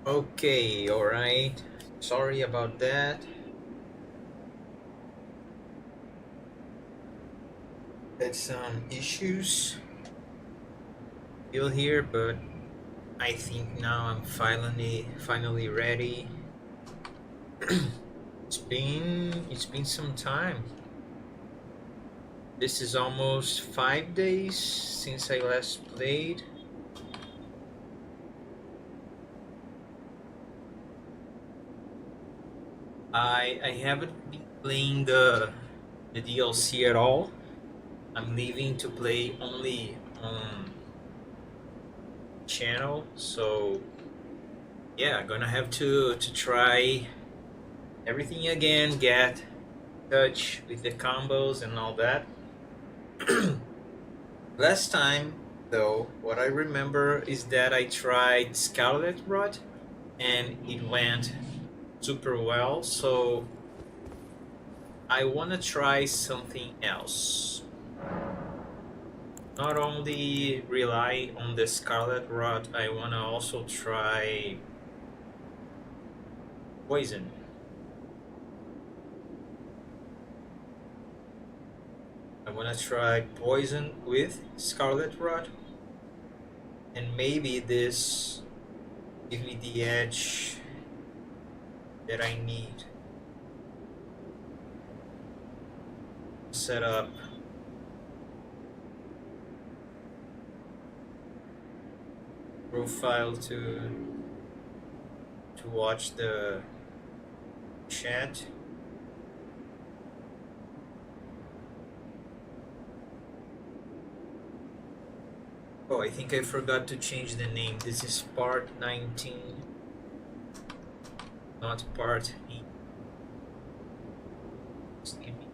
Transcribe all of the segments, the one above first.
Okay, alright. Sorry about that. Had some issues still here, but I think now I'm finally ready. It's been some time. This is almost 5 days since I last played. I haven't been playing the DLC at all. I'm leaving to play only on channel, so yeah, gonna have to try everything again, get touch with the combos and all that. Last time, though, what I remember is that I tried Scarlet Rot and it went super well, so I want to try something else. Not only rely on the Scarlet Rot, I want to also try Poison. I want to try Poison with Scarlet Rot, and maybe this give me the edge that I need. Set up profile to watch the chat. Oh, I think I forgot to change the name. This is part 19, not part 8. Just give me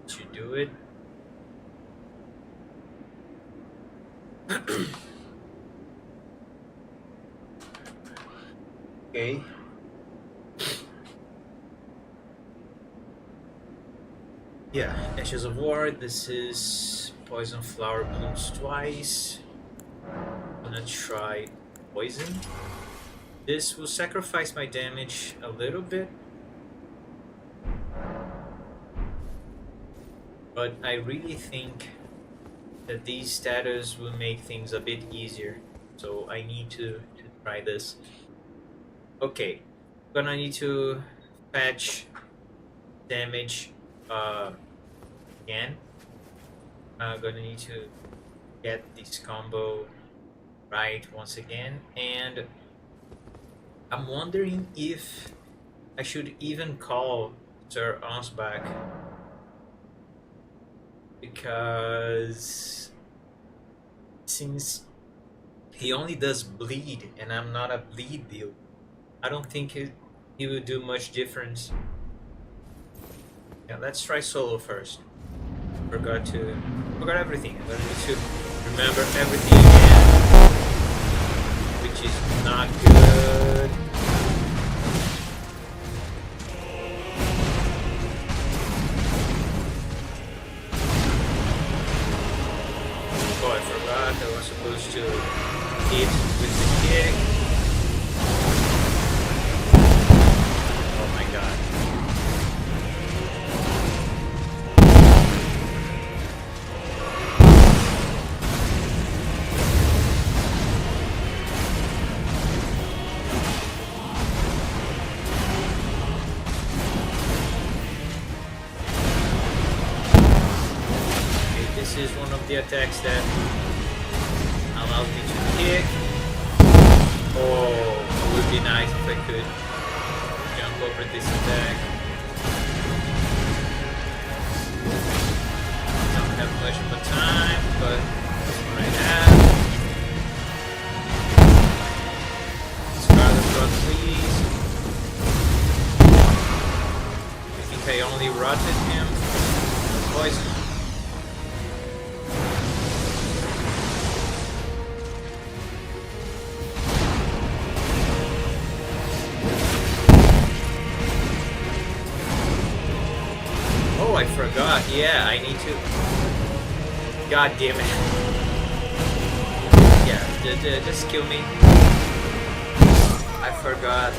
to do it. Okay. Yeah, Ashes of War. This is Poison Flower blooms twice. I'm gonna try Poison. This will sacrifice my damage a little bit, but I really think that these status will make things a bit easier. So I need to try this. Okay, gonna need to patch damage again. Gonna need to get this combo right once again, and I'm wondering if I should even call Sir Ansbach, because since he only does bleed and I'm not a bleed build, I don't think he will do much difference. Yeah, let's try solo first. Forgot everything. I'm gonna need to remember everything again, which is not good. Oh, I forgot I was supposed to hit with the kick. Oh my god. This is one of the attacks that allows me to kick. Oh, it would be nice if I could jump over this attack. Don't have much of a time, but that's what I have. Scarlet Rot, please. I think I only rotted him. Poison. I forgot. Yeah, I need to. God damn it. Yeah, just kill me. I forgot.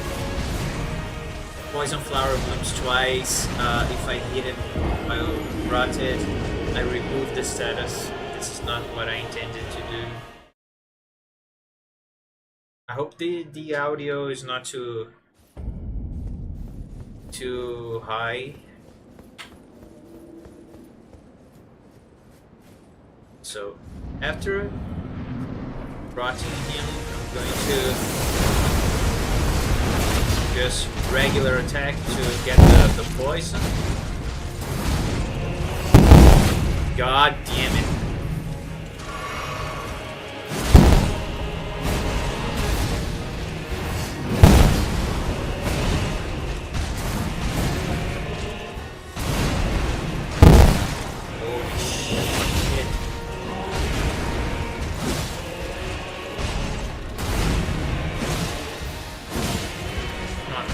Poison flower blooms twice. If I hit it while rotted, I remove the status. This is not what I intended to do. I hope the audio is not too high. So after rotting him, I'm going to just regular attack to get the poison. God damn it.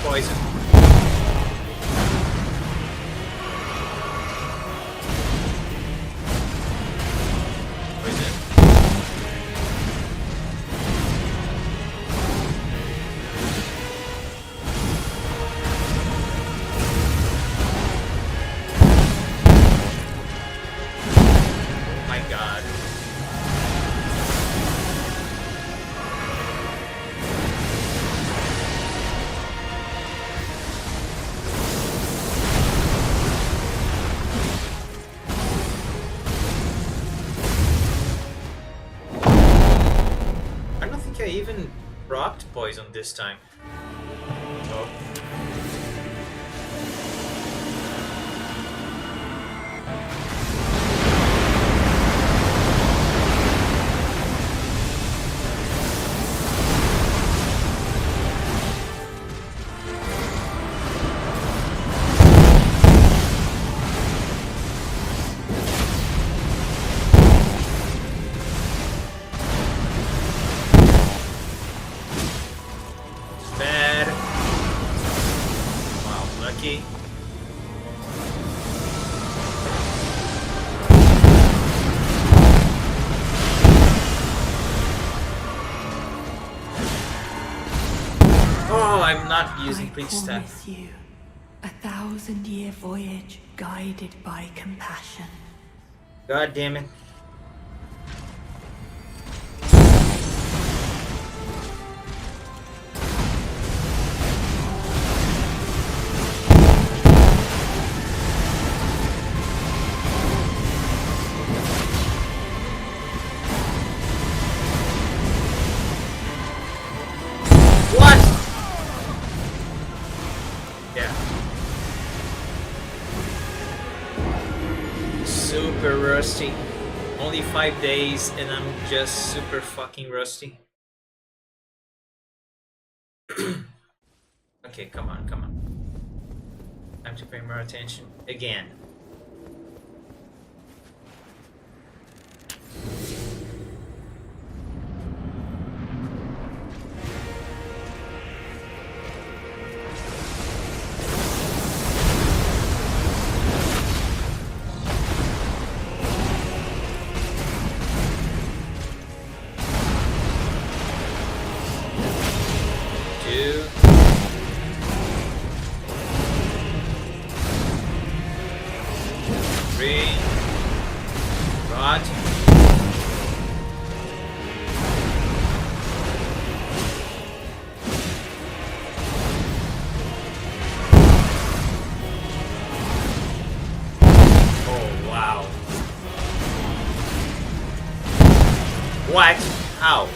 Poison. Poison. Oh my god. I even rocked poison this time. Oh. Oh, I'm not using Bleach Staff. I promise you, 1,000-year voyage guided by compassion. God damn it. Super rusty. Only 5 days and I'm just super fucking rusty. Okay, come on. Time to pay more attention again. What? How?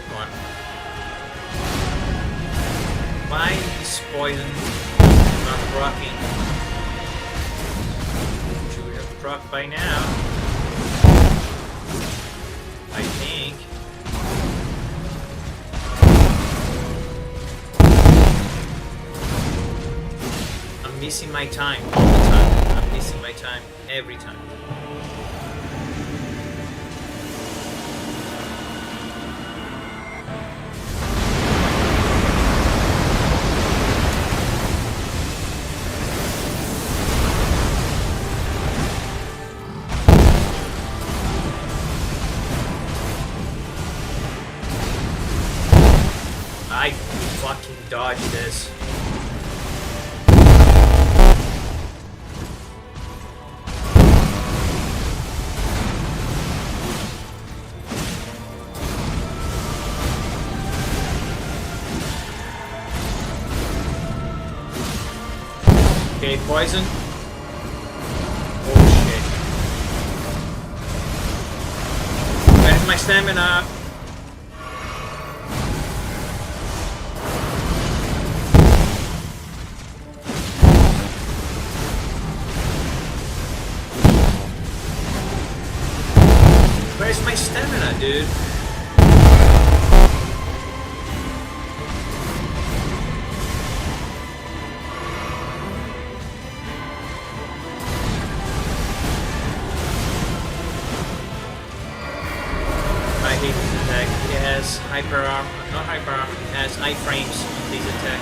Come on. Mine is poison. Not rocking. Should have proc by now. I think. I'm missing my time all the time. I'm missing my time every time. I fucking dodged this. Okay, poison. Oh shit. Where's my stamina? Where's my stamina, dude? I hate this attack. It has hyper arm, not hyper arm, it has iframes on this attack.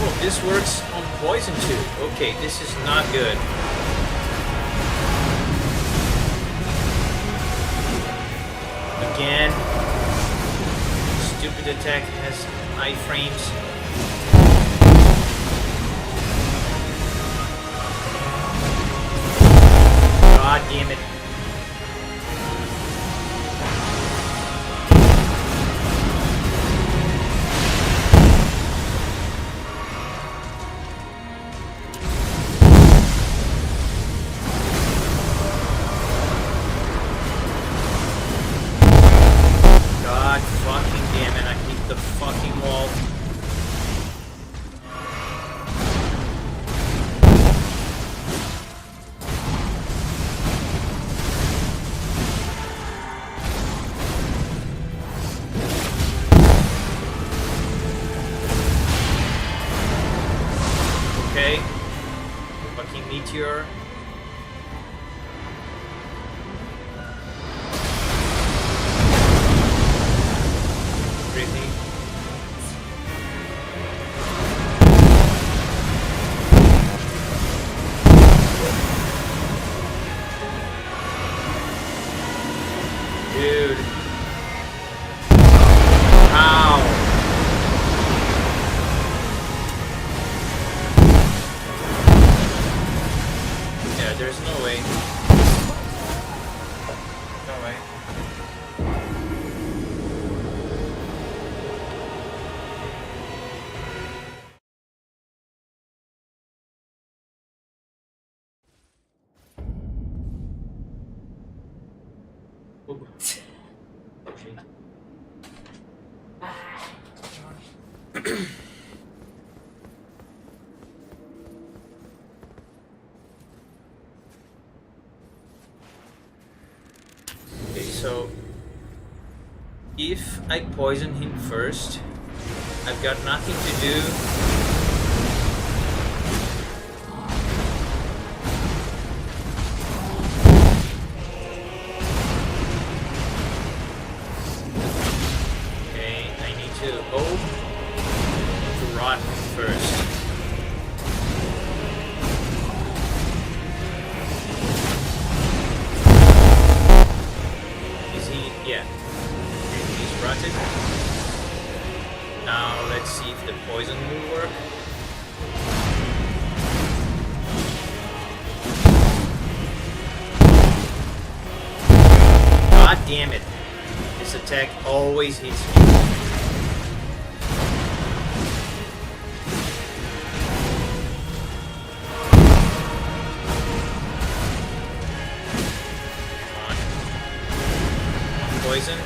Oh, this works on poison too. Okay, this is not good. Again, stupid attack has iframes. God damn it. God fucking damn it, I hit the fucking wall. Okay. Fucking meteor. Really? Dude. How? Yeah, there's no way. No way. Ooh. Okay. Okay, so if I poison him first, I've got nothing to do. Okay, I need to rot first. Is he? Yeah. Okay, he's rotted. Now let's see if the poison will work. God damn it. This attack always hits me. Come on. Poison.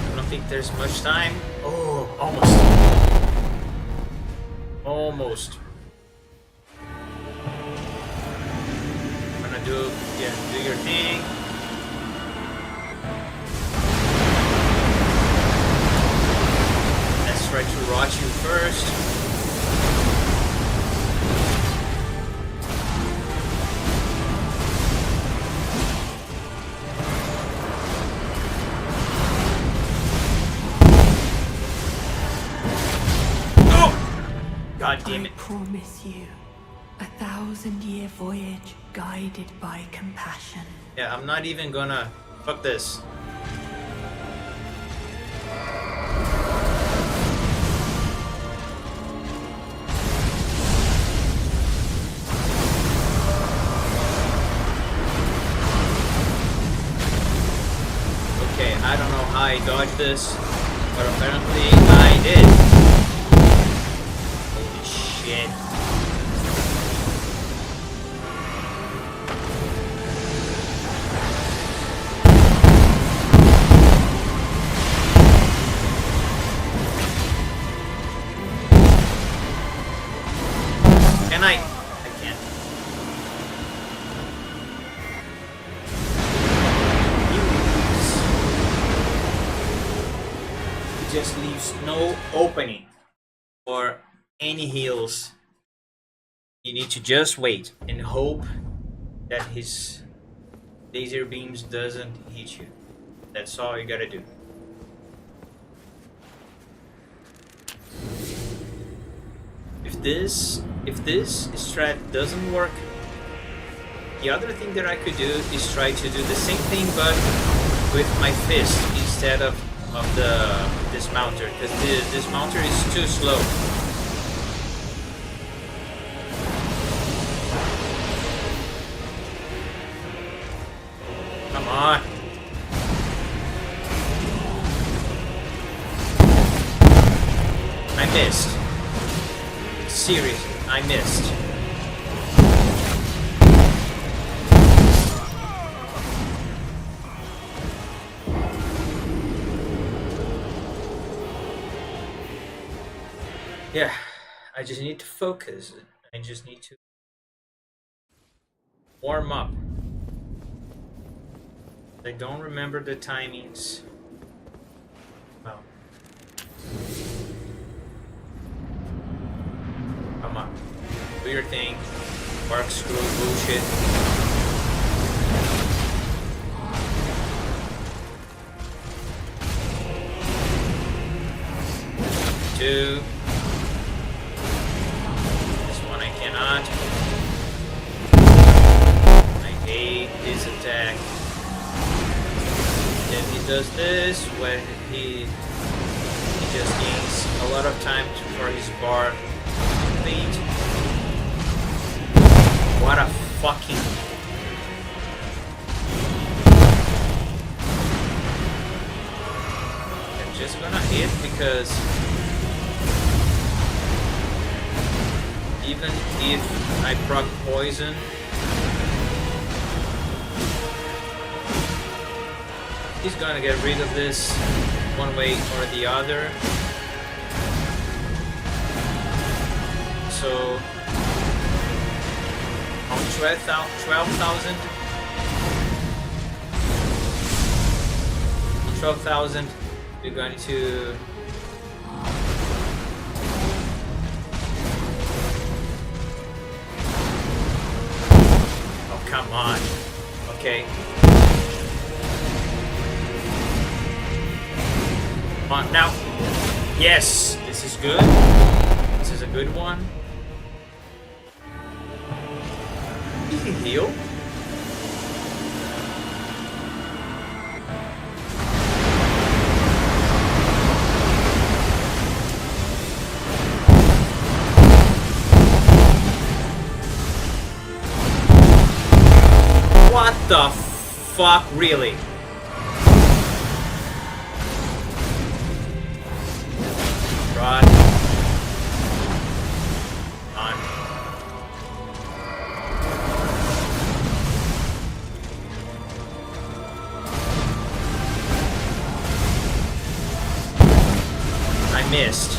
I don't think there's much time. Oh, almost. Almost. I'm gonna do your thing. God damn I it. promise you, 1,000-year voyage guided by compassion. Yeah, I'm not even gonna... Fuck this. Okay, I don't know how I dodged this, but apparently I did. Holy shit. Can I? I can't. It just leaves no opening for any heals. You need to just wait and hope that his laser beams doesn't hit you. That's all you gotta do. If this strat doesn't work, the other thing that I could do is try to do the same thing but with my fist instead of the dismounter, because the dismounter is too slow. Come on. I missed. Seriously, I missed. Yeah, I just need to focus. I just need to warm up. I don't remember the timings. Well, come on. Do your thing. Corkscrew bullshit. Two. This one I cannot. I hate this attack. Then he does this when he just gains a lot of time for his bar to complete. What a fucking... I'm just gonna hit because even if I proc poison, he's gonna get rid of this one way or the other. So on 12,000 we're going to oh come on. Okay, come on now. Yes, this is good. This is a good one. He can heal. What the fuck, really? Rod. On. I missed.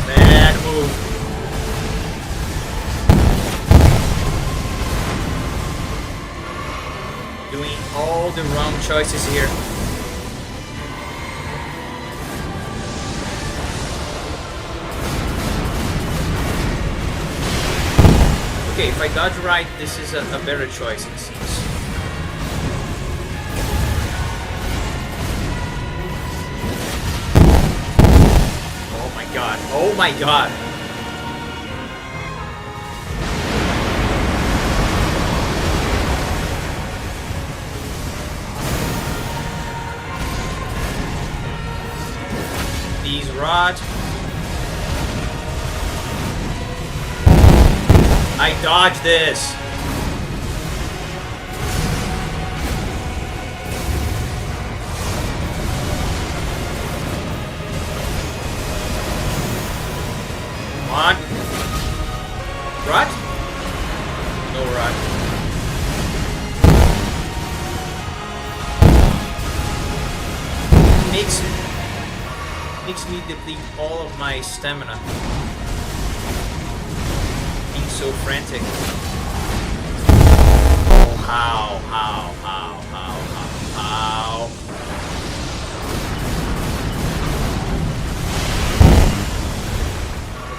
Bad move. Doing all the wrong choices here. Okay, if I dodge right, this is a better choice, it seems. Oh my god. Oh my god. These rot. I dodged this. Come on. Rot? No rot. Makes me deplete all of my stamina. Being so frantic. Oh, how?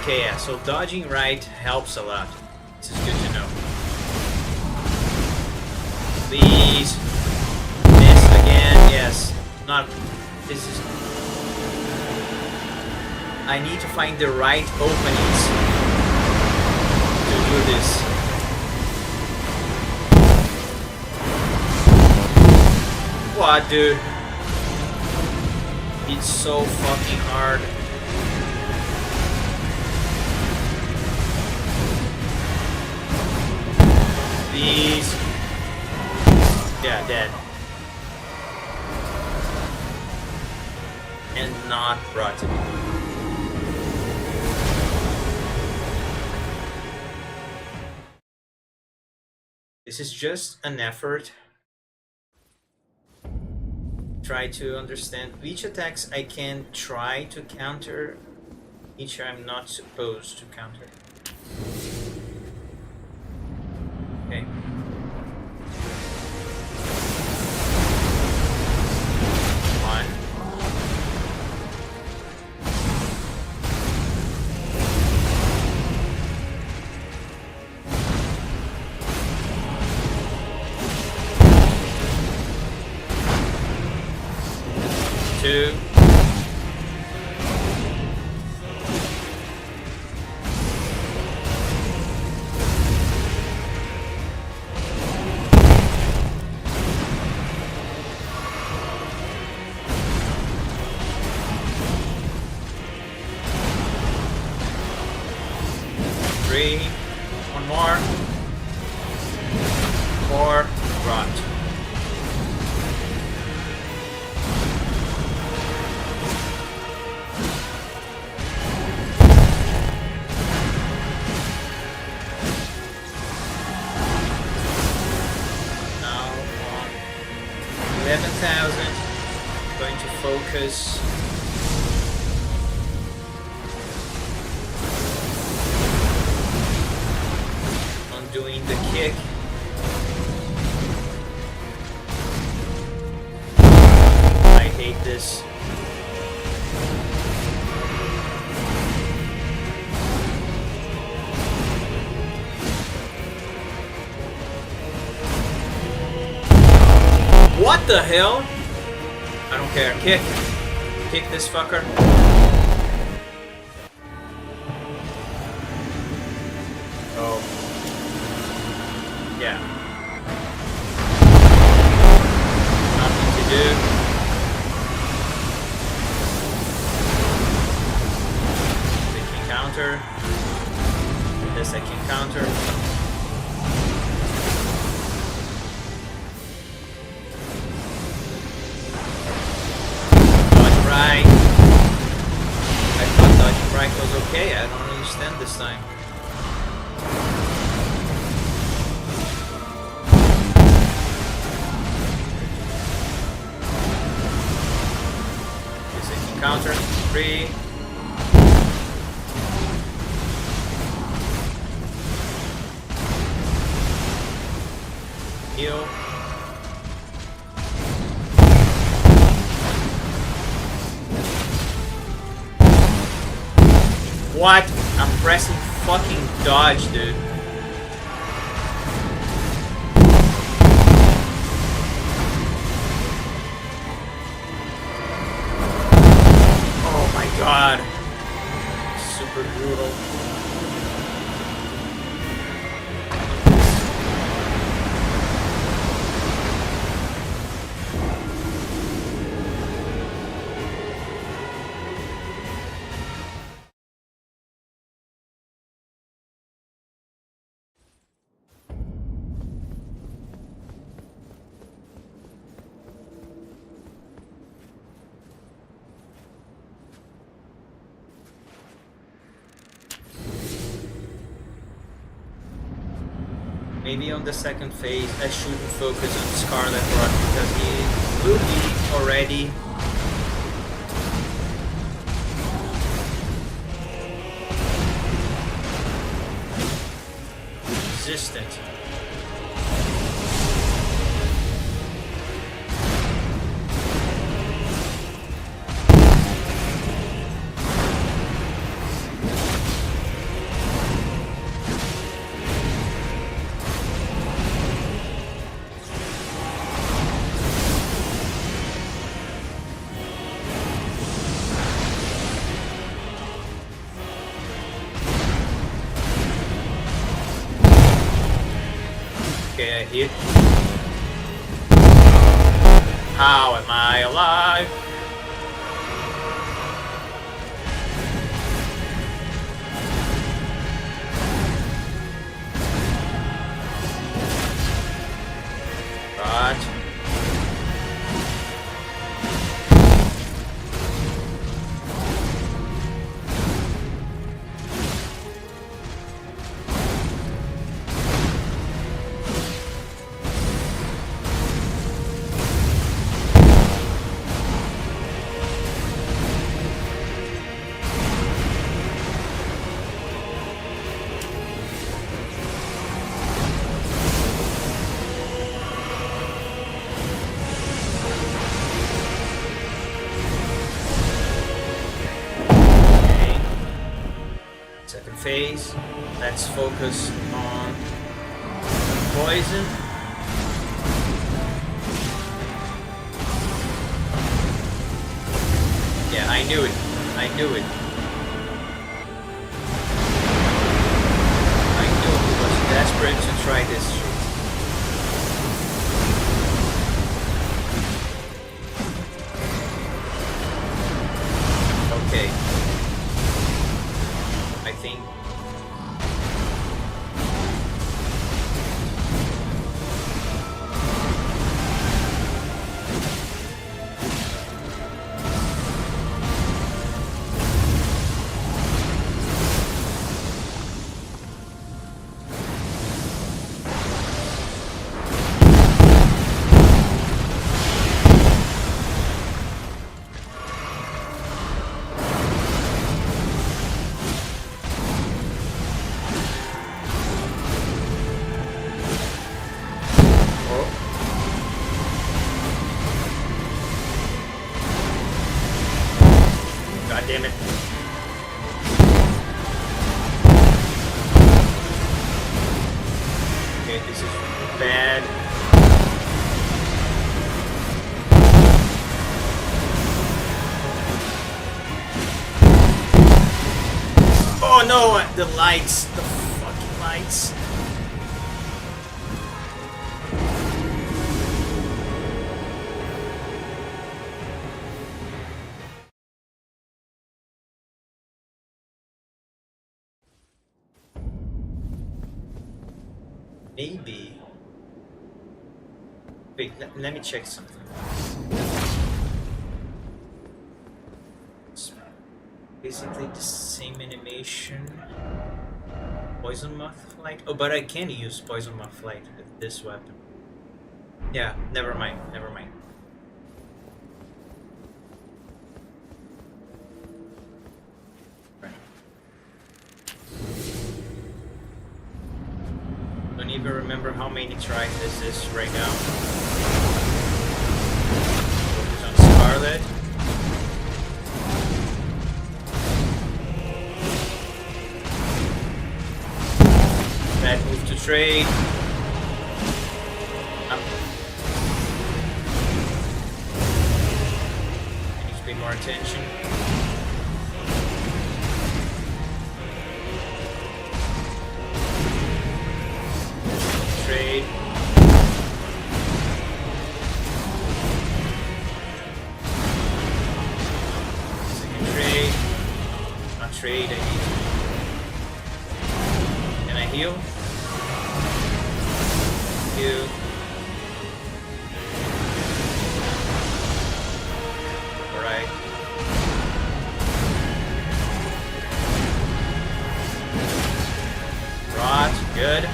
Okay, yeah, so dodging right helps a lot. This is good to know. Please. Miss again. Yes. Not. This is. I need to find the right openings to do this. What, dude? It's so fucking hard. Please. Yeah, dead. And not rotten. This is just an effort. Try to understand which attacks I can try to counter, which I'm not supposed to counter. Okay. One. Two. Three. One more. Four. Rot. Now on 11,000. Going to focus. Doing the kick. I hate this. What the hell? I don't care. Kick. Kick this fucker. Oh. Yeah. Nothing to do. They can counter. This I can counter. Dodge right. I thought dodging right was okay. I don't understand this time. Counter, 3. Heal. What? I'm pressing fucking dodge, dude. god! Super brutal. Maybe on the second phase I shouldn't focus on Scarlet Rot because he will be already resistant. Okay, I hit. How am I alive? Right. Second phase. Let's focus on poison. Yeah, I knew it. I knew it. I knew he was desperate to try this shit. Okay. I think God damn it. Okay, this is bad. Oh no, the lights, the fucking lights. Maybe. Wait, let me check something. It's basically the same animation. Poison Moth Flight? Oh, but I can use Poison Moth Flight with this weapon. Yeah, never mind, never mind. Don't even remember how many tries this is right now. Focus on Scarlet. Bad move to trade. I need to pay more attention. trade. I need to. Can I heal? Heal. Alright. Rot, good.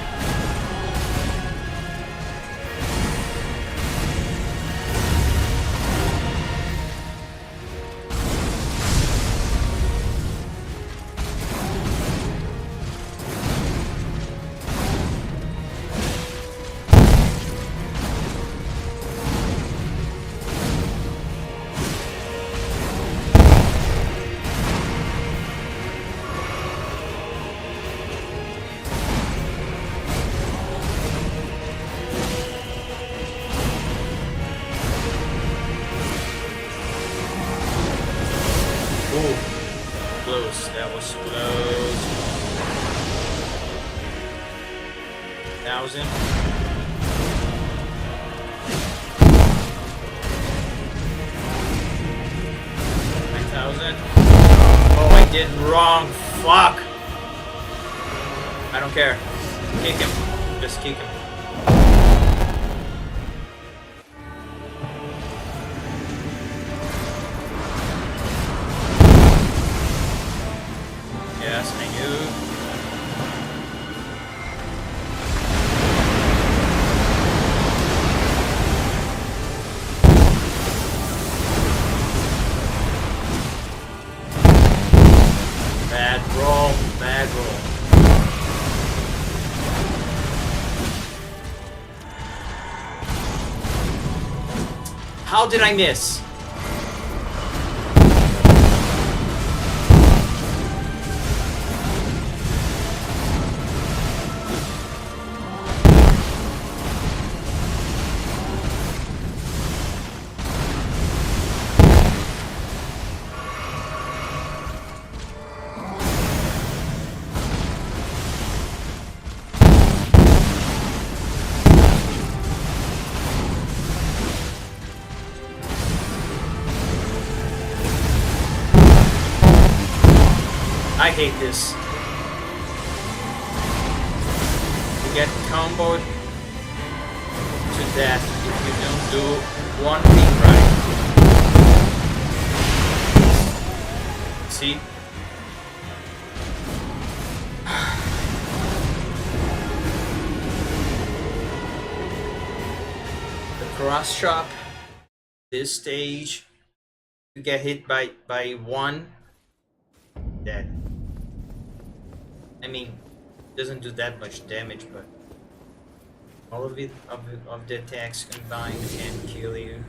Close. That was close. 1,000. 9,000. Oh, I did wrong. Fuck. I don't care. Kick him. Just kick him. Yes, I knew. Bad roll, bad roll. How did I miss? I hate this. You get comboed to death if you don't do one thing right. See? The cross chop, this stage, you get hit by one, dead. I mean, doesn't do that much damage, but all of it, of the attacks combined can kill you.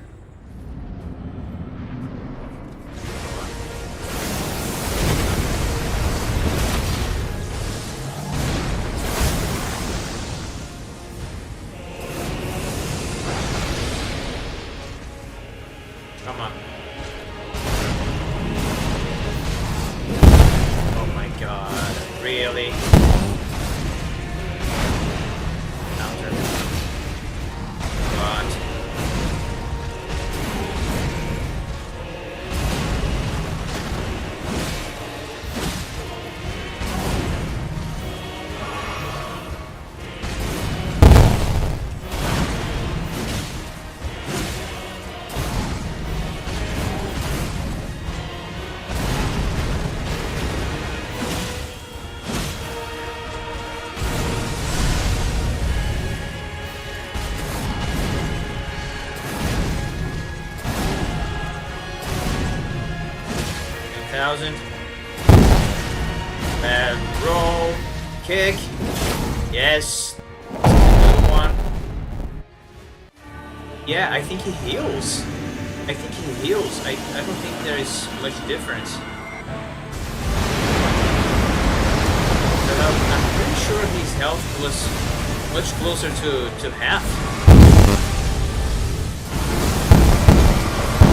Come on. Oh my god, really? Counter. God. Thousand. Bad roll. Kick. Yes. Good one. Yeah, I think he heals. I think he heals. I don't think there is much difference. But I'm pretty sure his health was much closer to half.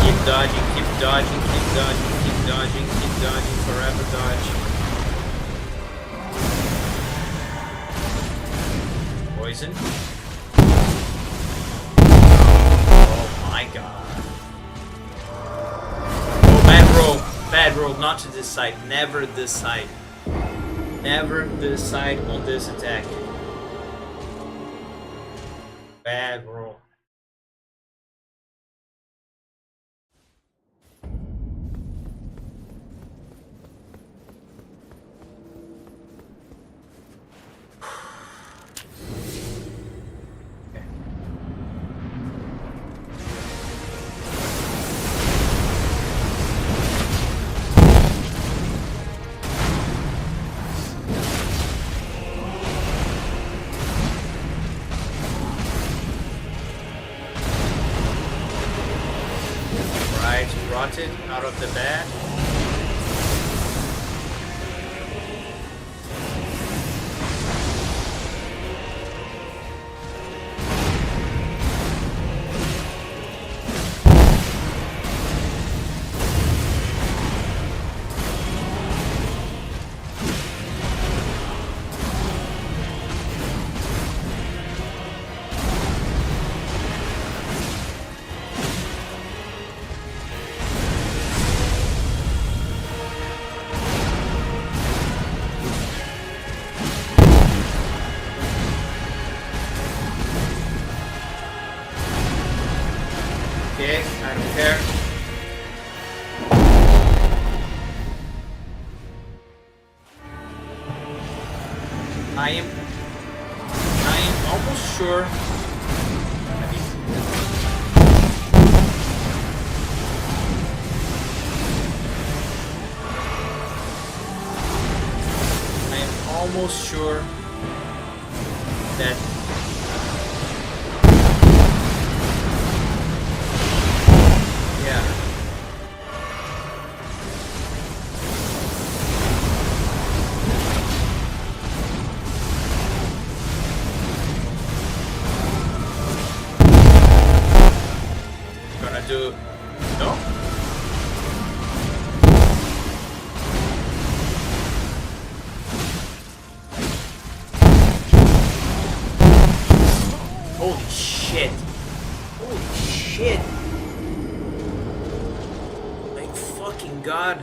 Keep dodging, keep dodging, keep dodging, keep dodging, keep dodging, forever dodge. Poison. Oh my god. Oh, bad bad rule not to decide. Never decide. Never decide on this attack. Bad rule. Rotted out of the bat. Okay, I don't care. I am almost sure. I am almost sure that do no? Holy shit. Holy shit. Like fucking god.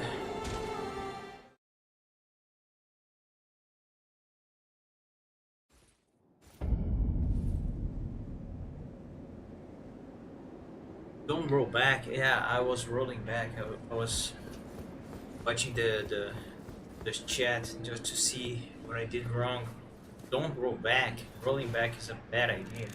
Don't roll back. Yeah, I was rolling back. I was watching the chat just to see what I did wrong. Don't roll back. Rolling back is a bad idea.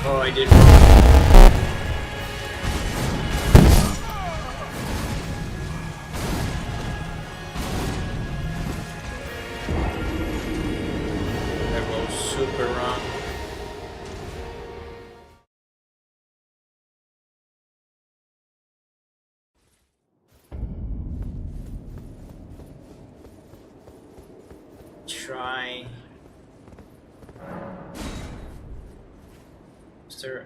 Oh, I did wrong. I rolled super wrong. Try.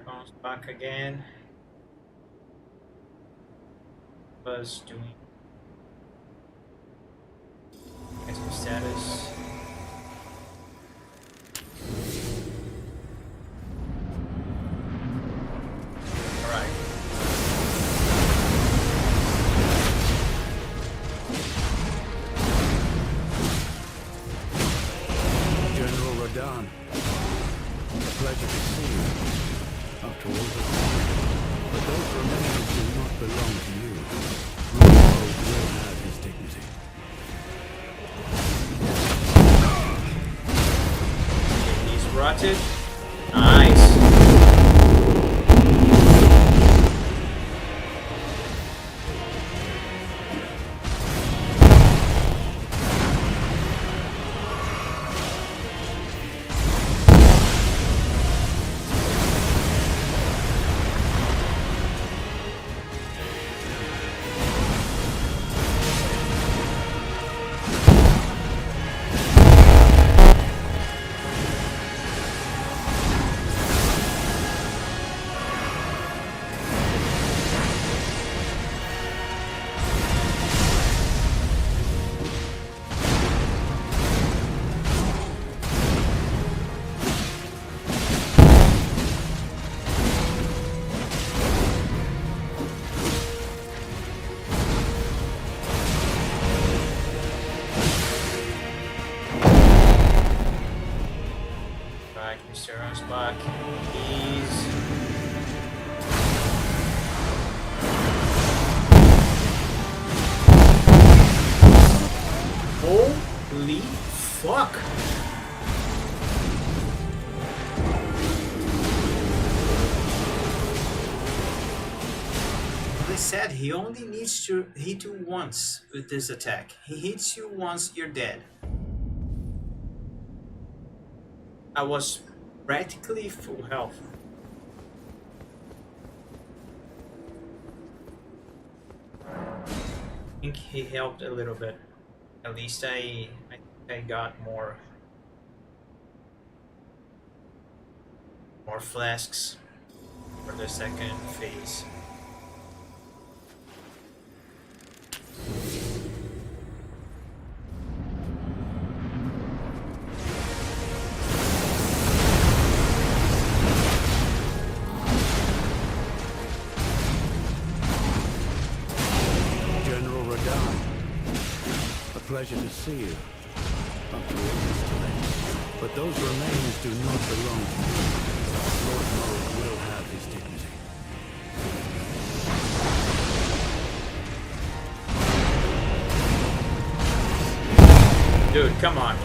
On back again. Was doing item status. Alright. General Radon, a pleasure to see you. After all the time. But those remains do not belong to you. Rulo will have his dignity. rotted. Nice. Back, Mr. Ansbach. Please. Holy fuck! They said he only needs to hit you once with this attack. He hits you once, you're dead. I was practically full health. I think he helped a little bit. At least I got more flasks for the second phase. General Radahn, a pleasure to see you. After all this delay. But those remains do not belong to you. Lord Mold will have his dignity. Dude, come on.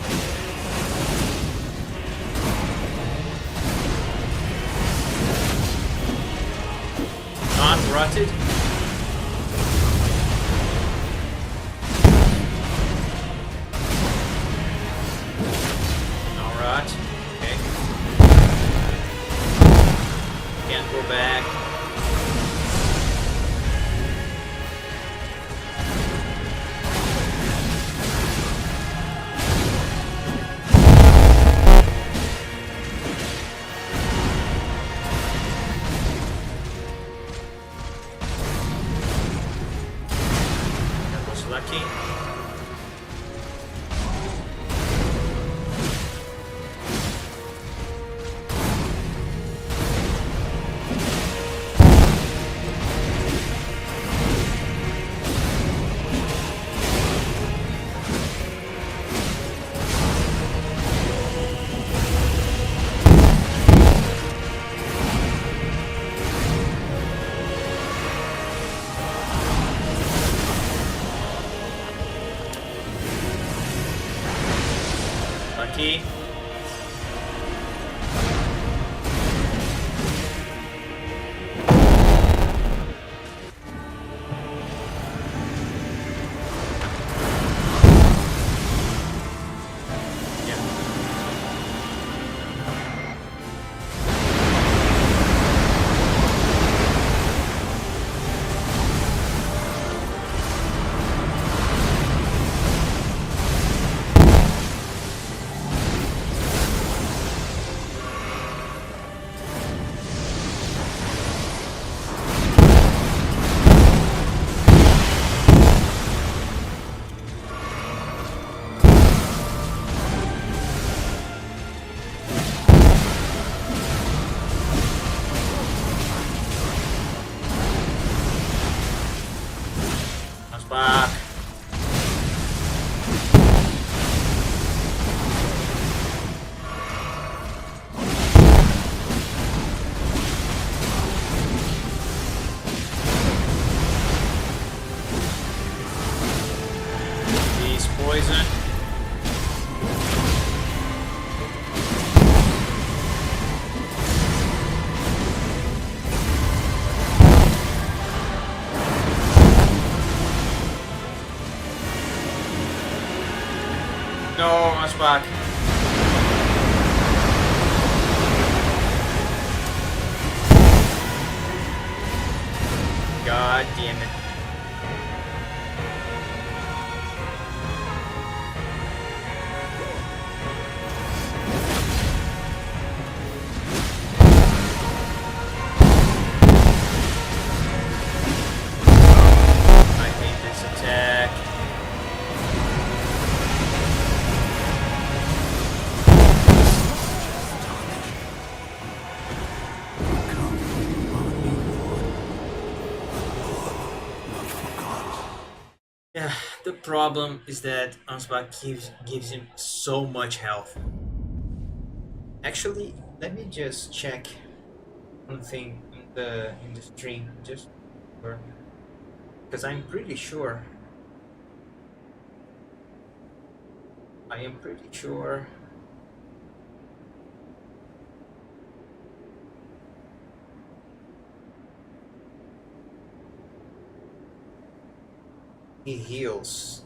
Not rotted. Alright. Okay. Can't go back. That was lucky. Lucky. Yeah. Comes back. He's poison. No, I'm back. God damn it. I hate this attack. Yeah, the problem is that Ansbach gives him so much health. Actually, let me just check one thing in the stream just because I'm pretty sure. I am pretty sure. He heals.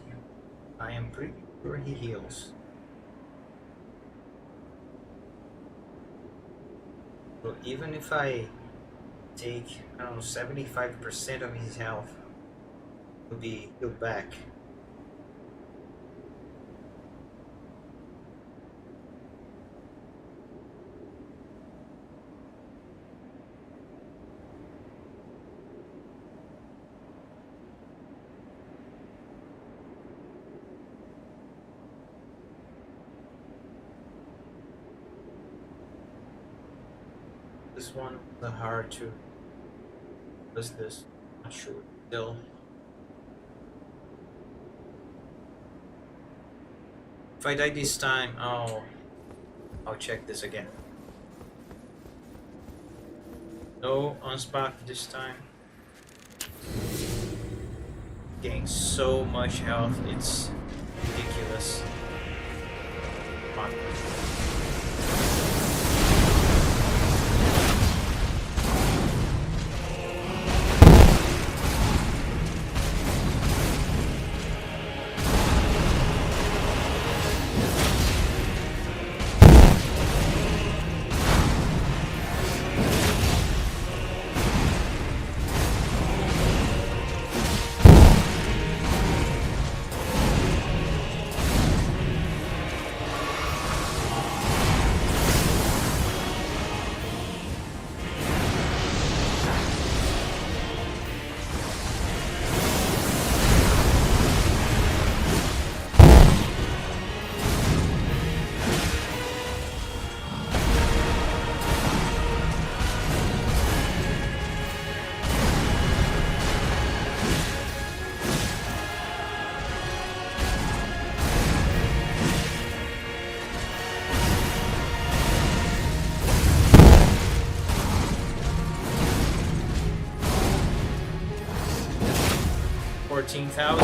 I am pretty sure he heals. So even if I take, I don't know, 75% of his health, he'll be healed back. This one is hard to. What's this? Not sure. Still. If I die this time, I'll check this again. No on spot this time. Getting so much health, it's ridiculous. Come on. $14,000.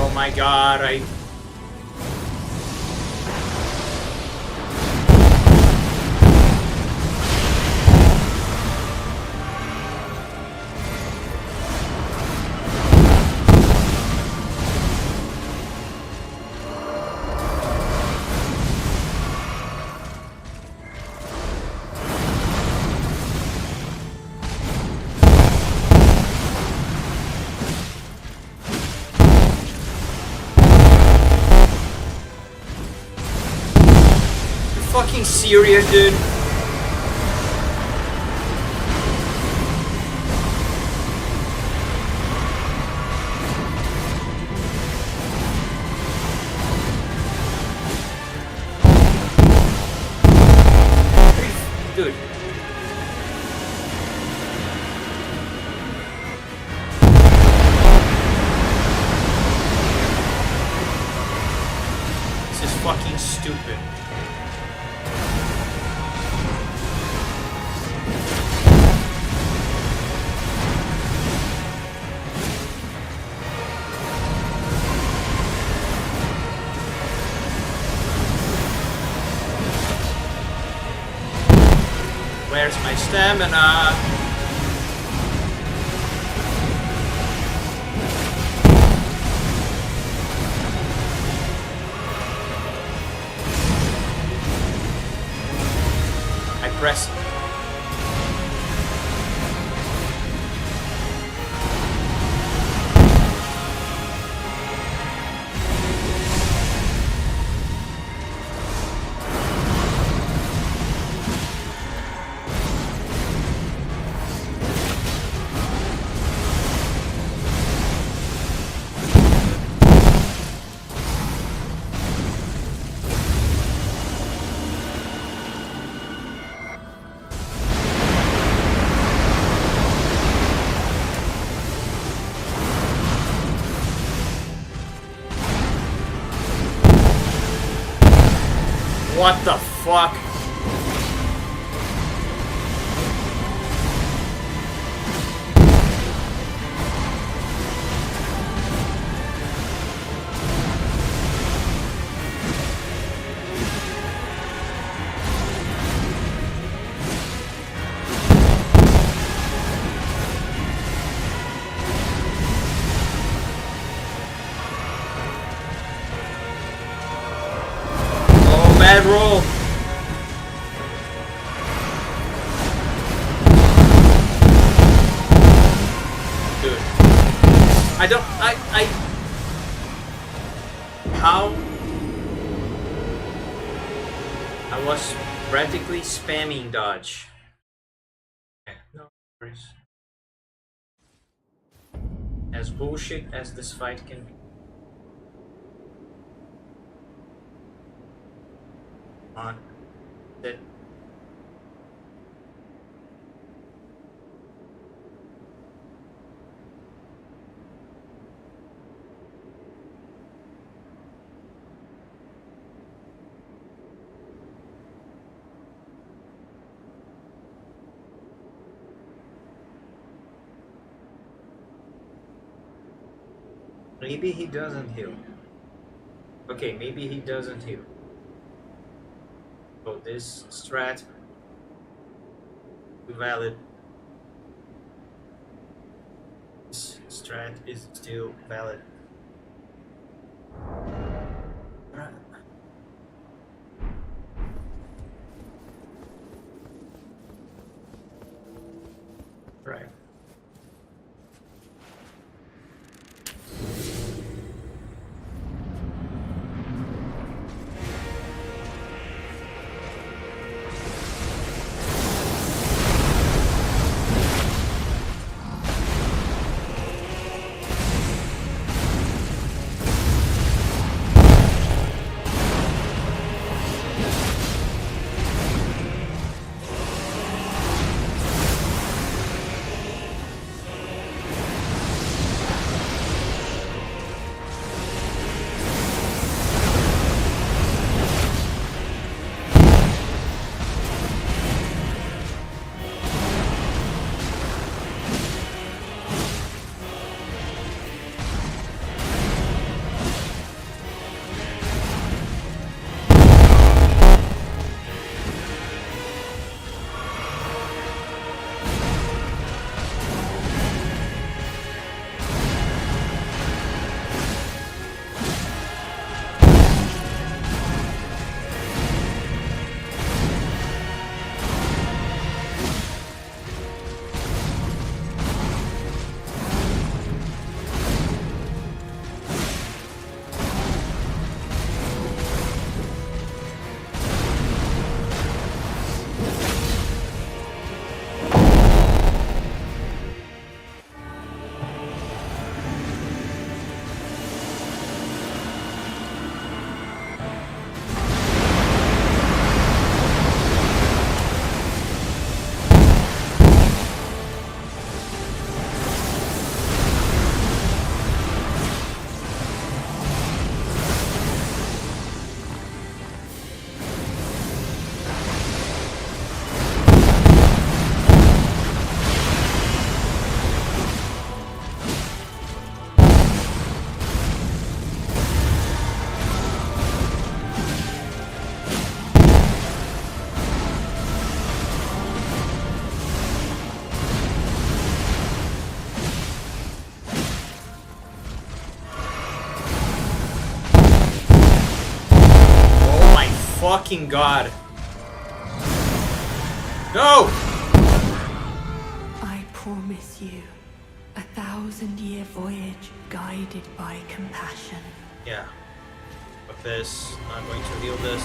Oh my god, I... fucking serious, dude? Dude. This is fucking stupid. Where's my stamina? I press. What the fuck? Oh, bad roll. I don't. How? I was practically spamming dodge. Okay, no worries. As bullshit as this fight can be. On. That. Maybe he doesn't heal. Okay, maybe he doesn't heal. So this strat valid. This strat is still valid. Right. fucking god. No! I promise you, 1,000-year voyage guided by compassion. Yeah. Fuck this. Not going to heal this.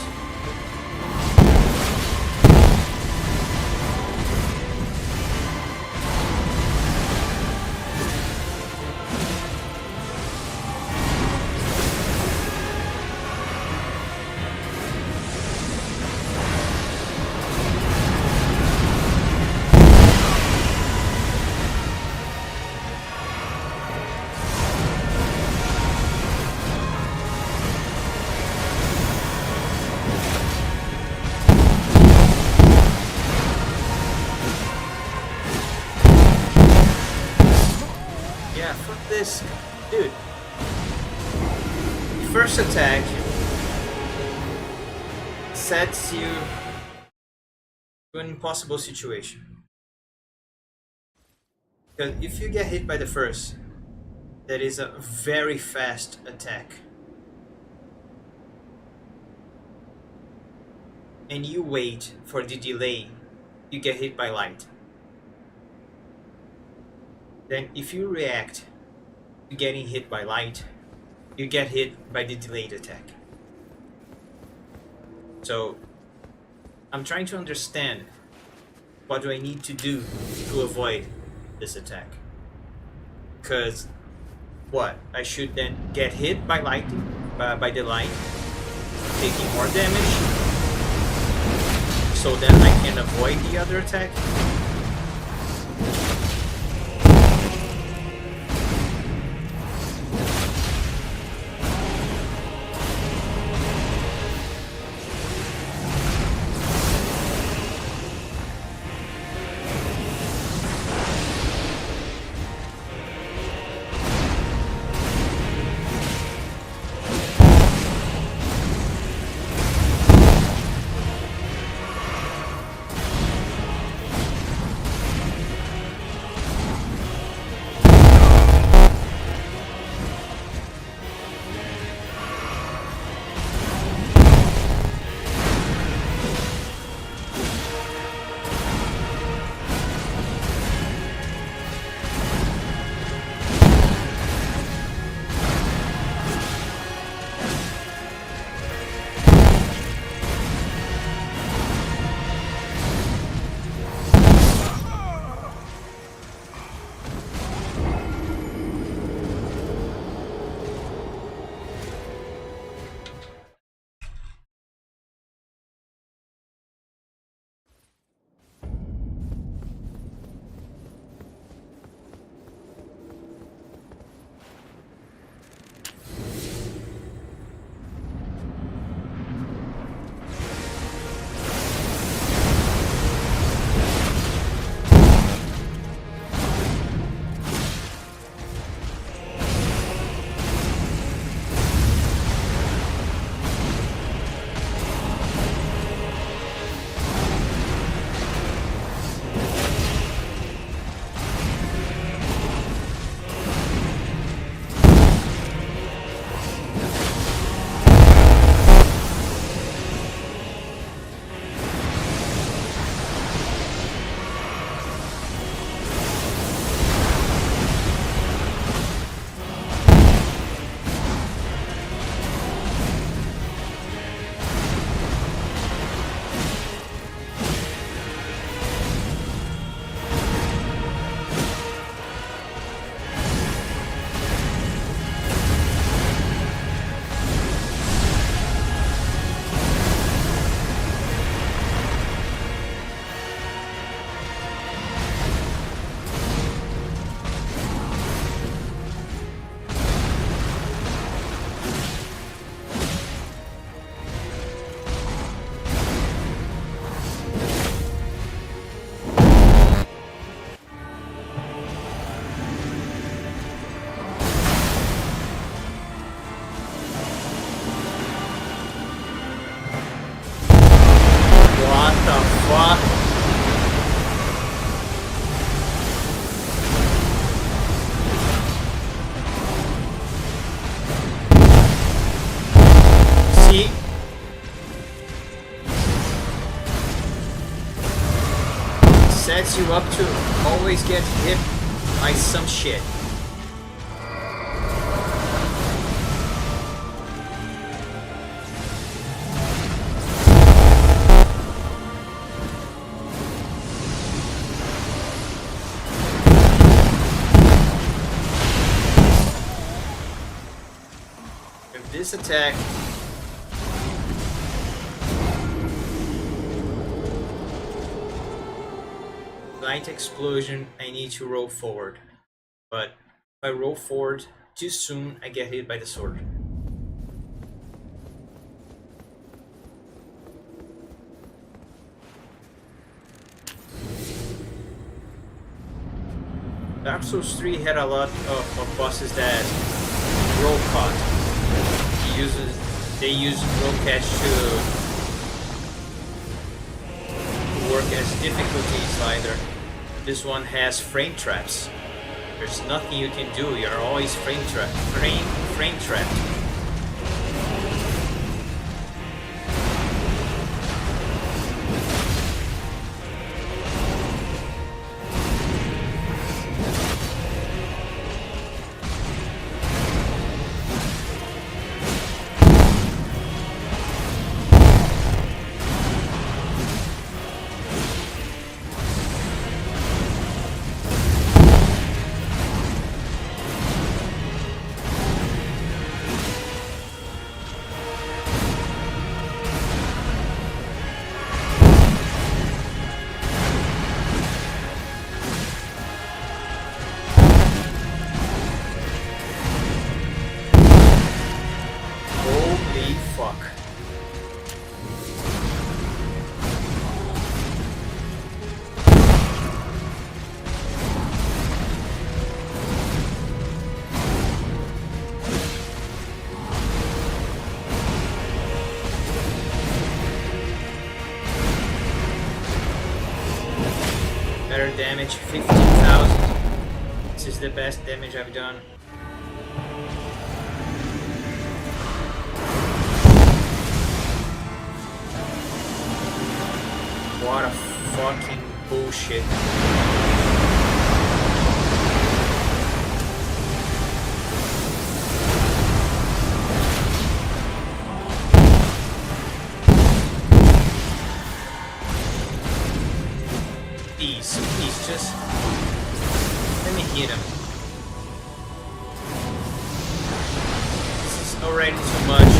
Yeah, fuck this. Dude. First attack sets you to an impossible situation. Because if you get hit by the first, that is a very fast attack. And you wait for the delay, you get hit by light. Then if you react to getting hit by light, you get hit by the delayed attack. So I'm trying to understand what do I need to do to avoid this attack. Because what? I should then get hit by lightning, by the light, taking more damage, so then I can avoid the other attack. sets you up to always get hit by some shit. With this attack, light explosion, I need to roll forward. But if I roll forward too soon, I get hit by the sword. Dark Souls 3 had a lot of bosses that roll cut. They use roll catch to work as difficulty slider. This one has frame traps. There's nothing you can do. You're always frame trapped. Holy fuck. Better damage, 15,000. This is the best damage I've done. What a fucking bullshit. Please, just let me hit him. This is already too much.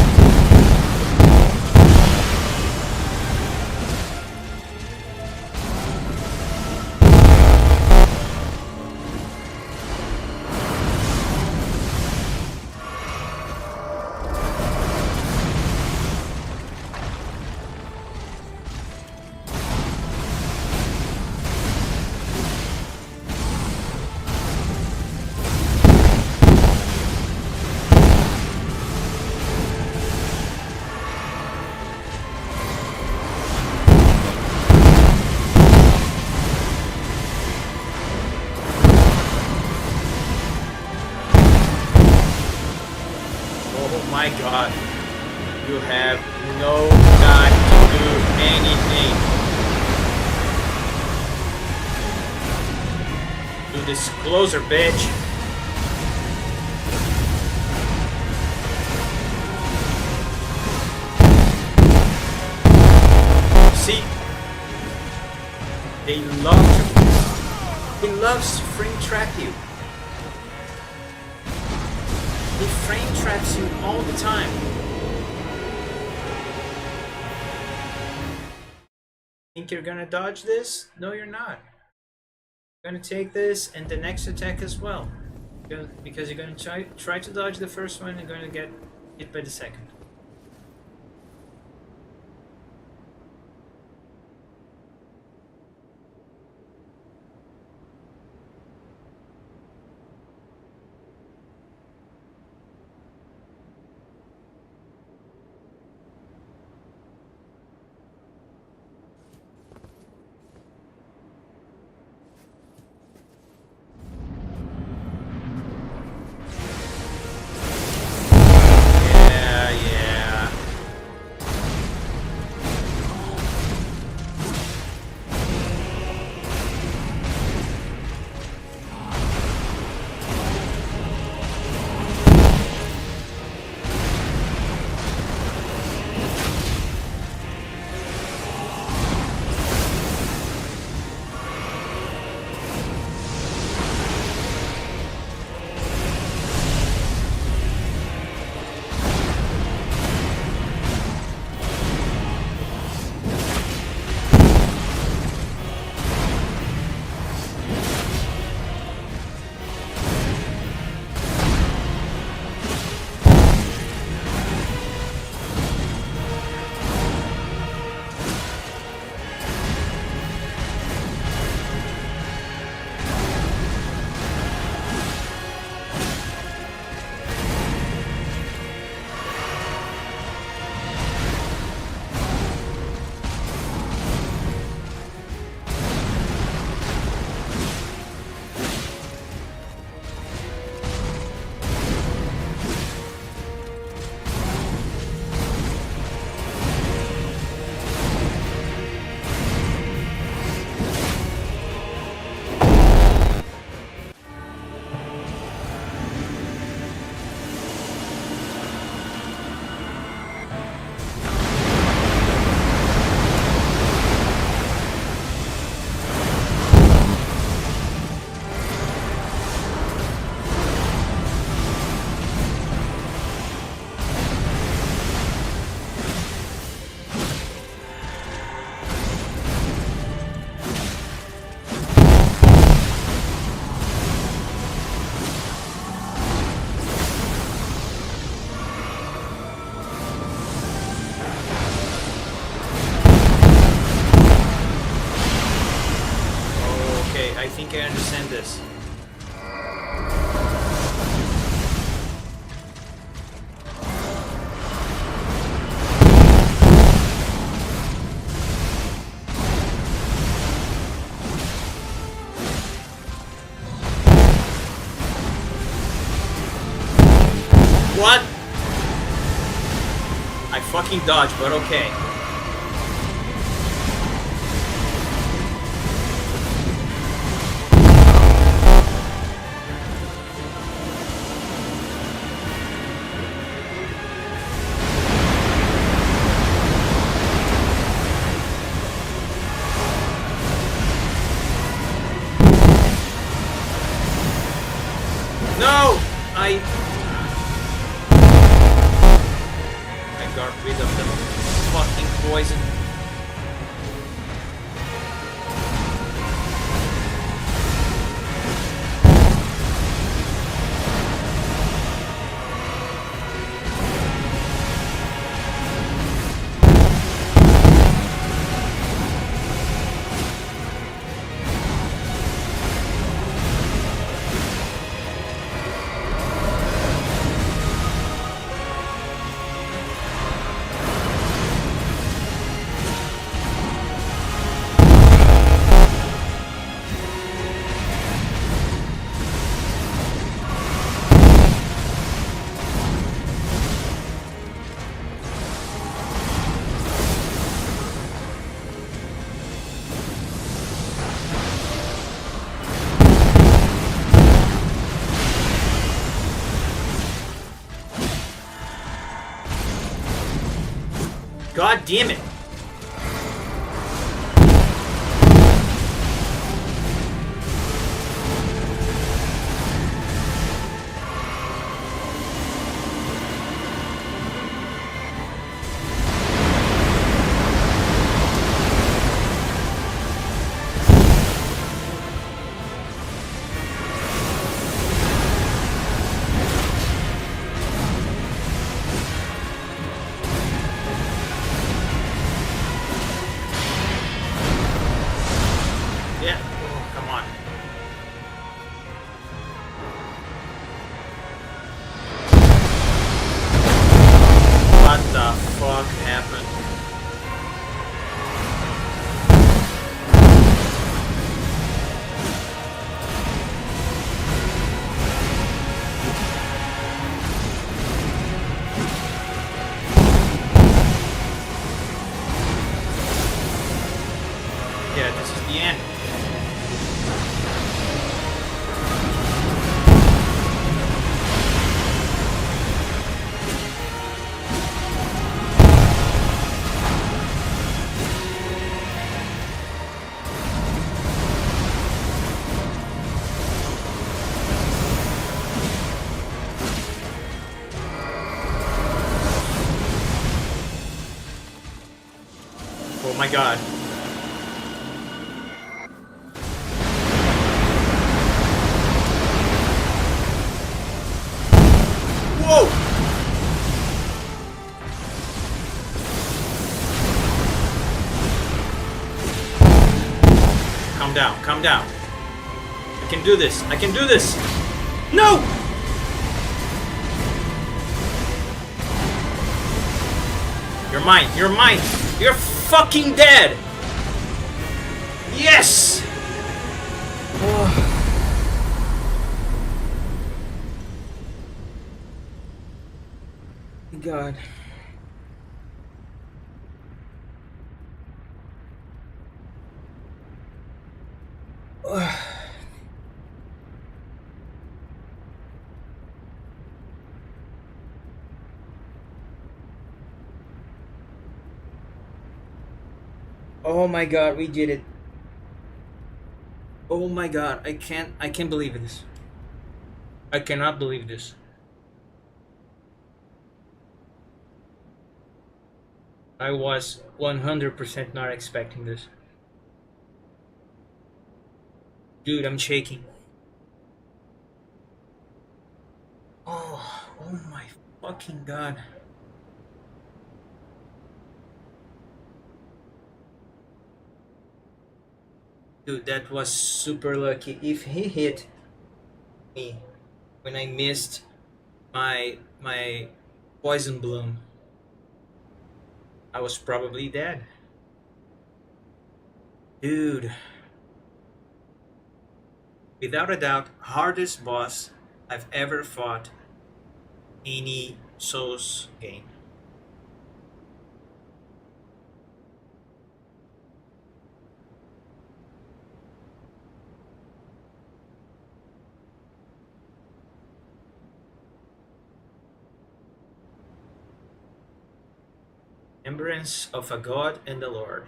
Oh my god. You have no time to do anything. Do this closer, bitch. See? They love to frame trap you. He frame traps you all the time. Think you're gonna dodge this? No, you're not. You're gonna take this and the next attack as well. Because you're gonna try to dodge the first one and you're gonna get hit by the second. Yeah. What? I fucking dodged, but okay. No! I got rid of the fucking poison. God damn it! Yeah. Oh, come on. What the fuck happened? Yeah, this is the end. Oh my god. Whoa! Calm down, calm down. I can do this, I can do this! No! You're mine, you're mine! You're fucking dead! Yes! Oh. God. Oh my god, we did it. Oh my god, I can't believe this. I cannot believe this. I was 100% not expecting this. Dude, I'm shaking. Oh my fucking god. Dude, that was super lucky. If he hit me when I missed my poison bloom, I was probably dead. Dude. Without a doubt, hardest boss I've ever fought any souls gain. Remembrance of a God and the Lord.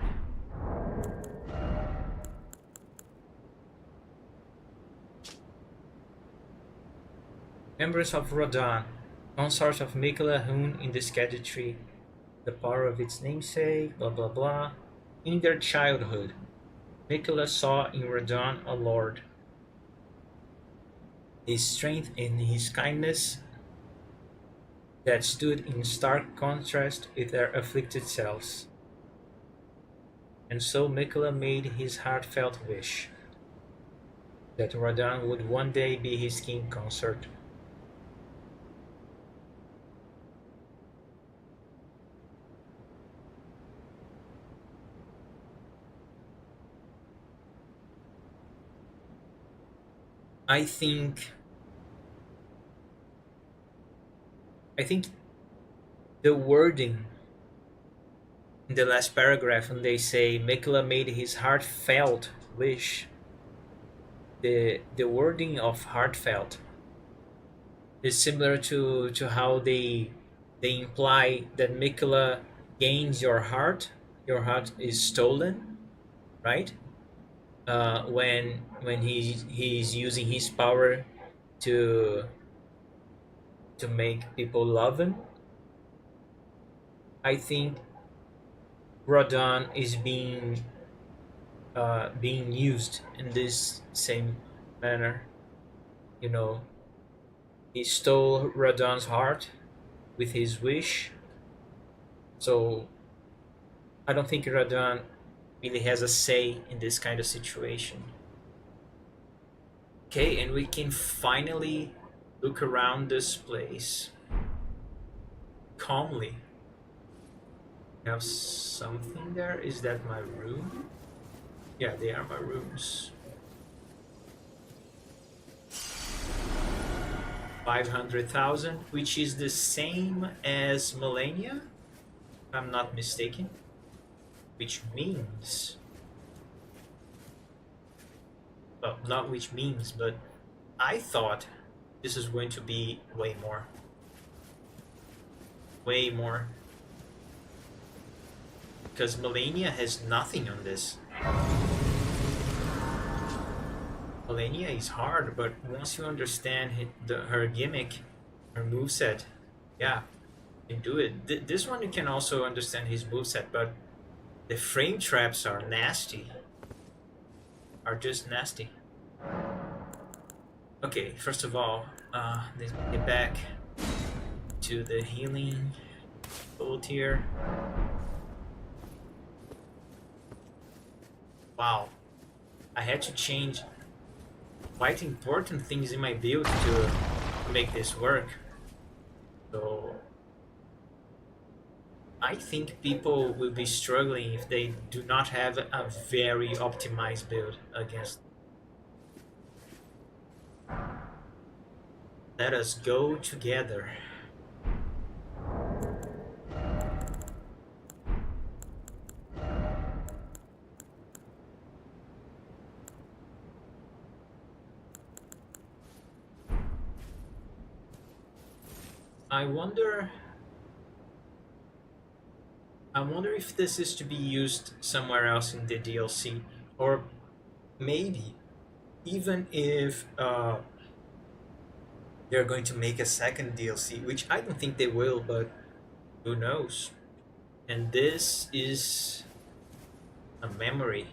Members of Rodan, consort of Mikela Hun in the Skadi tree, the power of its namesake, blah blah blah. In their childhood, Mikela saw in Rodan a lord. His strength and his kindness that stood in stark contrast with their afflicted selves. And so Mikela made his heartfelt wish that Rodan would one day be his king consort. I think the wording in the last paragraph when they say Mikela made his heartfelt wish, the wording of heartfelt is similar to how they imply that Mikela gains your heart is stolen, right? When he's using his power to make people love him. I think Rodon is being used in this same manner. You know, he stole Rodon's heart with his wish. So I don't think Rodon really has a say in this kind of situation. Okay, and we can finally look around this place calmly. We have something there. Is that my room? Yeah, they are my rooms. 500,000, which is the same as Millennia, if I'm not mistaken. Which means, well, not which means, but I thought this is going to be way more. Way more. Because Millennia has nothing on this. Millennia is hard, but once you understand her gimmick, her moveset, yeah, you can do it. This one you can also understand his moveset, but the frame traps are nasty. Are just nasty. Okay, first of all, let's get back to the healing bolt here. Wow, I had to change quite important things in my build to make this work. So I think people will be struggling if they do not have a very optimized build against. Let us go together. I wonder if this is to be used somewhere else in the DLC, or maybe even if they're going to make a second DLC, which I don't think they will, but who knows. And this is a memory.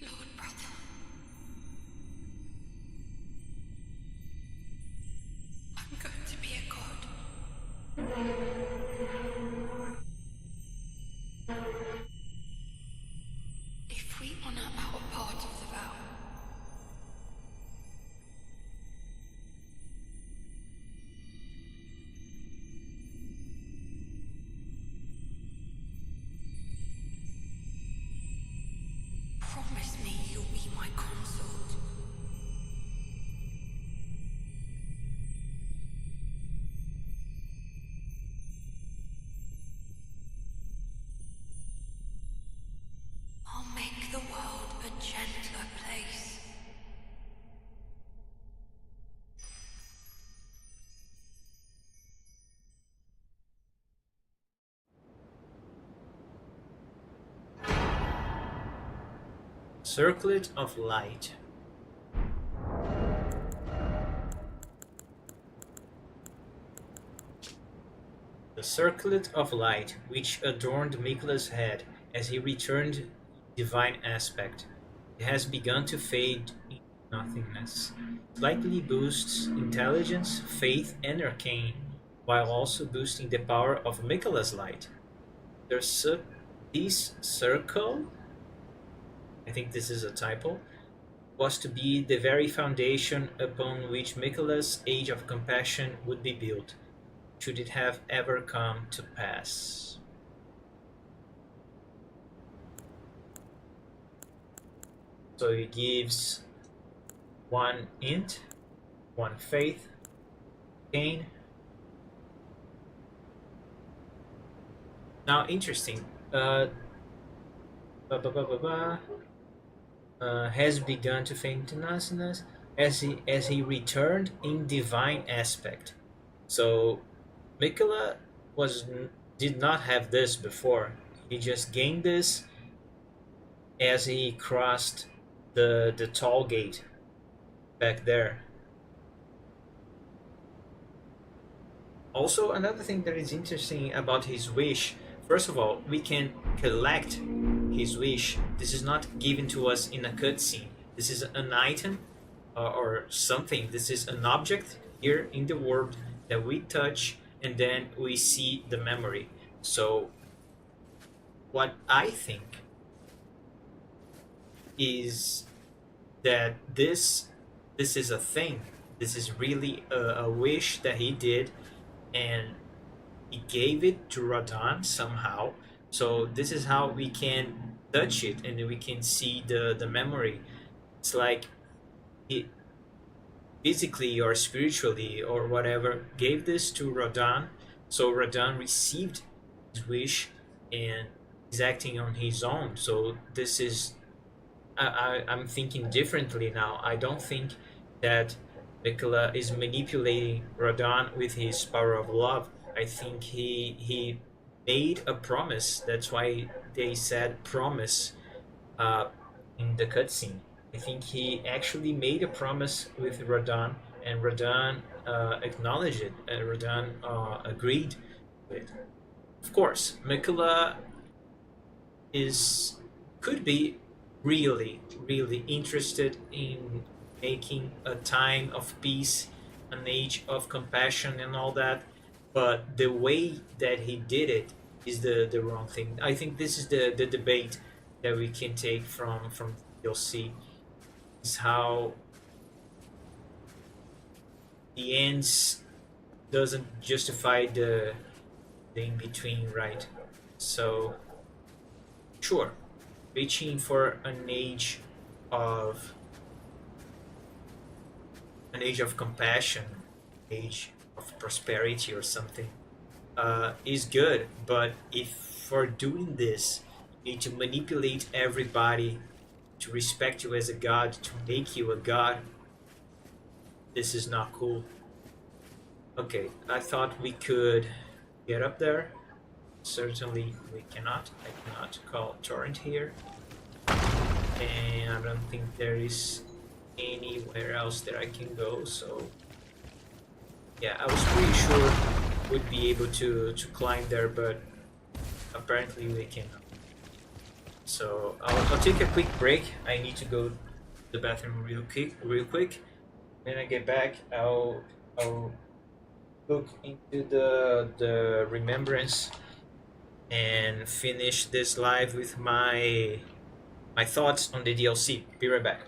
Lord brother. I'm going to be a god. If we honor our part of the vow, Promise me you'll be my consort. I'll make the world a gentler place. Circlet of light. The circlet of light which adorned Mikola's head as he returned divine aspect. It has begun to fade into nothingness. Slightly boosts intelligence, faith, and arcane, while also boosting the power of Mikola's light. This circle, I think this is a typo, was to be the very foundation upon which Mikola's Age of Compassion would be built, should it have ever come to pass. So it gives one int, one faith, gain. Now, interesting. Ba, ba, ba, ba, ba. Has begun to fade into nothingness as he returned in divine aspect. So Mikola did not have this before. He just gained this as he crossed the tall gate back there. Also, another thing that is interesting about his wish, first of all, we can collect his wish. This is not given to us in a cutscene. This is an item or something. This is an object here in the world that we touch, and then we see the memory. So what I think is that this is a thing. This is really a wish that he did, and he gave it to Radon somehow. So this is how we can touch it, and we can see the memory. It's like he physically or spiritually or whatever gave this to Radon. So Radon received his wish and is acting on his own. So this is I'm thinking differently now. I don't think that Mikola is manipulating Radon with his power of love. I think he made a promise. That's why they said promise in the cutscene. I think he actually made a promise with Radon, and Radon acknowledged it, and Radon agreed with it. Of course, Mikola could be really interested in making a time of peace, an age of compassion, and all that, but the way that he did it is the wrong thing. I think this is the debate that we can take from DLC, is how the ends doesn't justify the in between, right? So sure, reaching for of an age of compassion, age of prosperity or something, is good. But if for doing this you need to manipulate everybody to respect you as a god, to make you a god, this is not cool. Okay, I thought we could get up there. Certainly we cannot. I cannot call torrent here. And I don't think there is anywhere else that I can go, so yeah, I was pretty sure we'd be able to climb there, but apparently we cannot. So I'll take a quick break. I need to go to the bathroom real quick. When I get back, I'll look into the remembrance and finish this live with my thoughts on the DLC. Be right back.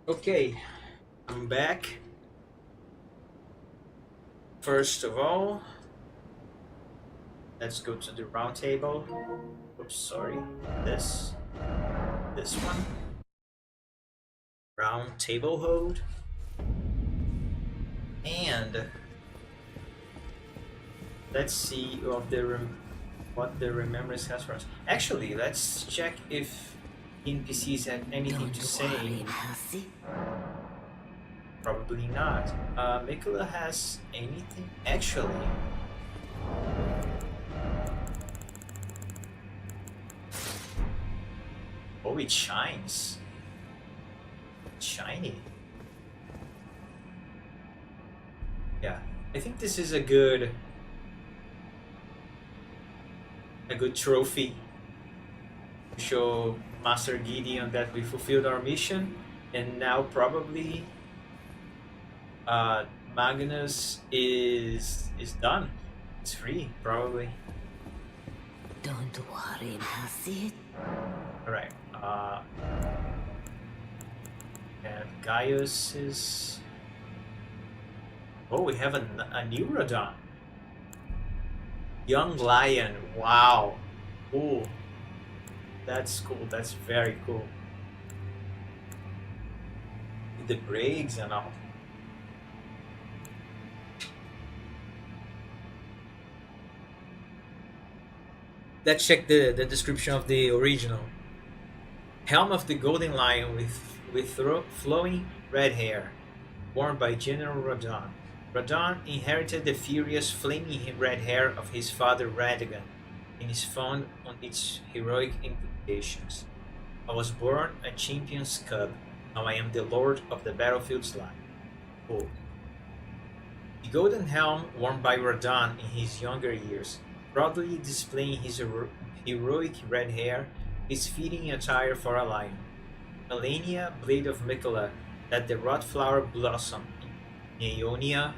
Okay, I'm back. First of all, let's go to the round table. Oops, sorry. This one. Round table hold. And let's see what the remembrance has for us. Actually, let's check if NPCs have anything to say. Probably not. Mikola has anything? Actually, oh, it shines. It's shiny. Yeah, I think this is a good trophy to show Master Gideon that we fulfilled our mission, and now probably Magnus is done. It's free, probably. Don't worry, Hasid. All right. And Gaius is. Oh, we have a new Radon. Young Lion. Wow. Cool. That's cool. That's very cool. The braids and all. Let's check the description of the original. Helm of the Golden Lion with flowing red hair, worn by General Radon. Radon inherited the furious, flaming red hair of his father Radagon, and is fond on its heroic implications. I was born a champion's cub. Now I am the lord of the battlefield's life. Cool. The golden helm worn by Radon in his younger years, proudly displaying his heroic red hair, is fitting attire for a lion. Melania, blade of Mikola, let the wrought flower blossom. In Aeonia,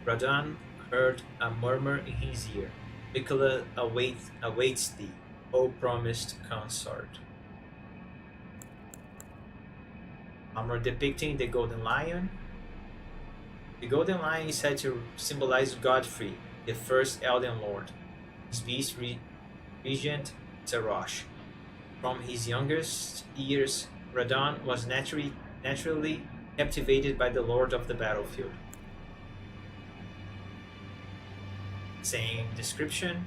Radon heard a murmur in his ear. Mikola awaits thee, O promised consort. Armor depicting the golden lion. The golden lion is said to symbolize Godfrey, the first Elden Lord. His beast regent Sarosh. From his youngest years, Radon was naturally captivated by the Lord of the Battlefield. Same description.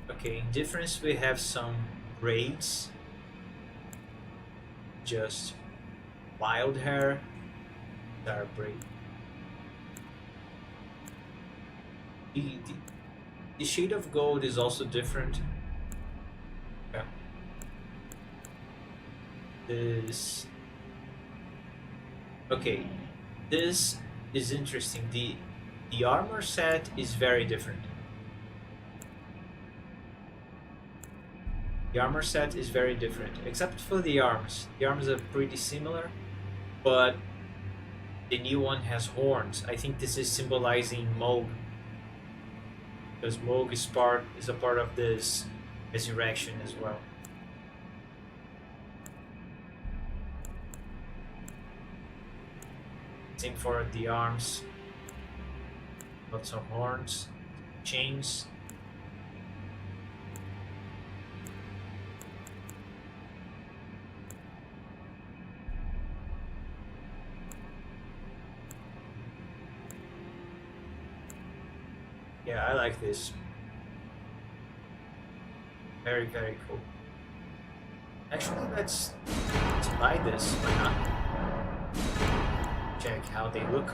Okay, in difference we have some braids. Just wild hair. Dark braid. The shade of gold is also different. Yeah. This. Okay, this is interesting. The armor set is very different. The armor set is very different, except for the arms. The arms are pretty similar, but the new one has horns. I think this is symbolizing Moog, because Moog is a part of this resurrection as well. Same for the arms. Lots of horns, chains. Yeah, I like this. Very, very cool. Actually, let's buy this. Why not? Check how they look.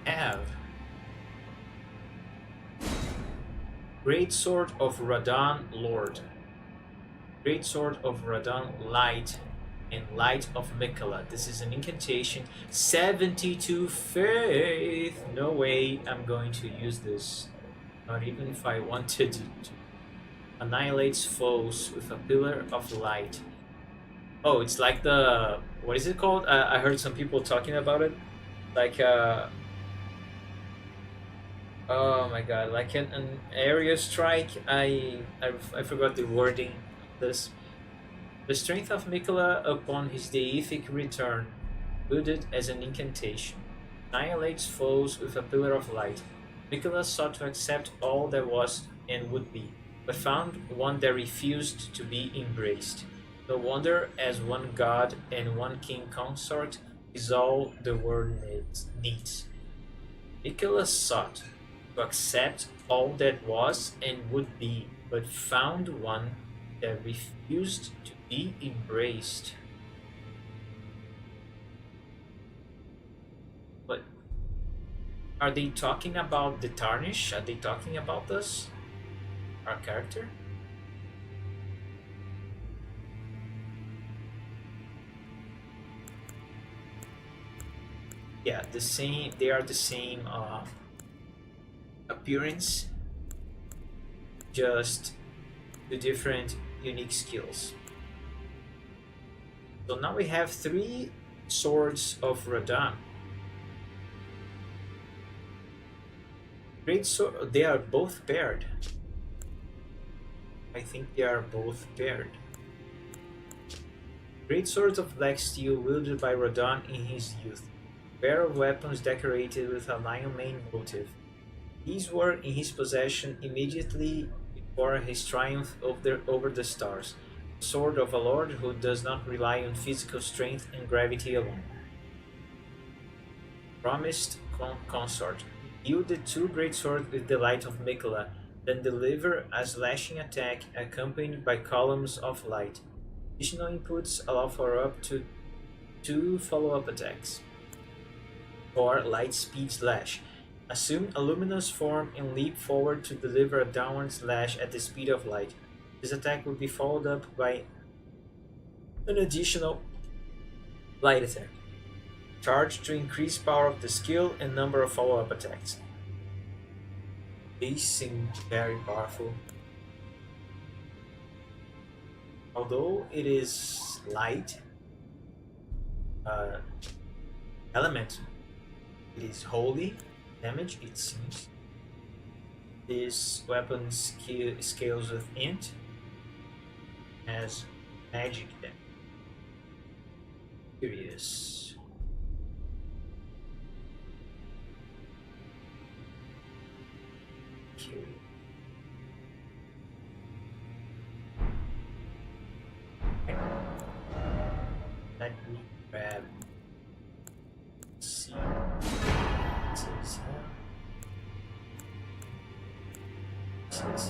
Have Great Sword of Radon Lord, Great Sword of Radon Light, and Light of Mikola. This is an incantation. 72 faith. No way I'm going to use this. Not even if I wanted to. Annihilates foes with a pillar of light. Oh, it's like the what is it called? I heard some people talking about it. Like oh my god, like an area strike. I forgot the wording of this. The strength of Mikola upon his deific return, wielded as an incantation, annihilates foes with a pillar of light. Mikola sought to accept all that was and would be, but found one that refused to be embraced. No wonder, as one god and one king consort is all the world needs. Mikola sought to accept all that was and would be, but found one that refused to be embraced. But are they talking about the tarnish? Are they talking about us? Our character? Yeah, the same. They are the same appearance, just the different unique skills. So now we have 3 swords of Radahn. Great sword. They are both paired. I think they are both paired. Great swords of black steel wielded by Radahn in his youth. Pair of weapons decorated with a lion mane motif. These were in his possession immediately before his triumph over the stars. The sword of a lord who does not rely on physical strength and gravity alone. Promised consort. Wield the 2 great swords with the light of Mikola, then deliver a slashing attack accompanied by columns of light. Additional inputs allow for up to 2 follow-up attacks. Or light speed slash. Assume a luminous form and leap forward to deliver a downward slash at the speed of light. This attack will be followed up by an additional light attack. Charge to increase power of the skill and number of follow-up attacks. These seem very powerful. Although it is light element, it is holy damage, it seems. This weapon scales with int, has magic damage. Curious. Okay. Let me grab. See. This is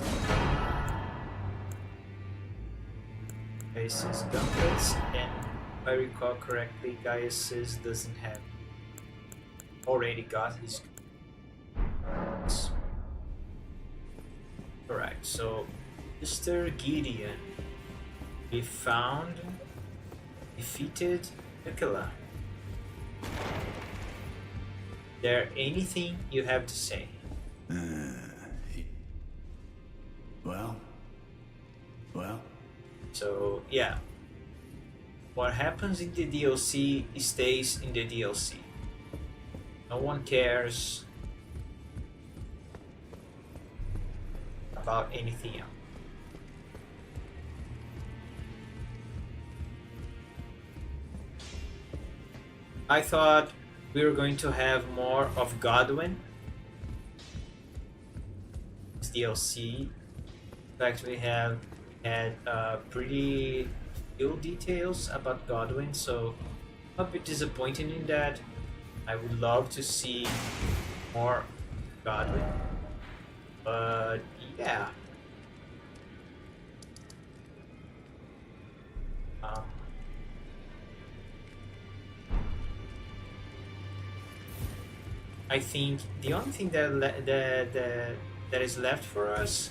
Gaius's gauntlets, and if I recall correctly, Gaius doesn't have already got his. Alright, so Mr. Gideon, we found, defeated Mikola. There anything you have to say? Well. So yeah, what happens in the DLC stays in the DLC. No one cares about anything else. I thought we were going to have more of Godwin. It's DLC. In fact, we have had pretty few details about Godwin, so I'm a bit disappointed in that. I would love to see more Godwin, but yeah. I think the only thing that is left for us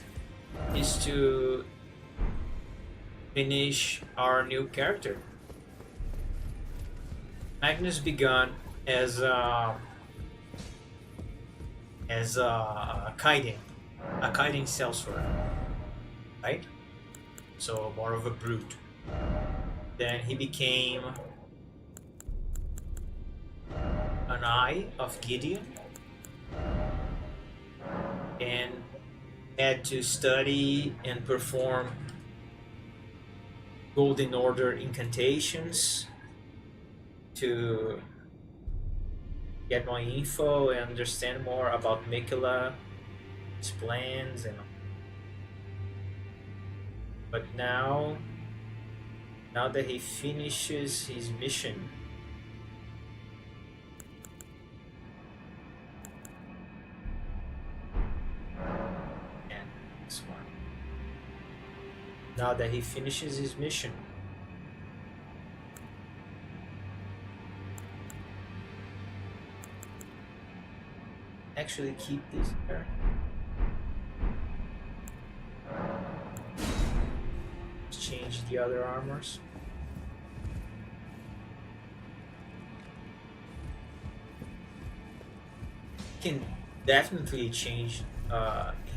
is to finish our new character. Magnus began as a kiting sellsword, right? So more of a brute. Then he became an eye of Gideon and had to study and perform Golden Order incantations to get more info and understand more about Mikula, his plans, and but now that he finishes his mission, and this one. Now that he finishes his mission, actually keep this here. Change the other armors. Can definitely change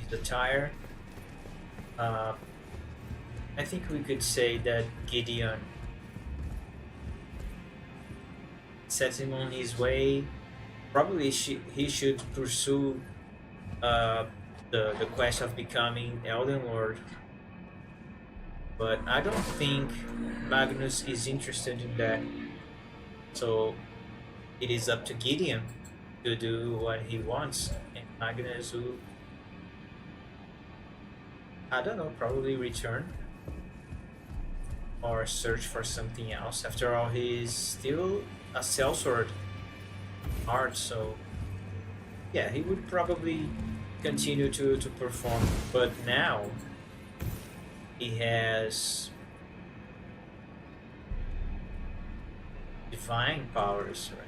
his attire. I think we could say that Gideon sets him on his way. Probably he should pursue the quest of becoming Elden Lord. But I don't think Magnus is interested in that. So it is up to Gideon to do what he wants. And Magnus will, I don't know, probably return or search for something else. After all, he's still a sellsword art, so yeah, he would probably continue to perform. But now he has divine powers, right?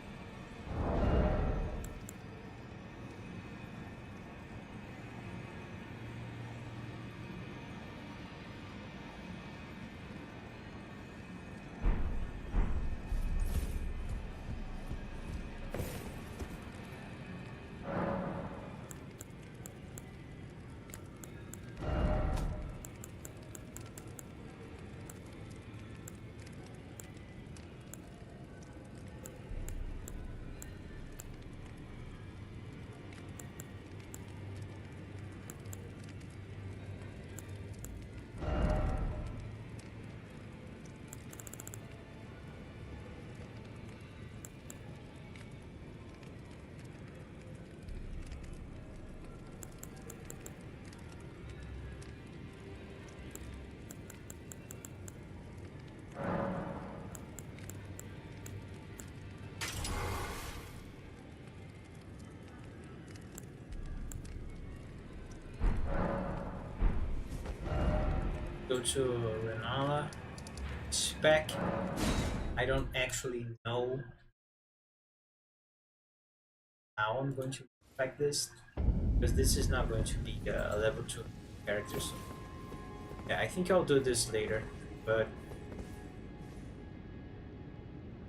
Go to Renala spec. I don't actually know how I'm going to spec this because this is not going to be a level 2 character. So yeah, I think I'll do this later. But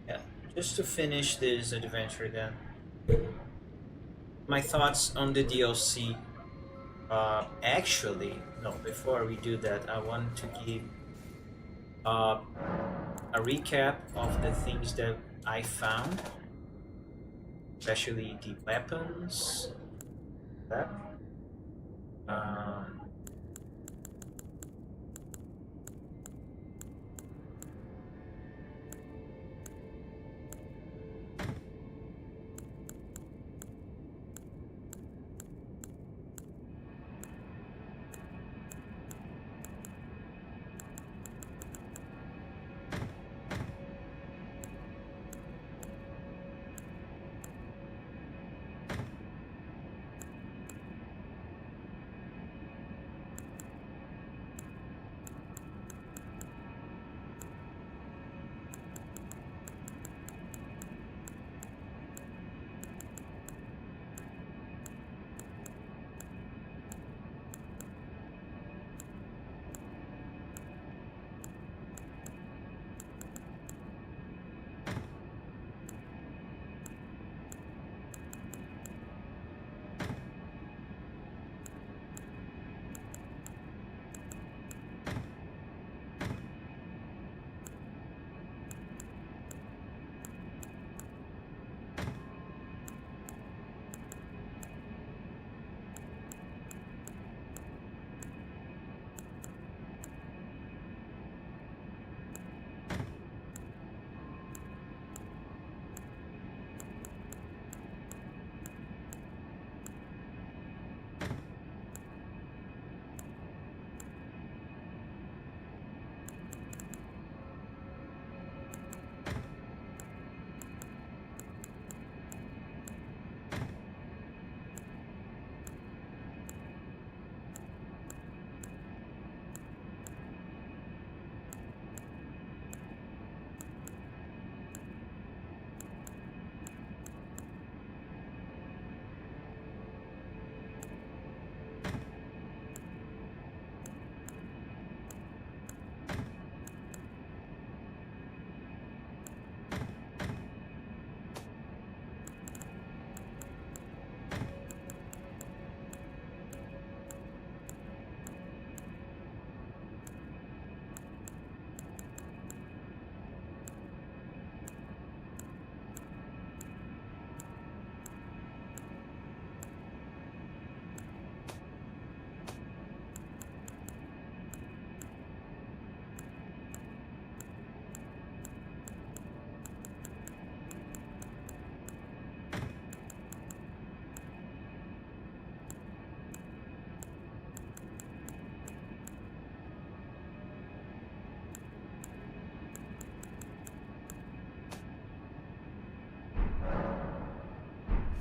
yeah, just to finish this adventure then. My thoughts on the DLC. Actually, no, before we do that, I want to give uh, a recap of the things that I found, especially the weapons. That. Um,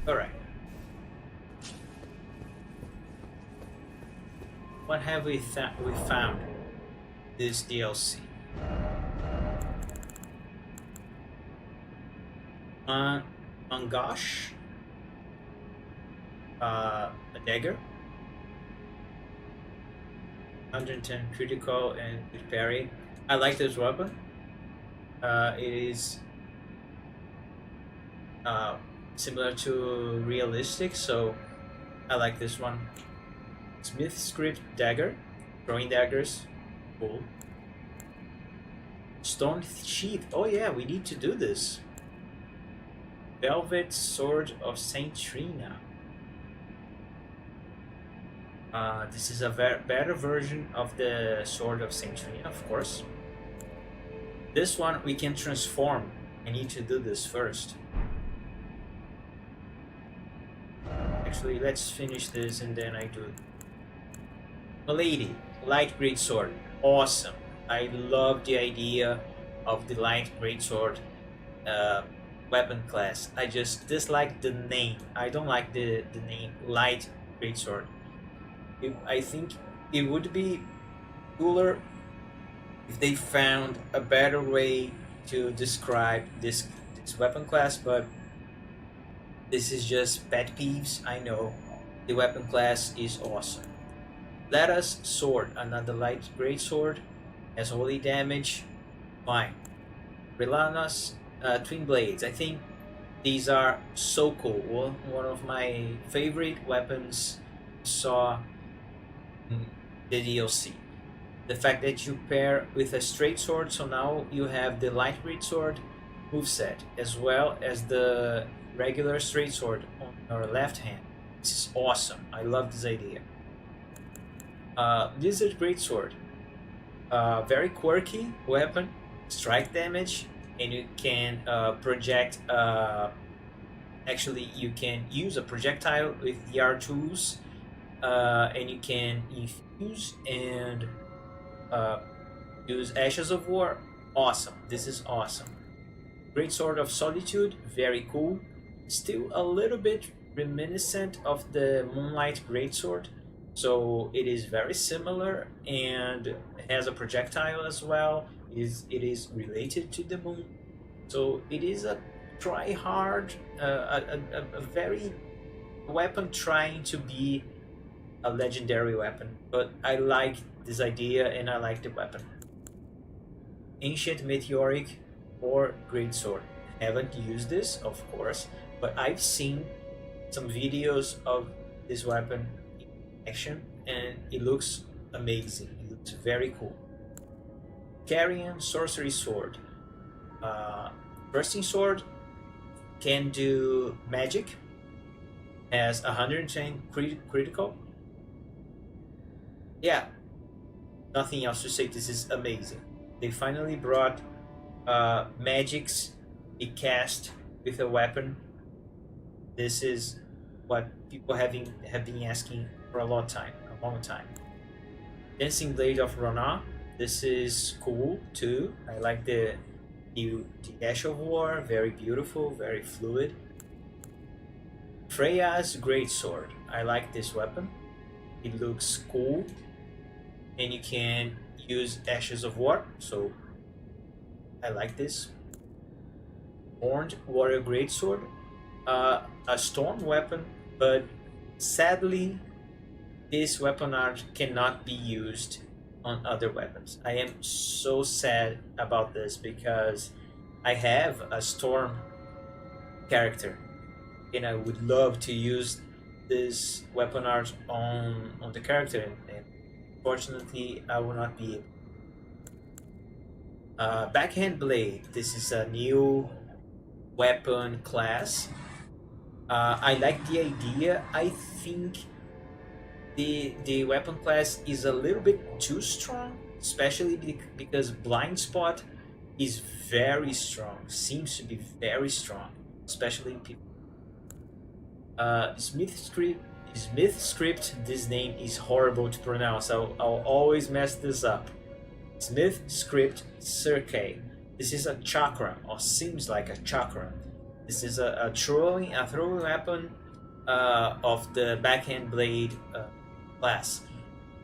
Alright. What have we found this DLC? Mangosh, a dagger, 110 critical and good parry. I like this weapon. It is similar to realistic, so I like this one. Smith script dagger, throwing daggers, cool. Stone sheath. Oh yeah, we need to do this. Velvet Sword of Saint Trina. This is a better version of the Sword of Saint Trina, of course. This one we can transform. I need to do this first. Actually, let's finish this and then I do it. Milady, light greatsword, awesome. I love the idea of the light greatsword weapon class. I just dislike the name. I don't like the name light greatsword. I think it would be cooler if they found a better way to describe this weapon class, but this is just pet peeves. I know the weapon class is awesome. Lata's sword, another light greatsword, has holy damage. Fine. Rilana's twin blades. I think these are so cool. One of my favorite weapons saw in the DLC. The fact that you pair with a straight sword, so now you have the light greatsword moveset as well as the regular straight sword on your left hand. This is awesome. I love this idea. Lizard greatsword, very quirky weapon, strike damage, and you can project. Actually, you can use a projectile with the R2s, and you can infuse and use Ashes of War. Awesome! This is awesome. Greatsword of Solitude, very cool. Still a little bit reminiscent of the Moonlight greatsword. So it is very similar and has a projectile as well. It is related to the moon. So it is a try hard, a very weapon trying to be a legendary weapon. But I like this idea and I like the weapon. Ancient Meteoric or Greatsword. Haven't used this, of course, but I've seen some videos of this weapon action and it looks amazing. It looks very cool. Carrion Sorcery Sword. Bursting Sword can do magic, has 110 critical. Yeah, nothing else to say. This is amazing. They finally brought magics be cast with a weapon. This is what people have been asking for a long time. Dancing Blade of Rana. This is cool too. I like the Ash of War. Very beautiful, very fluid. Freya's Greatsword. I like this weapon. It looks cool, and you can use Ashes of War. So I like this. Horned Warrior Greatsword. A storm weapon, but sadly this weapon art cannot be used on other weapons. I am so sad about this because I have a storm character and I would love to use this weapon art on the character, and fortunately I will not be able. Backhand Blade. This is a new weapon class. I like the idea. I think the weapon class is a little bit too strong, especially because Blind Spot is very strong. Seems to be very strong, especially in people. Smith script. This name is horrible to pronounce. I'll always mess this up. Smith script Circe. This is a chakra, or seems like a chakra. This is a throwing weapon of the backhand blade class.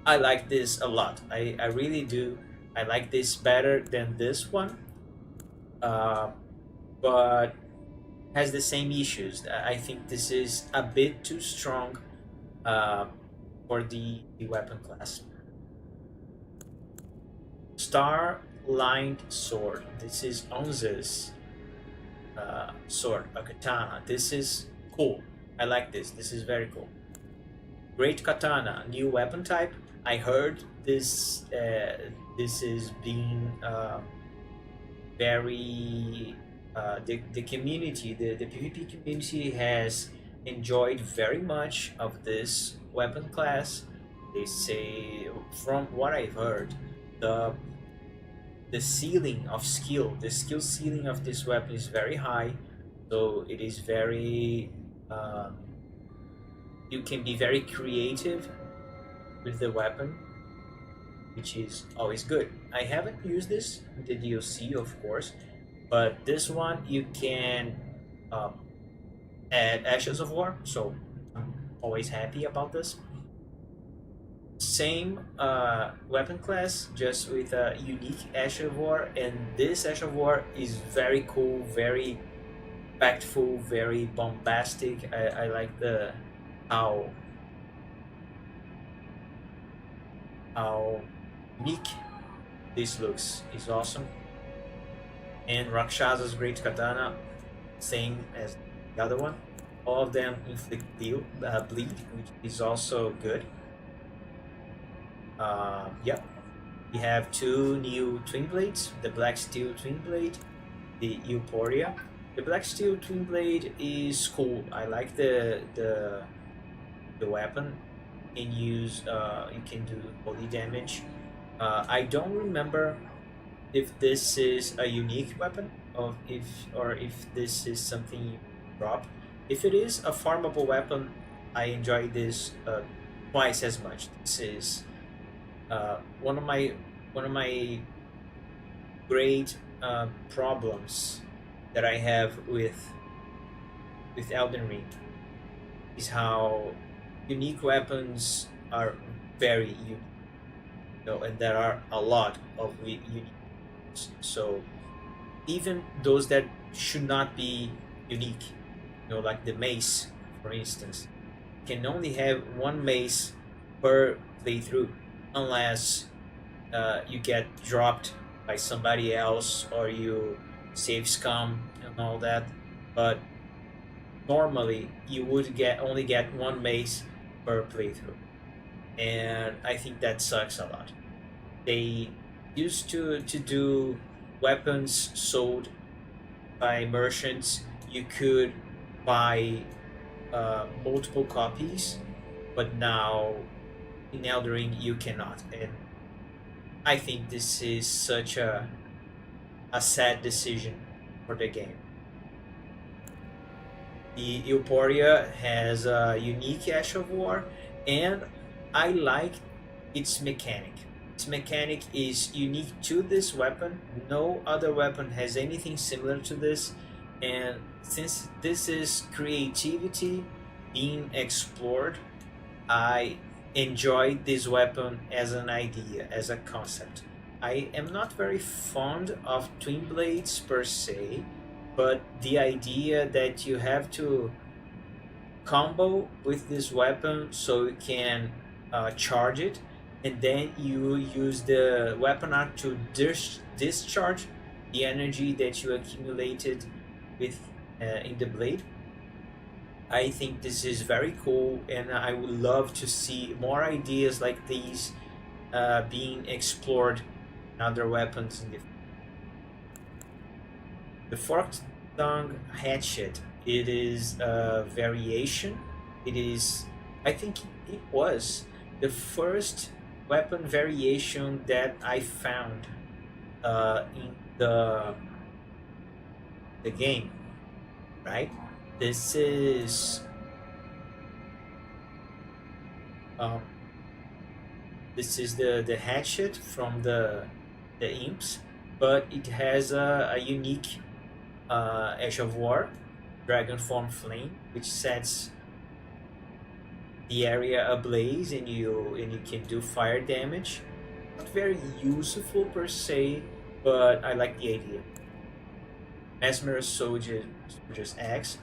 I like this a lot. I really do. I like this better than this one, uh, but has the same issues. I think this is a bit too strong uh, for the weapon class. Star lined sword. This is Onza's sword, a katana. This is cool. I like this. This is very cool. Great katana, new weapon type. I heard this. This is being very. The community, the PvP community has enjoyed very much of this weapon class. They say, from what I've heard, the the ceiling of skill, the skill ceiling of this weapon is very high, so it is very you can be very creative with the weapon, which is always good. I haven't used this in the DLC, of course, but this one you can um, add Ashes of War, so I'm always happy about this. Same weapon class, just with a unique Ash of War, and this Ash of War is very cool, very impactful, very bombastic. I like the how how unique this looks. Is awesome. And Rakshasa's Great Katana, same as the other one. All of them inflict bleed, which is also good. Yep. We have two new twin blades, the Black Steel Twin Blade, the Euporia. The Black Steel Twin Blade is cool. I like the weapon. You can use you can do holy damage. I don't remember if this is a unique weapon or if this is something you drop. If it is a farmable weapon, I enjoy this twice as much. This is one of my great problems that I have with Elden Ring is how unique weapons are very unique. And there are a lot of unique. So even those that should not be unique, like the mace, for instance, can only have one mace per playthrough, unless you get dropped by somebody else or you save scum and all that. But normally you would only get one mace per playthrough, and I think that sucks a lot. They used to do weapons sold by merchants. You could buy multiple copies, but now in Elden Ring you cannot, and I think this is such a sad decision for the game. The Euporia has a unique Ash of War, and I like its mechanic. Its mechanic is unique to this weapon. No other weapon has anything similar to this, and since this is creativity being explored, I enjoy this weapon as an idea, as a concept. I am not very fond of twin blades per se, but the idea that you have to combo with this weapon so you can charge it, and then you use the weapon arc to discharge the energy that you accumulated with in the blade. I think this is very cool, and I would love to see more ideas like these being explored in other weapons in the forked tongue hatchet. It is a variation. It is, I think, it was the first weapon variation that I found in the game. Right? This is um, the hatchet from the imps, but it has a unique Ash of War, Dragon Form Flame, which sets the area ablaze and you can do fire damage. Not very useful per se, but I like the idea. Mesmer Soldier's axe,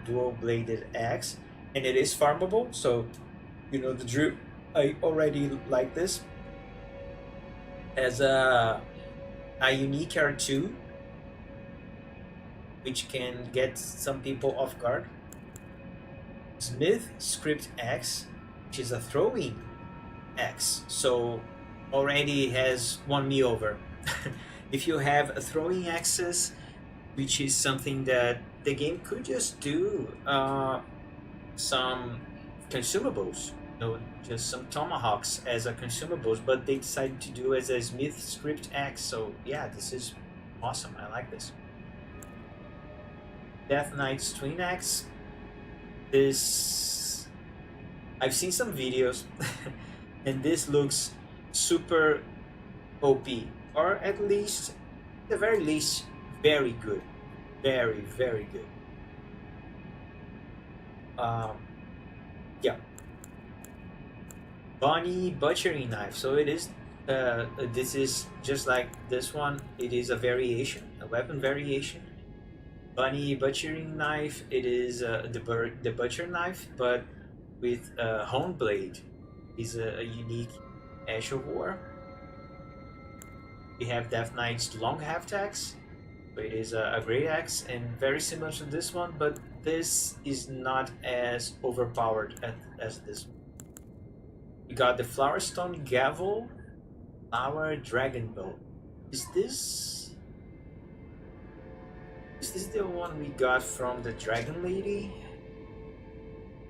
dual bladed axe, and it is farmable, so you know the drill. I already like this. As a unique R2, which can get some people off guard. Smith Script Axe, which is a throwing axe, so already has won me over. If you have a throwing axes, which is something that the game could just do some consumables, just some tomahawks as a consumables, but they decided to do as a Smith Script axe. So yeah, this is awesome. I like this. Death Knight's twin axe. This I've seen some videos, and this looks super OP, or at least, at the very least, very good, very good. Yeah. Bunny butchering knife. So it is. This is just like this one. It is a variation, a weapon variation. Bunny butchering knife. It is the butcher knife, but with a hone blade. Is a unique Ash of War. We have Death Knight's long half axe. So it is a great axe and very similar to this one, but this is not as overpowered as this one. We got the Flowerstone Gavel, Flower Dragon Bow. Is this the one we got from the Dragon Lady?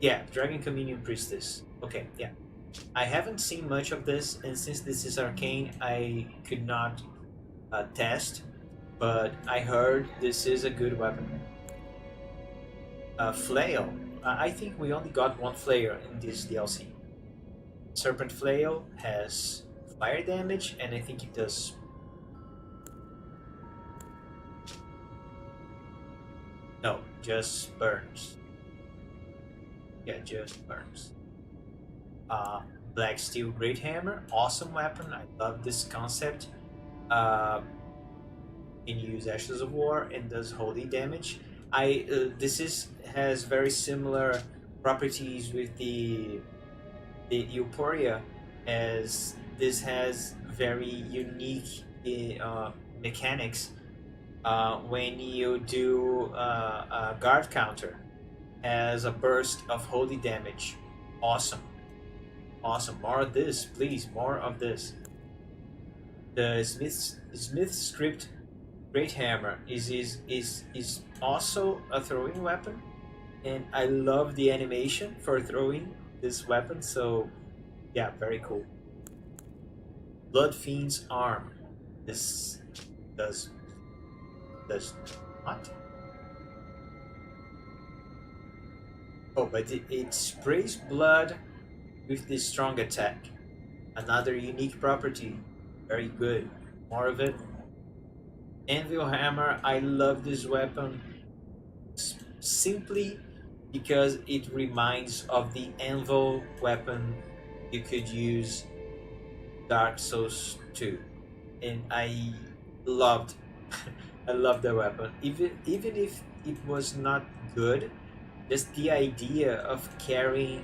Yeah, Dragon Communion Priestess. Okay, yeah. I haven't seen much of this, and since this is arcane, I could not test, but I heard this is a good weapon. Flail. I think we only got one flail in this DLC. Serpent Flail has fire damage, and I think it does. No, just burns. Yeah, just burns. Black Steel Great Hammer, awesome weapon. I love this concept. Can use Ashes of War and does holy damage. Has very similar properties with the Euporia, as this has very unique mechanics. When you do a guard counter, as a burst of holy damage. Awesome. More of this, please. More of this. The Smith Script Great Hammer is also a throwing weapon, and I love the animation for throwing this weapon. So yeah, very cool. Blood Fiend's Arm. This does what? Oh, but it sprays blood with this strong attack. Another unique property. Very good. More of it. Anvil Hammer. I love this weapon simply because it reminds of the Anvil weapon you could use Dark Souls 2. And I loved I love the weapon. Even if it was not good, just the idea of carrying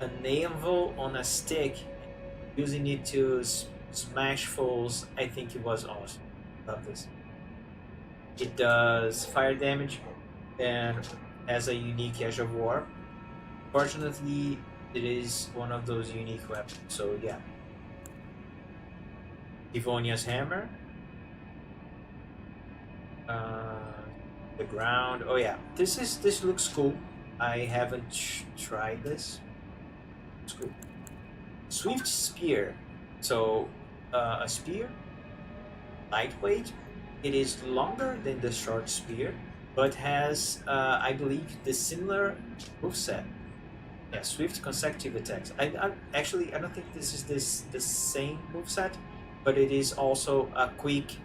an anvil on a stick, using it to smash foes, I think it was awesome. Love this. It does fire damage and has a unique Ash of War. Fortunately, it is one of those unique weapons. So yeah. Devonia's Hammer. The ground. Oh yeah, this looks cool. I haven't tried this. It's cool. Swift Spear. So a spear, lightweight. It is longer than the short spear, but has I believe the similar moveset. Yeah, swift consecutive attacks. I don't think this is the same moveset, but it is also a quick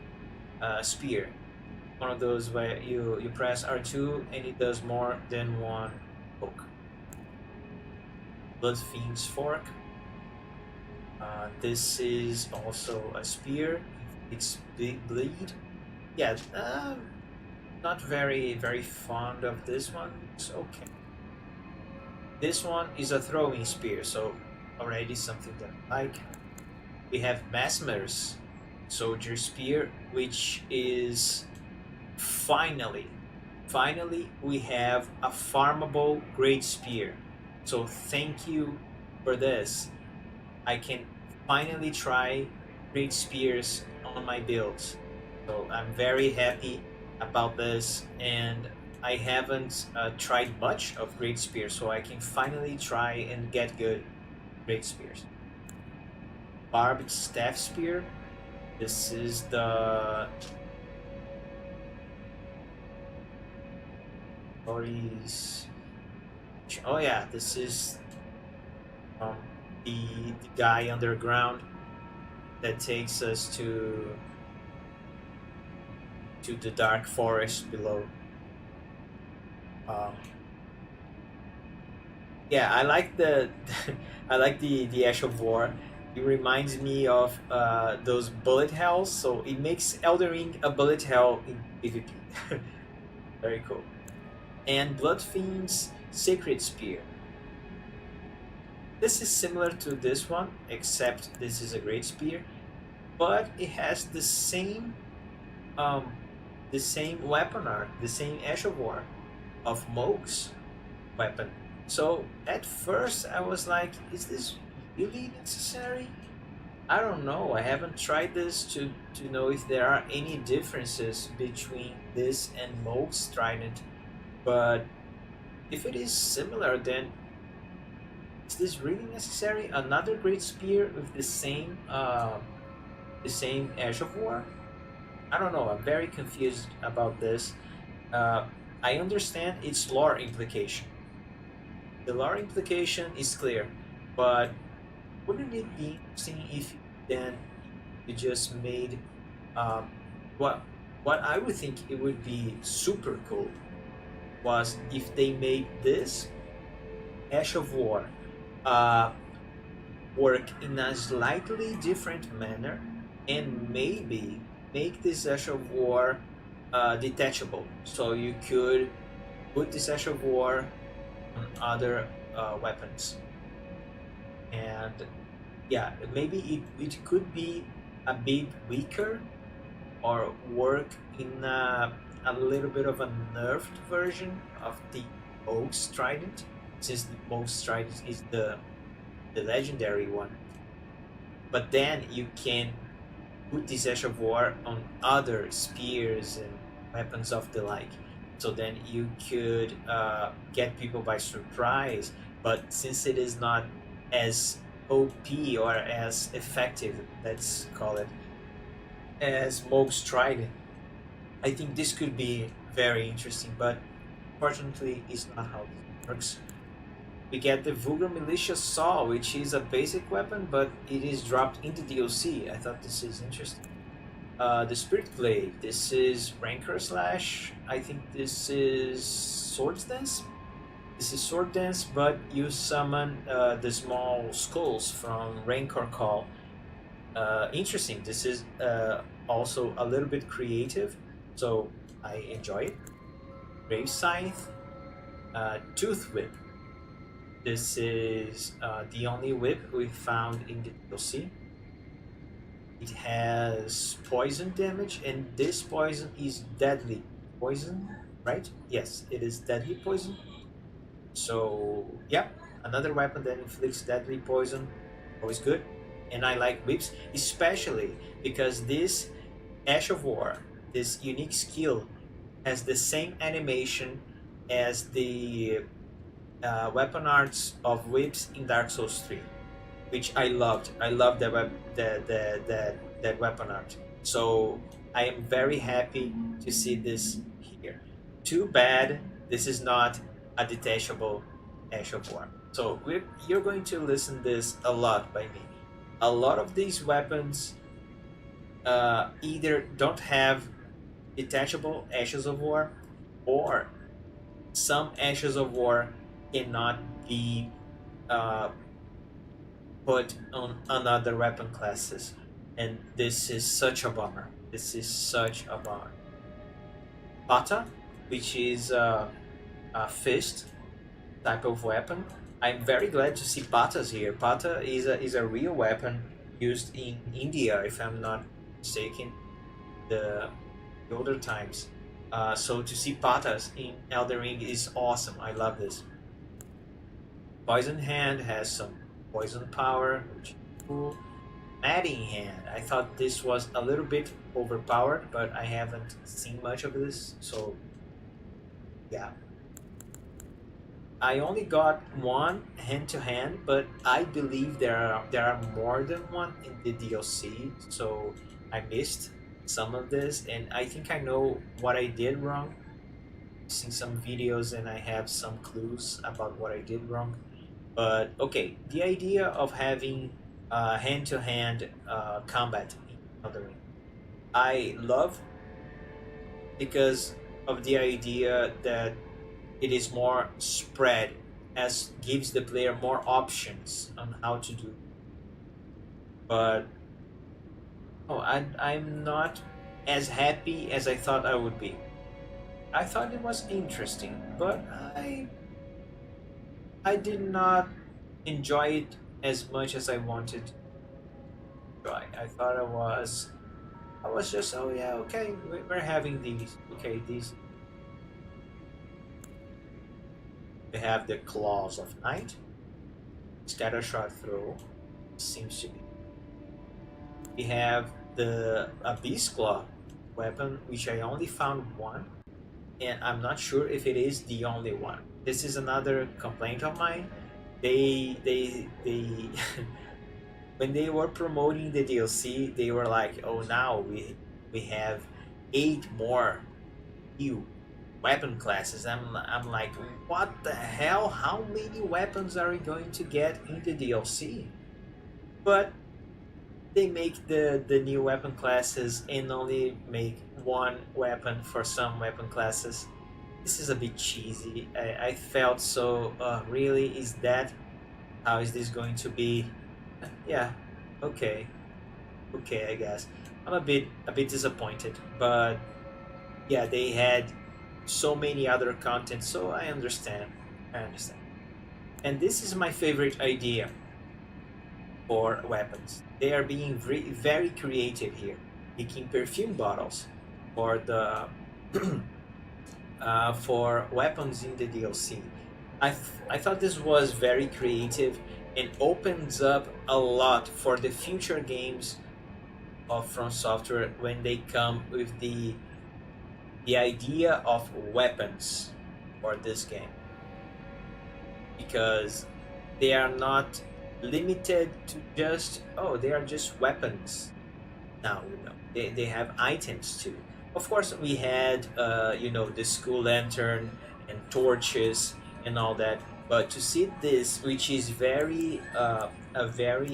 spear. one of those where you press R2 and it does more than one poke. Bloodfiend's Fork. This is also a spear. It's big bleed. Yeah, not very fond of this one. It's okay. This one is a throwing spear, so already something that I like. We have Mesmer's Soldier Spear, which is finally we have a farmable great spear. So thank you for this. I can finally try great spears on my builds. So I'm very happy about this, and I haven't tried much of great spears, so I can finally try and get good great spears. Barbed staff spear. This is the stories. Oh yeah, this is um, the guy underground that takes us to the dark forest below. Um, yeah, I like the I like the Ash of War. It reminds me of those bullet hells, so it makes Elden Ring a bullet hell in PvP. Very cool. And Bloodfiend's Sacred Spear. This is similar to this one, except this is a great spear, but it has um, the same weapon art, the same Ash of War of Moog's weapon. So at first I was like, is this really necessary? I don't know. I haven't tried this to know if there are any differences between this and Moog's Trident, but if it is similar, then is this really necessary? Another great spear with the same Ash of War? I don't know. I'm very confused about this. Uh, I understand its lore implication. The lore implication is clear, but wouldn't it be interesting if then you just made um, what I would think it would be super cool was if they made this Ash of War uh, work in a slightly different manner and maybe make this Ash of War detachable, so you could put this Ash of War on other weapons. And yeah, maybe it could be a bit weaker or work in a little bit of a nerfed version of the Moog's Trident, since the Moog's Trident is the legendary one. But then you can put this Ash of War on other spears and weapons of the like. So then you could get people by surprise. But since it is not as OP or as effective, let's call it, as Moog's Trident, I think this could be very interesting. But fortunately, it's not how this works. We get the Vulgar Militia Saw, which is a basic weapon, but it is dropped in the DLC. I thought this is interesting. The Spirit Blade. This is Rancor Slash. I think this is Swords Dance. This is Sword Dance, but you summon the small skulls from Rancor Call. Interesting. This is also a little bit creative, so I enjoy it. Grave Scythe. Tooth Whip. This is the only whip we found in the DLC. It has poison damage, and this poison is deadly poison, right? Yes, it is deadly poison. So, yeah, another weapon that inflicts deadly poison, always good. And I like whips, especially because this Ash of War, this unique skill, has the same animation as the weapon arts of whips in Dark Souls 3, which I loved. I loved that weapon art. So I am very happy to see this here. Too bad this is not a detachable Ash of War. So you're going to listen this a lot by me. A lot of these weapons either don't have detachable ashes of war, or some ashes of war cannot be uh, put on another weapon classes, and this is such a bummer. This is such a bummer. Pata, which is a fist type of weapon. I'm very glad to see patas here. Pata is a real weapon used in India, if I'm not mistaken, the older times. So to see patas in Elden Ring is awesome. I love this. Poison Hand has some poison power, which is cool. Madding Hand. I thought this was a little bit overpowered, but I haven't seen much of this, so yeah. I only got one hand to hand, but I believe there are more than one in the DLC, so I missed some of this, and I think I know what I did wrong. I've seen some videos and I have some clues about what I did wrong. But okay, the idea of having hand to hand combat in Elden Ring, I love because of the idea that it is more spread as gives the player more options on how to do. But oh, I'm not as happy as I thought I would be. I thought it was interesting, but I did not enjoy it as much as I wanted to enjoy. I thought I was just, oh yeah, okay, we're having these. Okay, these. We have the Claws of Night, Scattershot Throw, seems to be. We have the Abyss Claw weapon, which I only found one, and I'm not sure if it is the only one. This is another complaint of mine. They when they were promoting the DLC, they were like, "Oh, now we have 8 more new weapon classes." I'm like, what the hell? How many weapons are we going to get in the DLC? But they make the new weapon classes and only make one weapon for some weapon classes. This is a bit cheesy. I felt so. Really, is that how is this going to be? Yeah, okay, okay, I guess. I'm a bit disappointed, but yeah, they had so many other content, so I understand. I understand. And this is my favorite idea for weapons. They are being very creative here, making perfume bottles for the for weapons in the DLC. I thought this was very creative and opens up a lot for the future games of From Software when they come with the idea of weapons for this game, because they are not limited to just, oh, they are just weapons now. They have items too. Of course, we had the school lantern and torches and all that, but to see this, which is a very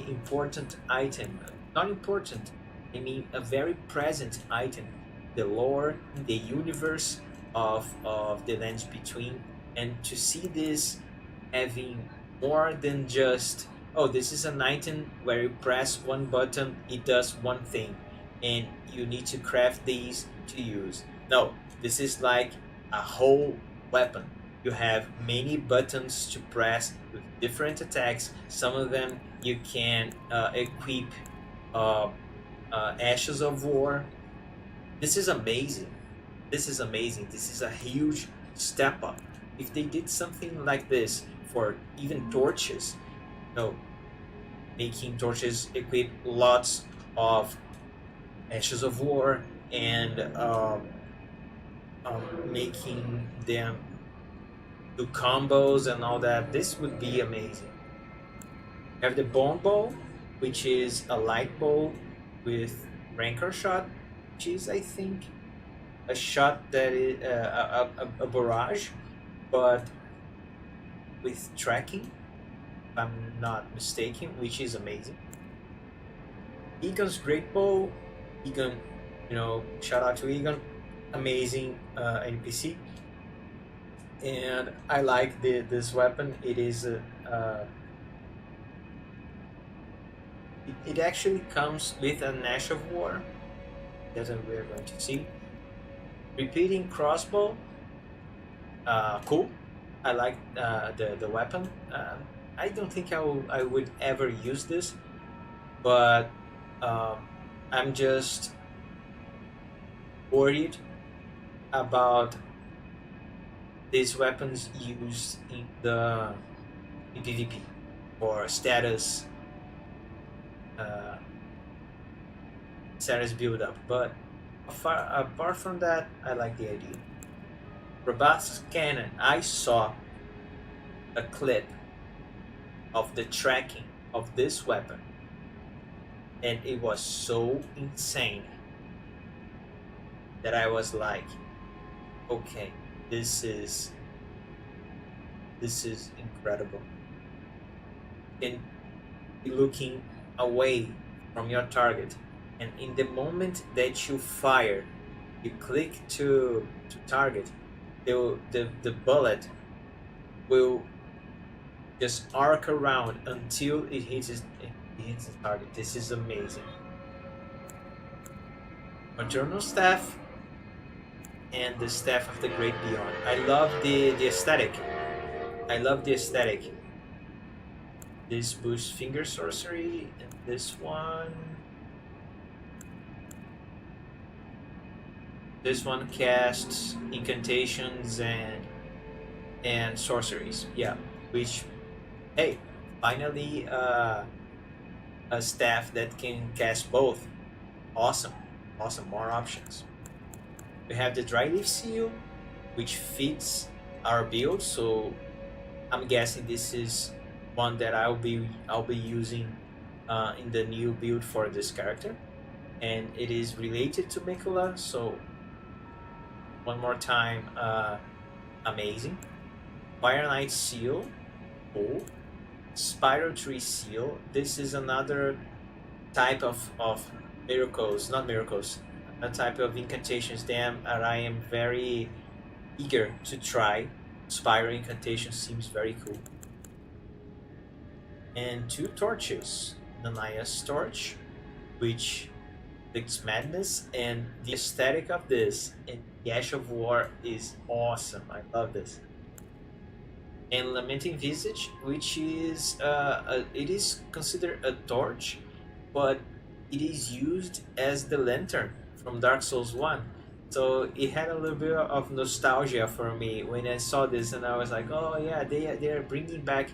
important item, not important, I mean a very present item, the lore, the universe of the lands between, and to see this having more than just, oh, this is an item where you press one button, it does one thing, and you need to craft these to use. No, this is like a whole weapon. You have many buttons to press with different attacks. Some of them you can equip uh, Ashes of War. This is amazing. This is amazing. This is a huge step up. If they did something like this for even torches, no, making torches equip lots of Ashes of War and making them do combos and all that, this would be amazing. You have the Bone Bow, which is a light bow with Rancor shot, which is, I think, a shot that is a barrage, but with tracking, if I'm not mistaken, which is amazing. Egon's Great Bow, Egon, shout out to Egon. amazing NPC, and I like this weapon. It is it actually comes with an Ash of War that we're going to see. Repeating crossbow, cool. I like the weapon. I don't think I would ever use this, but um, I'm just worried about these weapons used in PvP or uh, status build up. But apart from that, I like the idea. Robust cannon. I saw a clip of the tracking of this weapon, and it was so insane that I was like, okay, this is incredible. And looking away from your target, and in the moment that you fire, you click to target, the bullet will just arc around until it hits the target. This is amazing. Eternal Staff and the Staff of the Great Beyond. I love the aesthetic. I love the aesthetic. This boosts finger sorcery, and this one. This one casts incantations and sorceries. Yeah, which, hey, finally a staff that can cast both. Awesome, awesome. More options. We have the dry leaf seal, which fits our build. So I'm guessing this is one that I'll be using in the new build for this character, and it is related to Mikula. So one more time, amazing. Fire Knight seal, cool. Spiral Tree seal. This is another type of miracles, not miracles, a type of incantations that I am very eager to try. Spiral incantation seems very cool. And 2 torches. Nanaya's torch, which looks madness, and the aesthetic of this and the Ash of War is awesome. I love this. And Lamenting Visage, which is it is considered a torch, but it is used as the lantern from Dark Souls 1. So it had a little bit of nostalgia for me when I saw this, and I was like, oh yeah, they are bringing back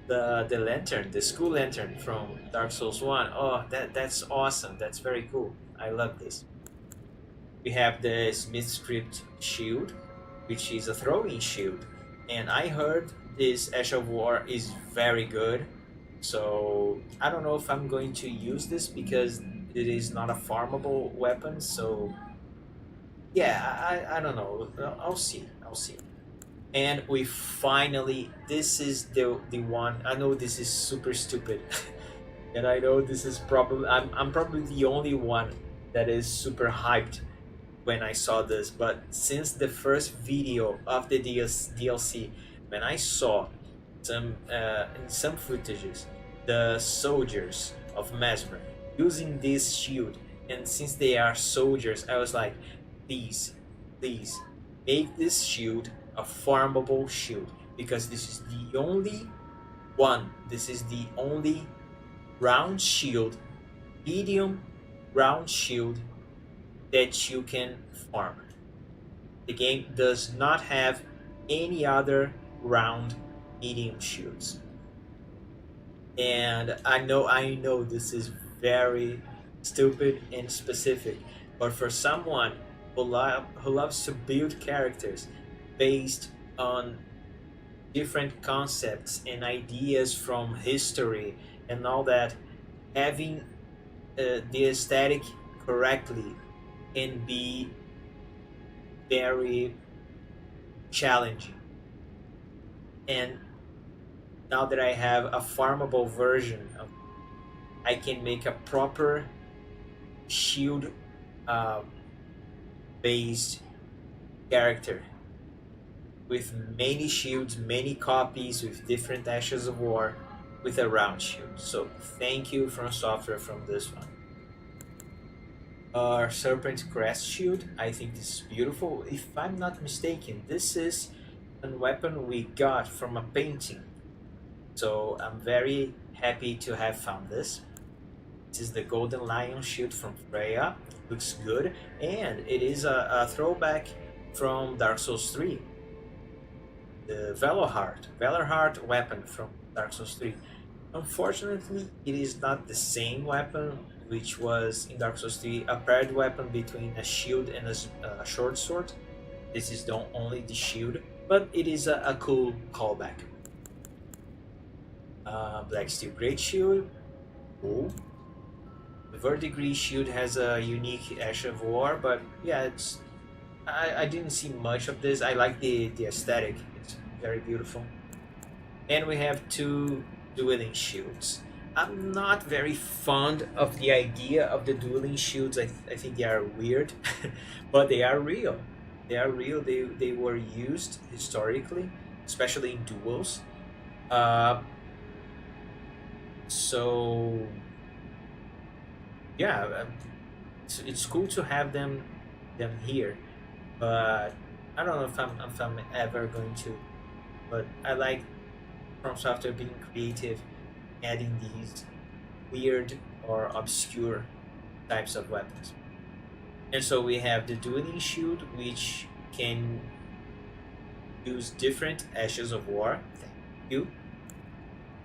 the lantern, the school lantern from Dark Souls 1. Oh, that's awesome. That's very cool. I love this. We have the Smith's Crypt shield, which is a throwing shield, and I heard this Ash of War is very good. So I don't know if I'm going to use this because it is not a farmable weapon. So yeah, I don't know. I'll see. I'll see. And we finally, this is the one. I know this is super stupid, and I know this is probably I'm probably the only one that is super hyped when I saw this. But since the first video of the DLC, when I saw some in some footages, the soldiers of Mesmer using this shield, and since they are soldiers, I was like, please, please make this shield a farmable shield, because this is the only one. This is the only round shield, medium round shield that you can farm. The game does not have any other round medium shields. And I know this is very stupid and specific, but for someone who loves to build characters based on different concepts and ideas from history and all that, having the aesthetic correctly can be very challenging. And now that I have a farmable version of, I can make a proper shield based character with many shields, many copies, with different ashes of war, with a round shield. So thank you from software from this one. Our Serpent Crest Shield, I think this is beautiful. If I'm not mistaken, this is a weapon we got from a painting. So I'm very happy to have found this. This is the Golden Lion Shield from Freya. Looks good. And it is a throwback from Dark Souls 3. The Valorheart weapon from Dark Souls 3. Unfortunately, it is not the same weapon which was in Dark Souls 3, a paired weapon between a shield and a short sword. This is only the shield, but it is a cool callback. Black Steel Great Shield. Cool. The Verdigris Shield has a unique Ash of War, but yeah, I didn't see much of this. I like the aesthetic. It's very beautiful. And we have two dueling shields. I'm not very fond of the idea of the dueling shields. I think they are weird, but they are real. They are real. They were used historically, especially in duels. So yeah, it's cool to have them here, but I don't know if I'm ever going to. But I like From Software being creative, adding these weird or obscure types of weapons. And so we have the Dueling Shield, which can use different Ashes of War. Thank you.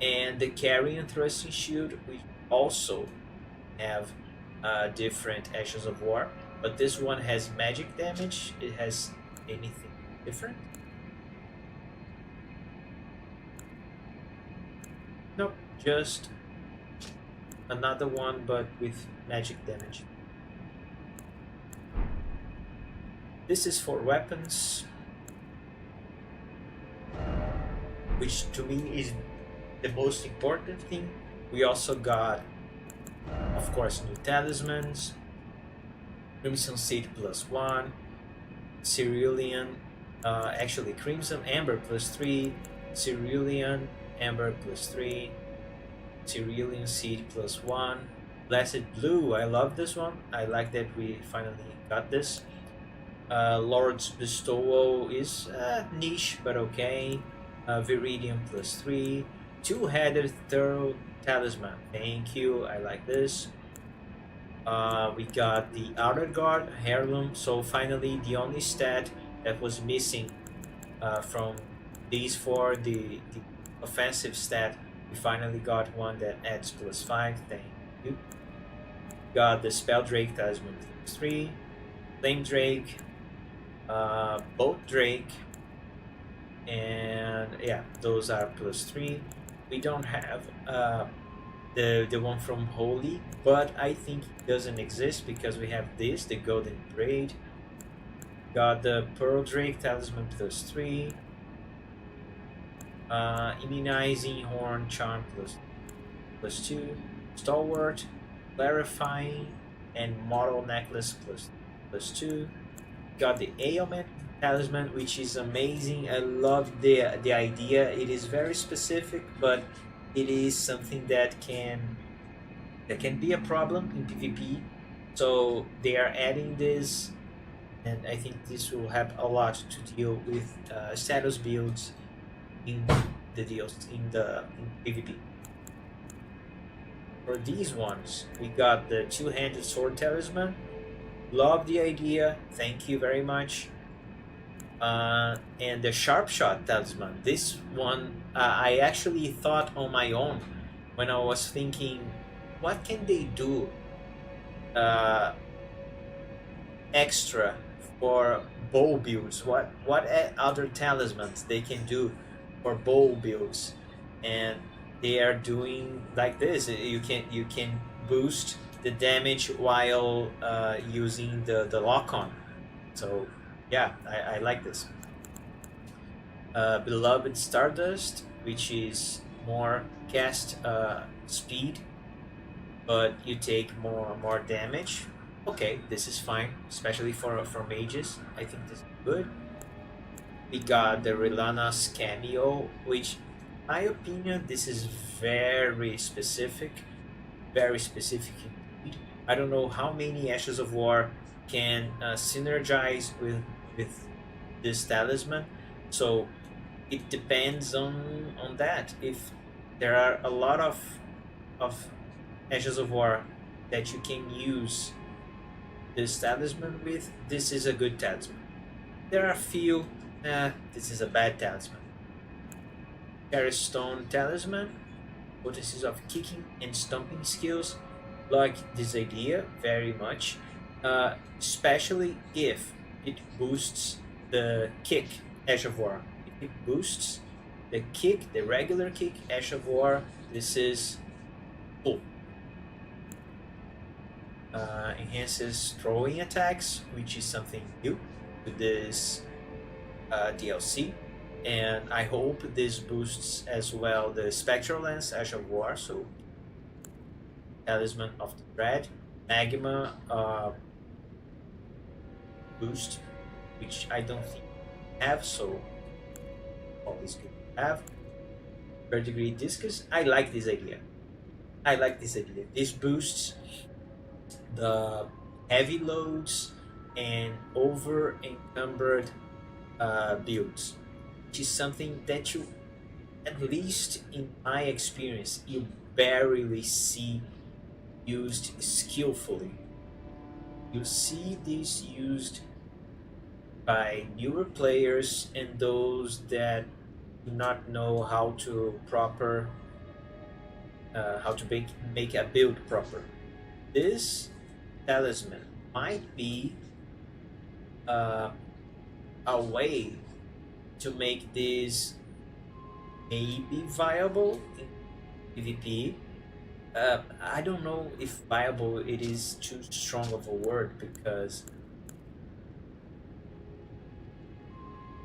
And the Carrion Thrusting Shield, which also have different Ashes of War. But this one has magic damage. It has anything different? Nope, just another one but with magic damage. This is for weapons, which to me is the most important thing. We also got, of course, new talismans, Crimson Seed +1, Cerulean, actually Crimson Amber +3, Cerulean Amber +3, Cerulean Seed +1, Blessed Blue. I love this one. I like that we finally got this. Lord's Bestowal is niche, but okay. Viridian +3, Two-Headed Thorough Talisman. Thank you. I like this. We got the Outer Guard Heirloom. So finally, the only stat that was missing from these four, the offensive stat, we finally got one that adds +5. Thank you. Got the Spell Drake Talisman +3, Flame Drake, Bolt Drake, and yeah, those are +3. We don't have the one from Holy, but I think it doesn't exist because we have this, the Golden Braid. Got the Pearl Drake Talisman +3, Immunizing Horn Charm +2, Stalwart, Clarifying, and Model Necklace +2. Got the Ailment Talisman, which is amazing. I love the idea. It is very specific, but it is something that can be a problem in PvP. So they are adding this, and I think this will help a lot to deal with status builds in the deals in PvP. For these ones, we got the Two-Handed Sword Talisman. Love the idea. Thank you very much. And the Sharp Shot Talisman. This one, I actually thought on my own when I was thinking, what can they do extra for bow builds? What other talismans they can do for bow builds? And they are doing like this. You can boost the damage while using the lock-on. So yeah, I like this. Beloved Stardust, which is more cast speed, but you take more damage. Okay, this is fine, especially for mages. I think this is good. We got the Rilana's cameo, which, in my opinion, this is very specific. Very specific indeed. I don't know how many Ashes of War can synergize with this talisman. So it depends on that. If there are a lot of Ashes of War that you can use this talisman with, this is a good talisman. There are a few, this is a bad talisman. Cherry Stone talisman, potencies of kicking and stomping skills. Like this idea very much, especially if it boosts the kick Ash of War. If it boosts the kick, the regular kick Ash of War, this is cool. Enhances throwing attacks, which is something new to this DLC. And I hope this boosts as well the Spectral Lance Ash of War, so Talisman of the Dread, Magma boost, which I don't think I have, so always good to have. Third degree discus, I like this idea. I like this idea. This boosts the heavy loads and over encumbered builds, which is something that you, at least in my experience, you barely see used skillfully. You see this used by newer players and those that do not know how to make a build proper. This talisman might be a way to make this maybe viable in PvP. I don't know if viable it is too strong of a word, because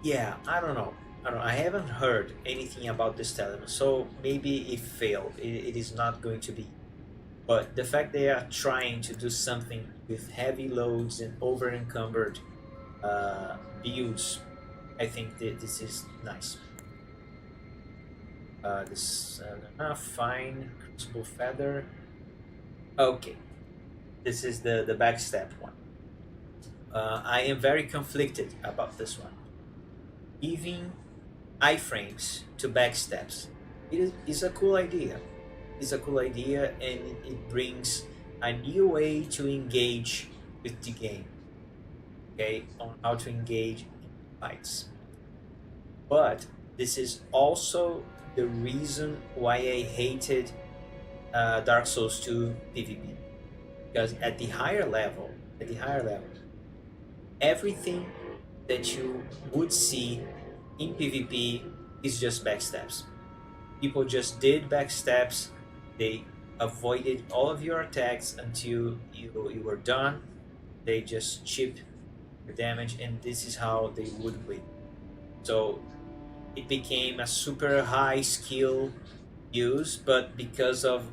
yeah, I don't know. I haven't heard anything about this talisman, so maybe it failed. It is not going to be. But the fact they are trying to do something with heavy loads and over encumbered builds, I think that this is nice. This fine crucible feather. Okay, this is the backstab one. I am very conflicted about this one. Giving iframes to backstabs, is a cool idea. It's a cool idea, and it brings a new way to engage with the game. Okay, on how to engage in fights. But this is also the reason why I hated Dark Souls 2 PvP, because at the higher level, everything that you would see in PvP is just backstabs. People just did backstabs. They avoided all of your attacks until you were done. They just chipped your damage, and this is how they would win. So it became a super high skill use, but because of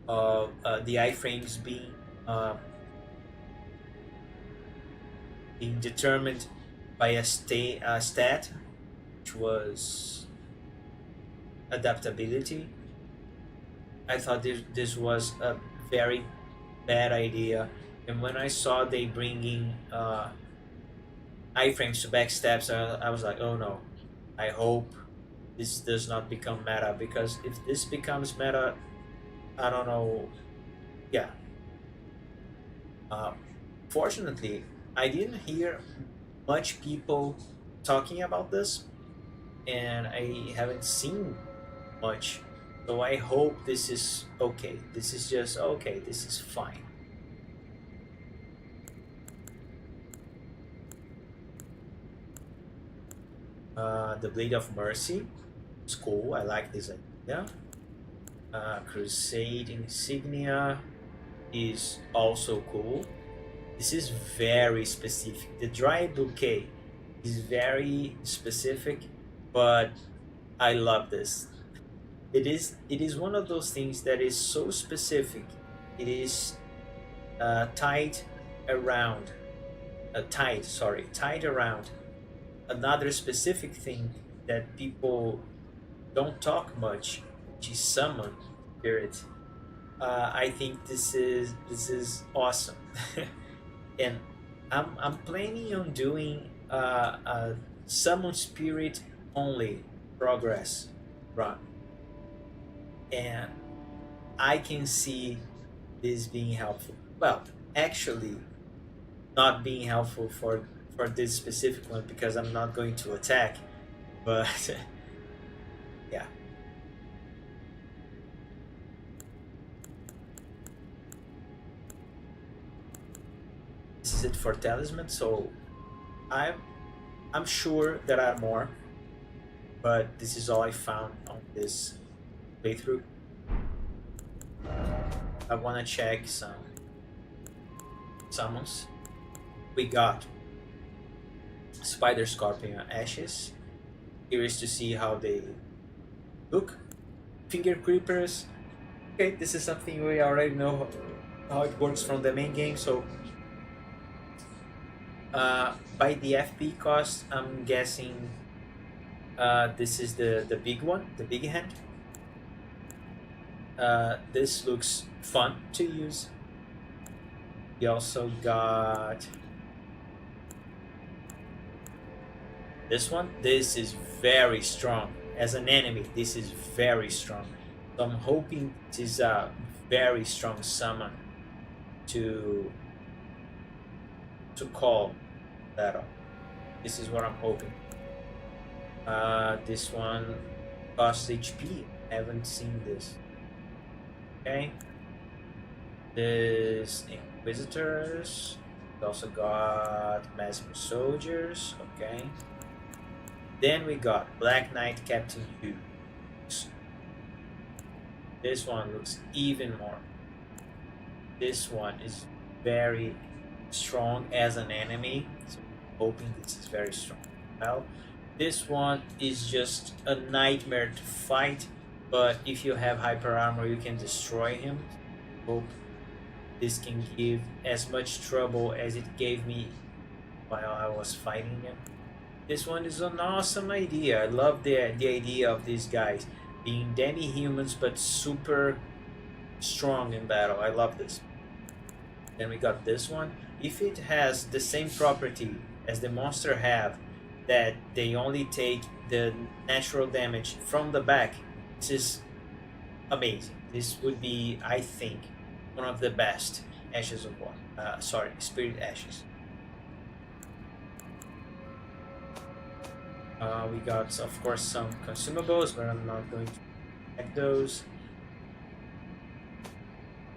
the iframes being determined by a stat, which was adaptability, I thought this was a very bad idea. And when I saw they bringing iframes to backstabs, I was like, oh no, I hope this does not become meta, because if this becomes meta, I don't know. Yeah. Fortunately, I didn't hear much people talking about this, and I haven't seen much. So I hope this is okay. This is just okay. This is fine. The Blade of Mercy is cool. I like this idea. Crusade Insignia is also cool. This is very specific. The dry bouquet is very specific, but I love this. It is one of those things that is so specific. It is tied around, tied around another specific thing that people don't talk much, which is summon spirit. I think this is awesome, and I'm planning on doing a summon spirit only progress run, and I can see this being helpful. Well, actually, not being helpful for this specific one because I'm not going to attack, but yeah. This is it for talisman. So I'm I'm sure there are more, but this is all I found on this playthrough. I want to check some summons. We got Spider Scorpion Ashes. Curious to see how they look. Finger Creepers. Okay, this is something we already know how it works from the main game. So, by the FP cost, I'm guessing this is the big one, the big hand. This looks fun to use. We also got this one. This is very strong. As an enemy, this is very strong. So I'm hoping this is a very strong summon to call battle. This is what I'm hoping. This one costs HP. Haven't seen this. Okay. This Inquisitors. We also got Massive Soldiers. Okay. Then we got Black Knight Captain Hughes. This one looks even more. This one is very strong as an enemy. So I'm hoping this is very strong. Well, this one is just a nightmare to fight, but if you have hyper armor, you can destroy him. Hope this can give as much trouble as it gave me while I was fighting him. This one is an awesome idea. I love the idea of these guys being demi-humans but super strong in battle. I love this. Then we got this one. If it has the same property as the monster have, that they only take the natural damage from the back, this is amazing. This would be, I think, one of the best Ashes of War. Spirit Ashes. We got, of course, some consumables, but I'm not going to check those.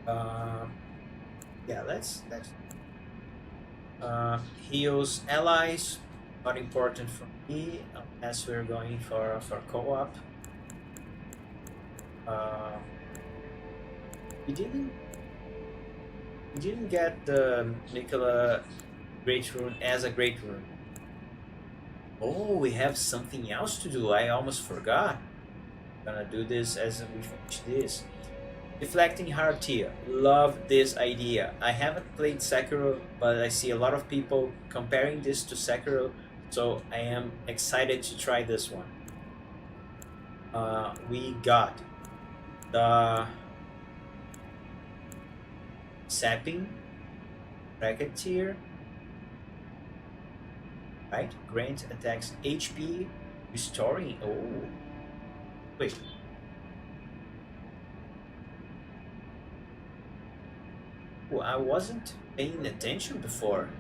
Yeah, let's heals allies. Not important for me unless we're going for co-op. We didn't get the Nicola Great Rune as a Great Rune. Oh, we have something else to do. I almost forgot. I'm gonna do this as we finish this. Deflecting Heart Tear. Love this idea. I haven't played Sekiro, but I see a lot of people comparing this to Sekiro, so I am excited to try this one. We got the Sapping Racketeer. Right? Grant attacks HP, restoring. Oh, wait. Oh, I wasn't paying attention before.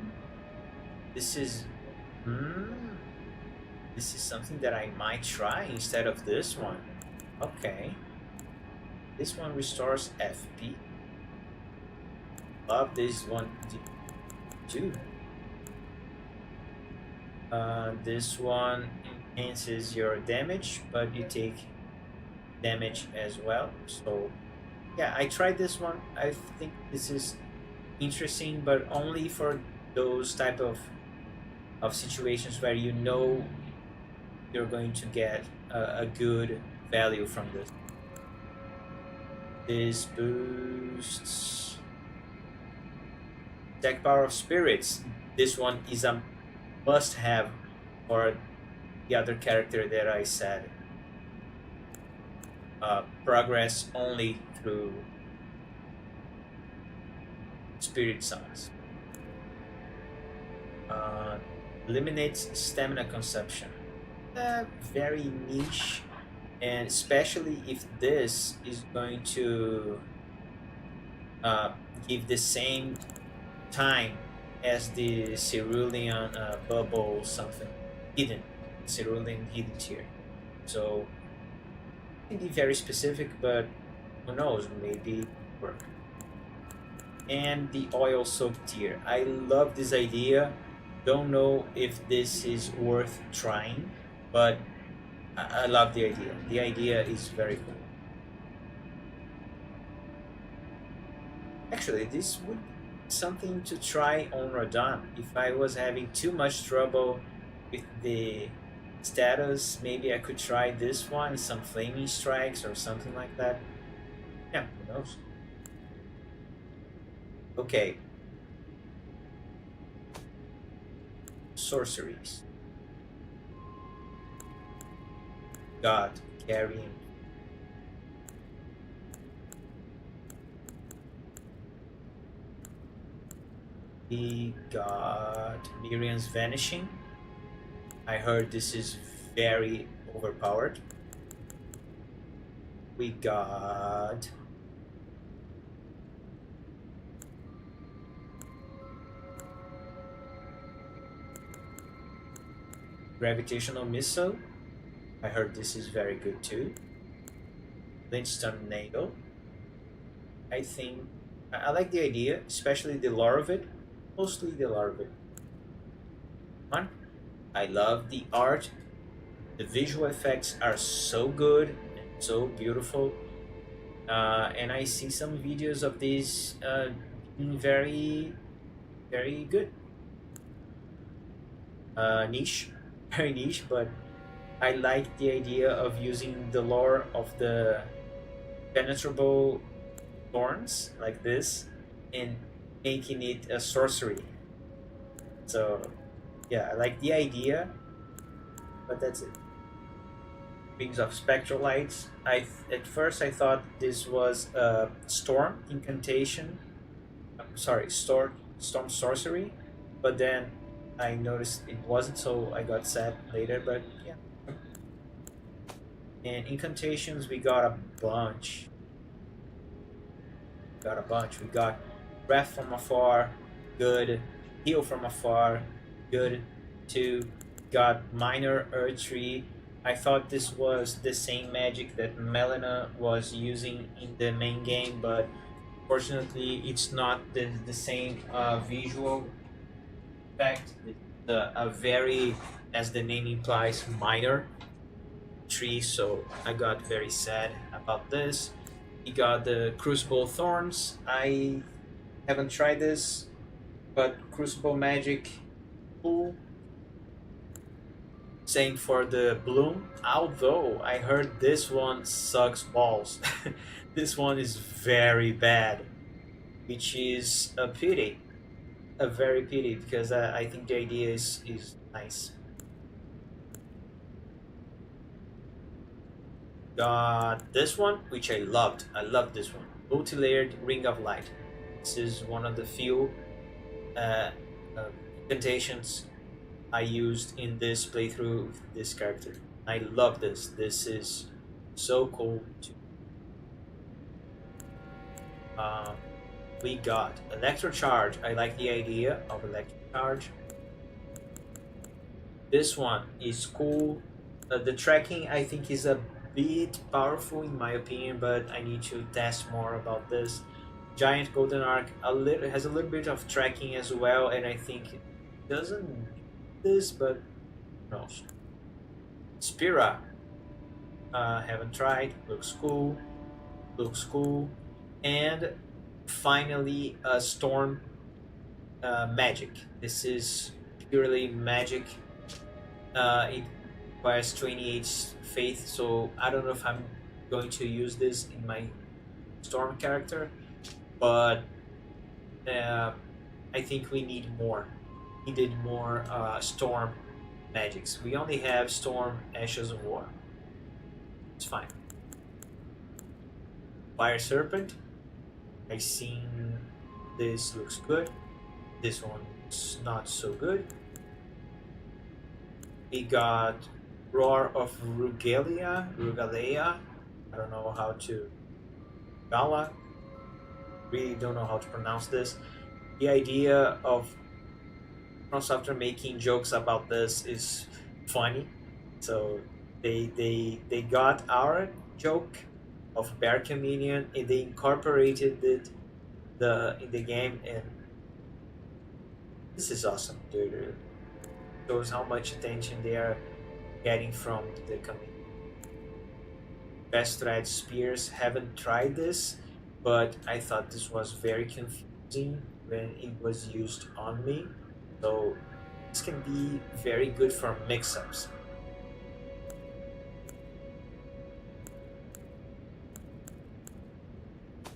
This is. This is something that I might try instead of this one. Okay. This one restores FP. Love this one too. This one enhances your damage, but you take damage as well. So yeah, I tried this one. I think this is interesting, but only for those type of situations where you know you're going to get a good value from this. This boosts Attack power of spirits. This one is a must-have for the other character that I said. Progress only through spirit songs. Eliminates stamina consumption. Very niche, and especially if this is going to give the same time as the cerulean bubble something hidden, cerulean hidden tier. So it can be very specific, but who knows, maybe work. And the oil soaked tier. I love this idea. Don't know if this is worth trying, but I love the idea. The idea is very cool. Actually, this would be something to try on Radon. If I was having too much trouble with the status, maybe I could try this one, some flaming strikes or something like that. Yeah, who knows? Okay. Sorceries. God, carrying. We got Miriam's Vanishing. I heard this is very overpowered. We got Gravitational Missile. I heard this is very good too. Lynchstone Nail. I think I like the idea, especially the lore of it. Mostly the lore of it. One, I love the art. The visual effects are so good and so beautiful. And I see some videos of this being very, very good. Niche, very niche, but I like the idea of using the lore of the penetrable thorns like this and making it a sorcery. So yeah, I like the idea, but that's it. Rings of Spectral Lights. At first I thought this was a storm incantation. Sorry, storm sorcery, but then I noticed it wasn't, so I got sad later. But yeah. And incantations, we got a bunch. We got Breath from Afar, good. Heal from Afar, good. 2. Got Minor Erdtree. I thought this was the same magic that Melina was using in the main game, but fortunately it's not the same visual effect. It's a very, as the name implies, minor tree, so I got very sad about this. We got the Crucible Thorns. I haven't tried this, but Crucible Magic, cool. Same for the Bloom, although I heard this one sucks balls. This one is very bad, which is a pity. A very pity, because I think the idea is nice. Got this one, which I loved. I loved this one. Multi-layered Ring of Light. This is one of the few incantations I used in this playthrough with this character. I love this. This is so cool too. We got Electro Charge. I like the idea of Electro Charge. This one is cool. The tracking I think is a bit powerful in my opinion, but I need to test more about this. Giant Golden Arc has a little bit of tracking as well, and I think it doesn't need this, but no. Spira, haven't tried. Looks cool. And finally, Storm Magic. This is purely magic. It requires 28 faith, so I don't know if I'm going to use this in my Storm character, but I I think we need more. Needed more storm magics. We only have storm, ashes of war. It's fine. Fire serpent. I seen this looks good. This one's not so good. We got Roar of Rugalea. I don't know how to Gala. Really don't know how to pronounce this. The idea of From Software making jokes about this is funny. So they got our joke of Bear Communion and they incorporated it in the game, and this is awesome, dude. It shows how much attention they are getting from the community. Best Thread Spears haven't tried this, but I thought this was very confusing when it was used on me. So this can be very good for mix-ups.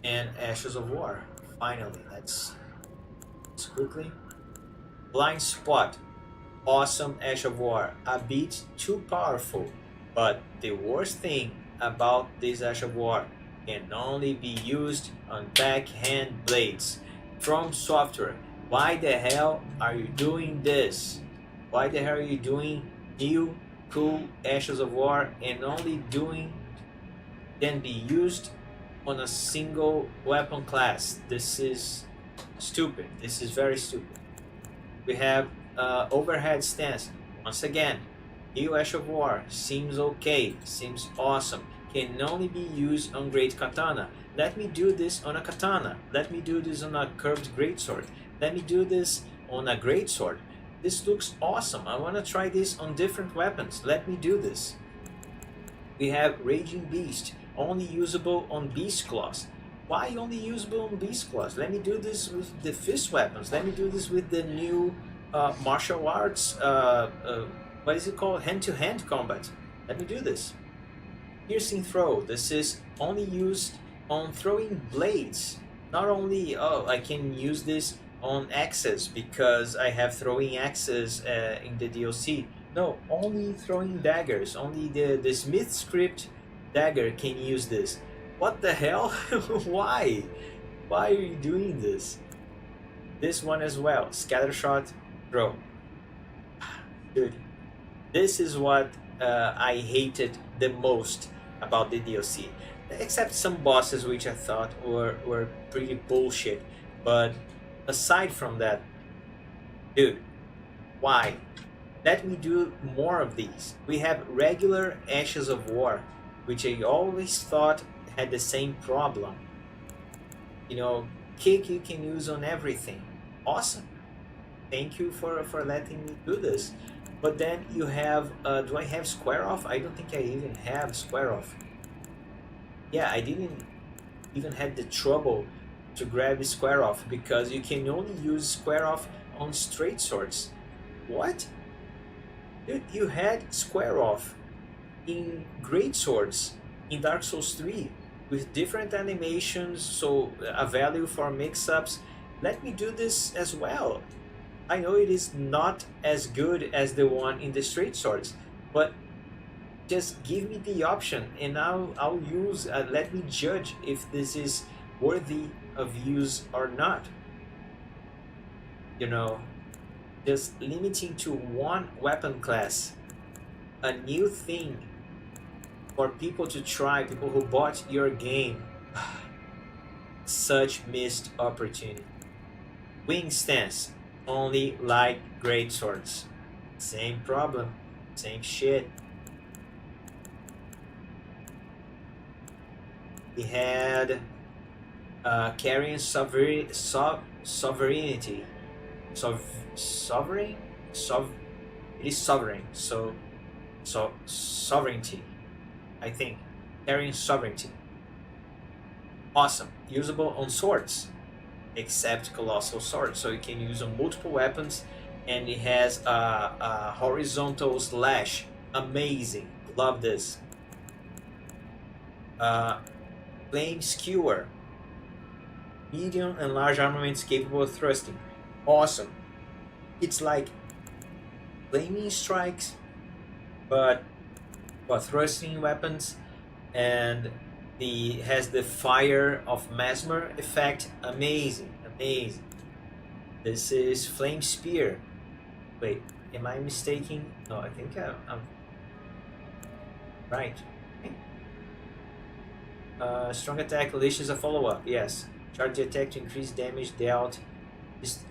And Ashes of War. Finally, let's quickly. Blind Spot. Awesome Ash of War. A bit too powerful, but the worst thing about this Ash of War can only be used on backhand blades. From Software, why the hell are you doing this? Why the hell are you doing new cool Ashes of War and only doing can be used on a single weapon class? This is stupid. This is very stupid. We have overhead stance. Once again, new Ash of War seems okay, seems awesome. Can only be used on Great Katana. Let me do this on a katana. Let me do this on a curved greatsword. Let me do this on a greatsword. This looks awesome. I want to try this on different weapons. Let me do this. We have Raging Beast, only usable on Beast Claws. Why only usable on Beast Claws? Let me do this with the fist weapons. Let me do this with the new martial arts, what is it called? Hand-to-hand combat. Let me do this. Piercing Throw. This is only used on throwing blades. Not only, oh, I can use this on axes because I have throwing axes in the DLC. No, only throwing daggers. Only the Smith script dagger can use this. What the hell? Why? Why are you doing this? This one as well. Scattershot Throw. Dude, this is what I hated the most about the DLC. Except some bosses which I thought were pretty bullshit. But aside from that, dude, why? Let me do more of these. We have regular Ashes of War, which I always thought had the same problem. You know, kick you can use on everything. Awesome. Thank you for letting me do this. But then you have, do I have Square Off? I don't think I even have Square Off. Yeah, I didn't even have the trouble to grab Square Off because you can only use Square Off on straight swords. What? Dude, you had Square Off in great swords in Dark Souls 3 with different animations, so a value for mix-ups. Let me do this as well. I know it is not as good as the one in the straight swords, but just give me the option and I'll use, let me judge if this is worthy of use or not. You know, just limiting to one weapon class, a new thing for people to try, people who bought your game. Such missed opportunity. Wing stance, only like great swords. Same problem, same shit. We had carrying sovereignty. Sovereign? It is sovereign. So sovereignty, I think. Carrying sovereignty. Awesome. Usable on swords, except colossal swords. So you can use on multiple weapons, and it has a horizontal slash. Amazing. Love this. Flame Skewer. Medium and large armaments capable of thrusting. awesome. It's like flaming strikes, but for thrusting weapons, and the has the fire of mesmer effect. Amazing, amazing. This is flame spear. Wait, am I mistaken? No, I think I'm right. Okay. Strong attack unleashes a follow-up. Yes, charge the attack to increase damage dealt.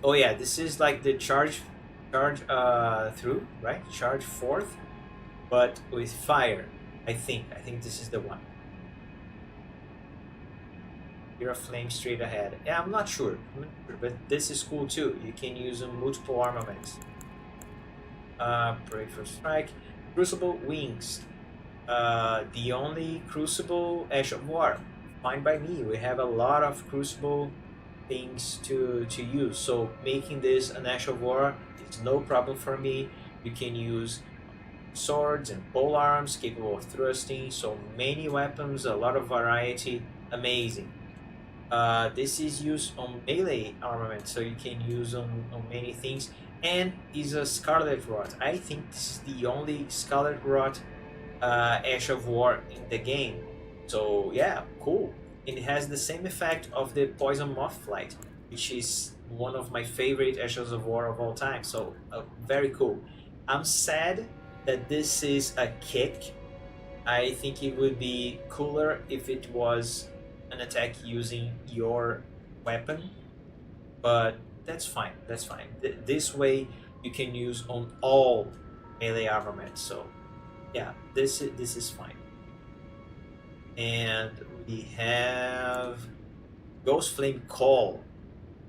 Oh yeah, this is like the charge through, right? Charge forth, but with fire. I think this is the one. You're a flame straight ahead. Yeah, I'm not sure, but this is cool too. You can use multiple armaments. Pray for strike. Crucible wings. The only Crucible Ash of War. Fine by me. We have a lot of Crucible things to use. So making this an Ash of War is no problem for me. You can use swords and pole arms capable of thrusting. So many weapons, a lot of variety. Amazing. This is used on melee armament, so you can use on many things, and is a Scarlet Rot. I think this is the only Scarlet Rot Ash of War in the game. So yeah, cool. It has the same effect of the Poison Moth Flight, which is one of my favorite Ashes of War of all time. So very cool. I'm sad that this is a kick. I think it would be cooler if it was an attack using your weapon, but that's fine. That's fine. This way you can use on all melee armament. So yeah, this is fine. And we have Ghost Flame Call.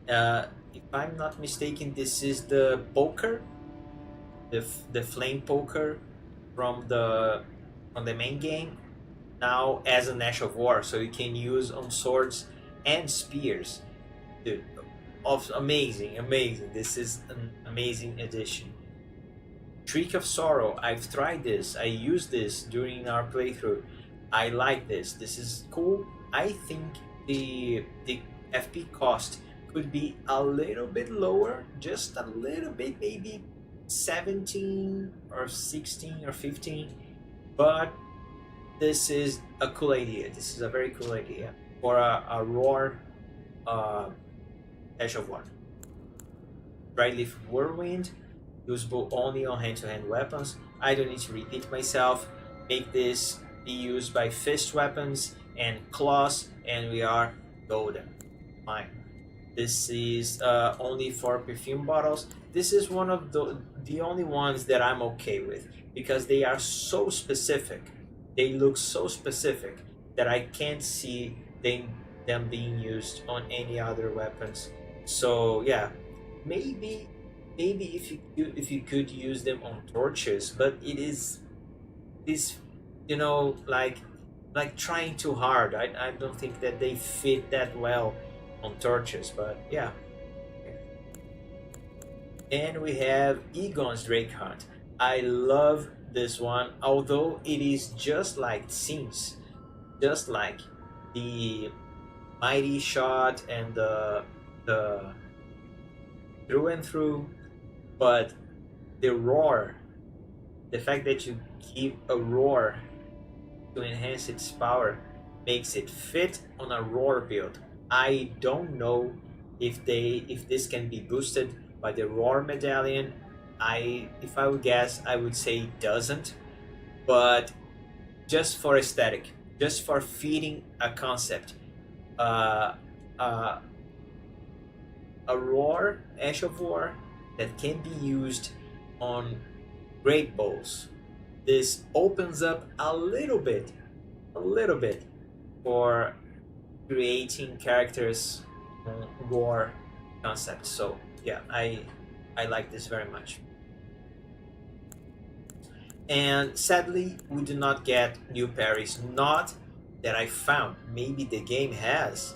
If I'm not mistaken, this is the poker, the flame poker from the main game. Now as an Ash of War, so you can use on swords and spears. Dude, amazing. This is an amazing addition. Shriek of Sorrow. I've tried this. I used this during our playthrough. I like this. This is cool. I think the FP cost could be a little bit lower, just a little bit, maybe 17 or 16 or 15, but this is a cool idea. This is a very cool idea for a roar Ash of War. Brightleaf Whirlwind, usable only on hand-to-hand weapons. I don't need to repeat myself. Make this be used by fist weapons and claws, and we are golden. Fine. This is only for perfume bottles. This is one of the only ones that I'm okay with, because they are so specific. They look so specific that I can't see them being used on any other weapons. So yeah, maybe if you could use them on torches, but it is like trying too hard. I don't think that they fit that well on torches, but yeah. And we have Egon's Drake Hunt. I love this one, although it is just like the Mighty Shot and the Through and Through, but the roar, the fact that you give a roar to enhance its power makes it fit on a roar build. I don't know if this can be boosted by the roar medallion. If I would guess, I would say it doesn't, but just for aesthetic, just for feeding a concept, a roar Ash of War that can be used on great bowls. This opens up a little bit for creating characters on war concepts. So yeah, I like this very much. And sadly, we do not get new parries. Not that I found. Maybe the game has,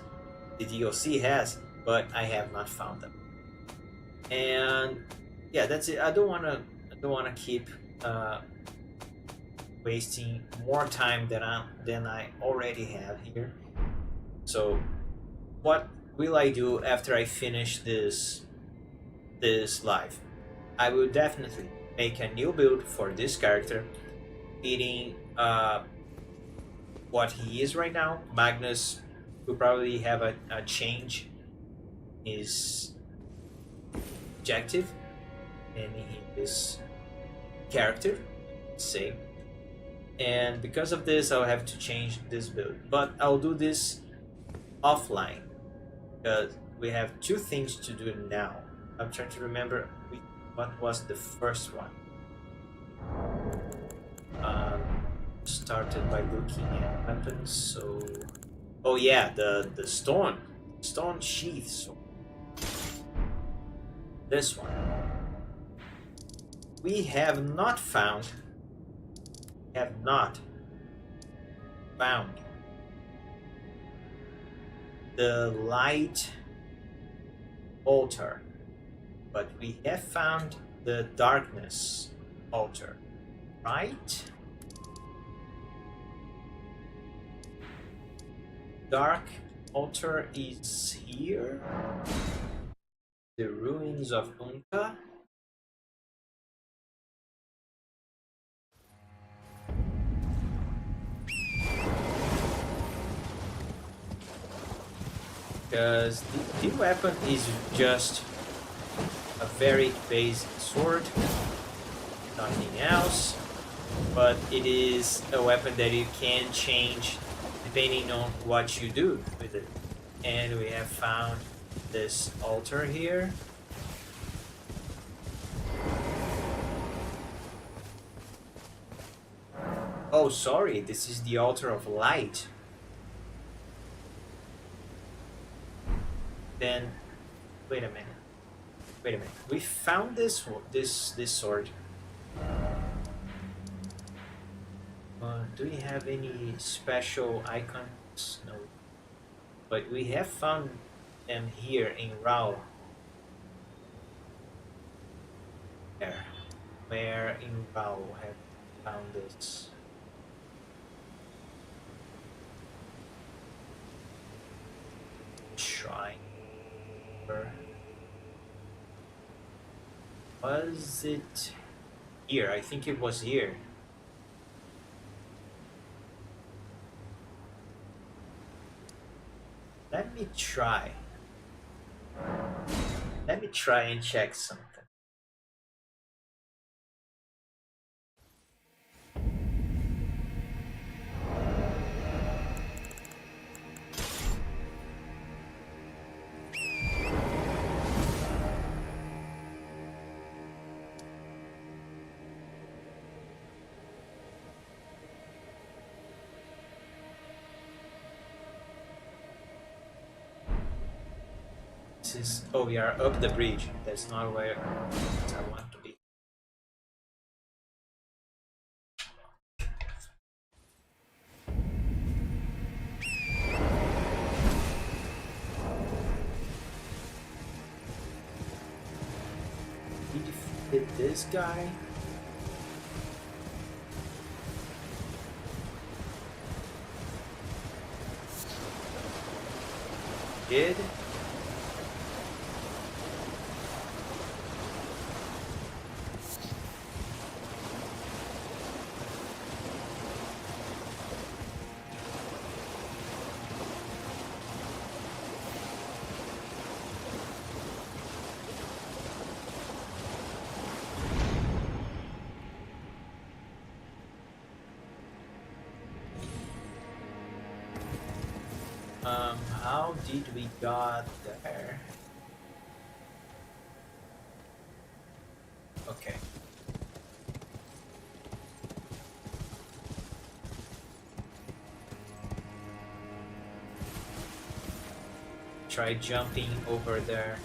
the DLC has, but I have not found them. And yeah, that's it. I don't wanna keep wasting more time than I already have here. So, what will I do after I finish this this live, I will definitely make a new build for this character, fitting what he is right now. Magnus will probably have a change in his objective and in his character, say. And because of this, I'll have to change this build. But I'll do this offline because we have two things to do now. I'm trying to remember what was the first one. Started by looking at weapons. So, oh yeah, the stone sheath sword. This one. We have not found the light altar, but we have found the darkness altar, right? Dark altar is here. The ruins of Unka. Because the weapon is just a very basic sword, nothing else, but it is a weapon that you can change depending on what you do with it. And we have found this altar here. Oh, sorry, this is the altar of light. Then, wait a minute. We found this sword. Do we have any special icons? No. But we have found them here in Rao. Where in Rao have we found this? Shrine. Was it here? I think it was here. Let me try and check something. Oh, we are up the bridge. That's not where I want to be. We defeated this guy. Did. How did we got there? Okay. Try jumping over there.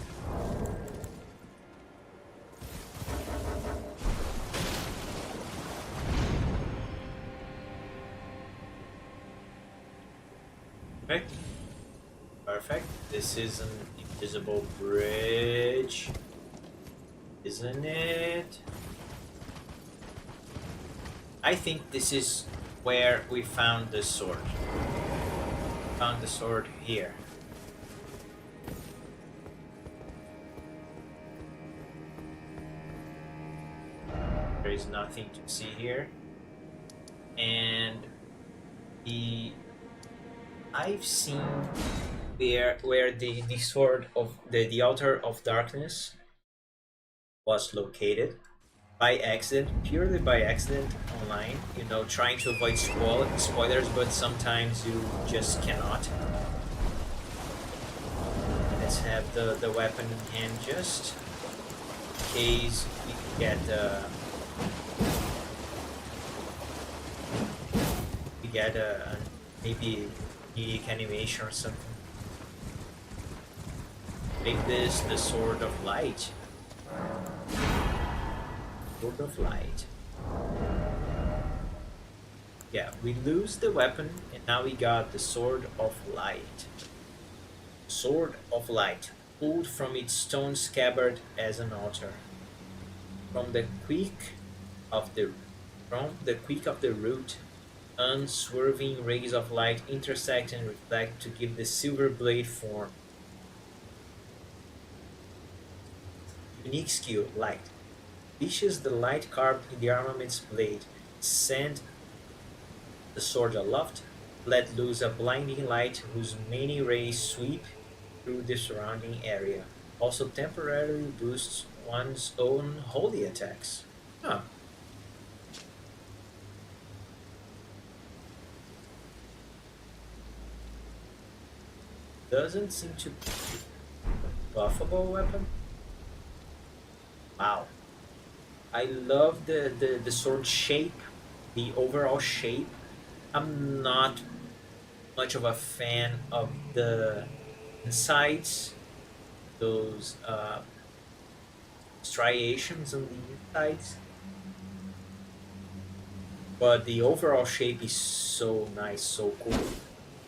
Okay. Perfect. This is an invisible bridge, isn't it? I think this is where we found the sword. Found the sword here. there is nothing to see here. And I've seen where the sword of the altar of darkness was located by accident, purely by accident online. You know, trying to avoid spoilers, but sometimes you just cannot. Let's have the weapon in hand just in case we get maybe unique animation or something. Make this the sword of light. Sword of light. Yeah, we lose the weapon and now we got the sword of light. Sword of light, pulled from its stone scabbard as an altar. From the quick of the root, unswerving rays of light intersect and reflect to give the silver blade form. Unique skill, light. Dishes the light carved in the armament's blade. Send the sword aloft. Let loose a blinding light whose many rays sweep through the surrounding area. Also temporarily boosts one's own holy attacks. Huh. Doesn't seem to be a buffable weapon. Wow. I love the sword shape, the overall shape. I'm not much of a fan of the insides, those striations on the insides. But the overall shape is so nice, so cool.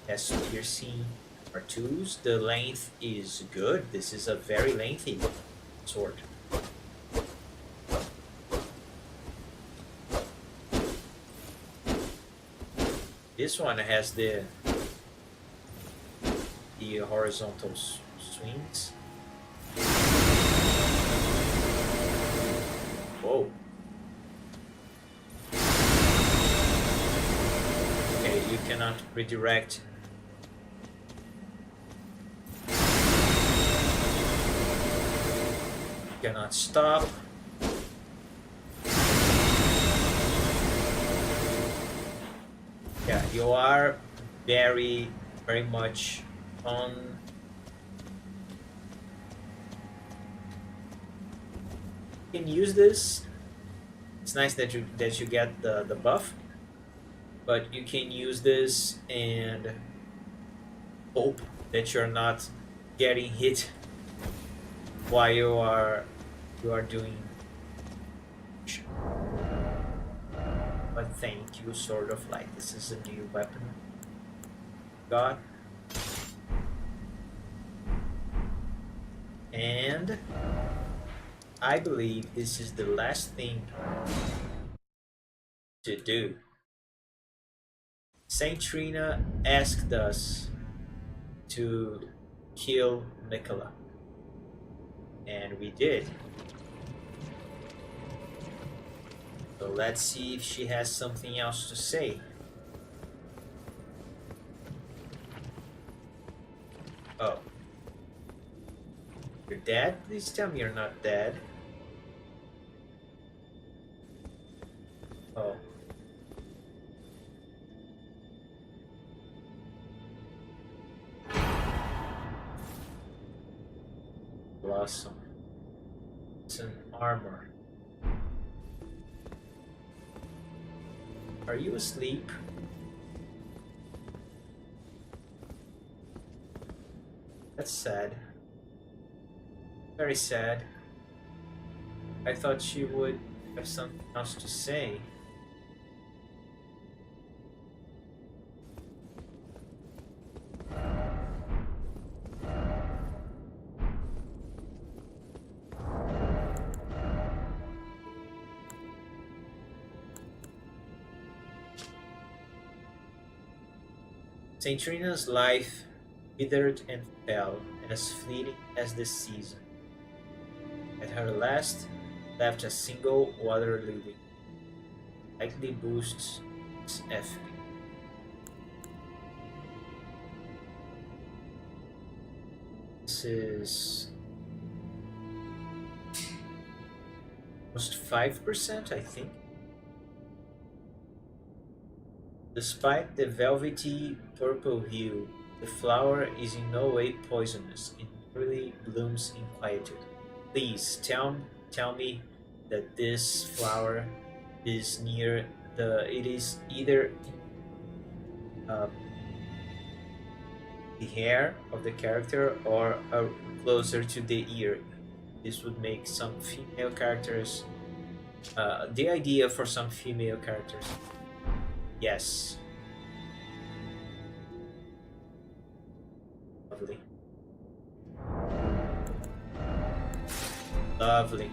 Has piercing tattoos. The length is good. This is a very lengthy sword. This one has the horizontal swings. Whoa. Okay, you cannot redirect. You cannot stop. Yeah, you are very much on. You can use this. It's nice that you get the buff, but you can use this and hope that you're not getting hit while you are doing. But thank you, Sword of Light. This is a new weapon. Got. And I believe this is the last thing to do. Saint Trina asked us to kill Nicola. And we did. So let's see if she has something else to say. Oh. You're dead? Please tell me you're not dead. Oh. Blossom. It's an armor. Are you asleep? That's sad. Very sad. I thought she would have something else to say. Saint Trina's life withered and fell, as fleeting as the season. At her last, left a single water lily, Slightly boosts FP. This is almost 5%, I think. Despite the velvety purple hue, the flower is in no way poisonous. It merely blooms in quietude. Please tell me that this flower is near the. It is either uh, the hair of the character or closer to the ear. This would make some female characters. The idea for some female characters. Yes. Lovely. Lovely.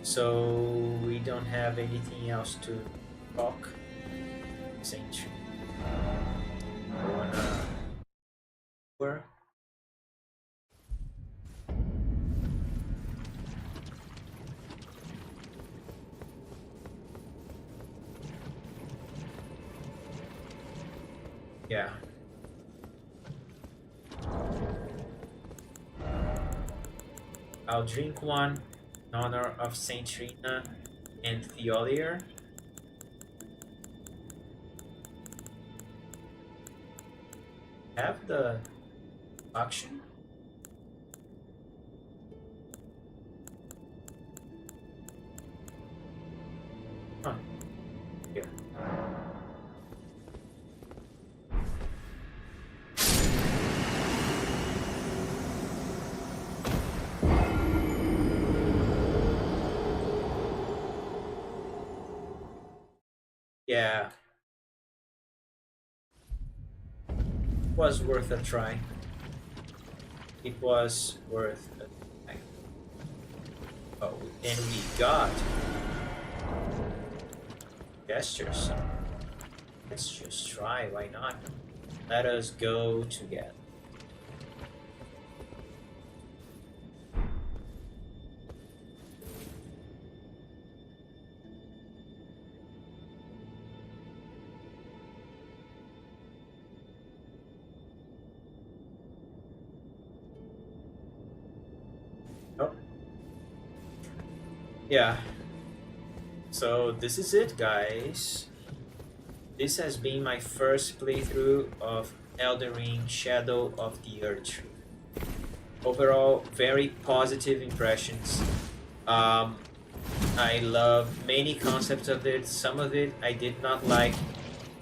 So we don't have anything else to talk. Saint. I wanna. Where? Yeah. I'll drink one in honor of Saint Trina and Theolier. Have the auction? Huh. Here. Yeah. Was worth a try. It was worth a try. Oh, and we got gestures. Let's just try, why not? Let us go together. Oh. Yeah. So this is it, guys. This has been my first playthrough of Elden Ring Shadow of the Earth. Overall, very positive impressions. I love many concepts of it. Some of it I did not like,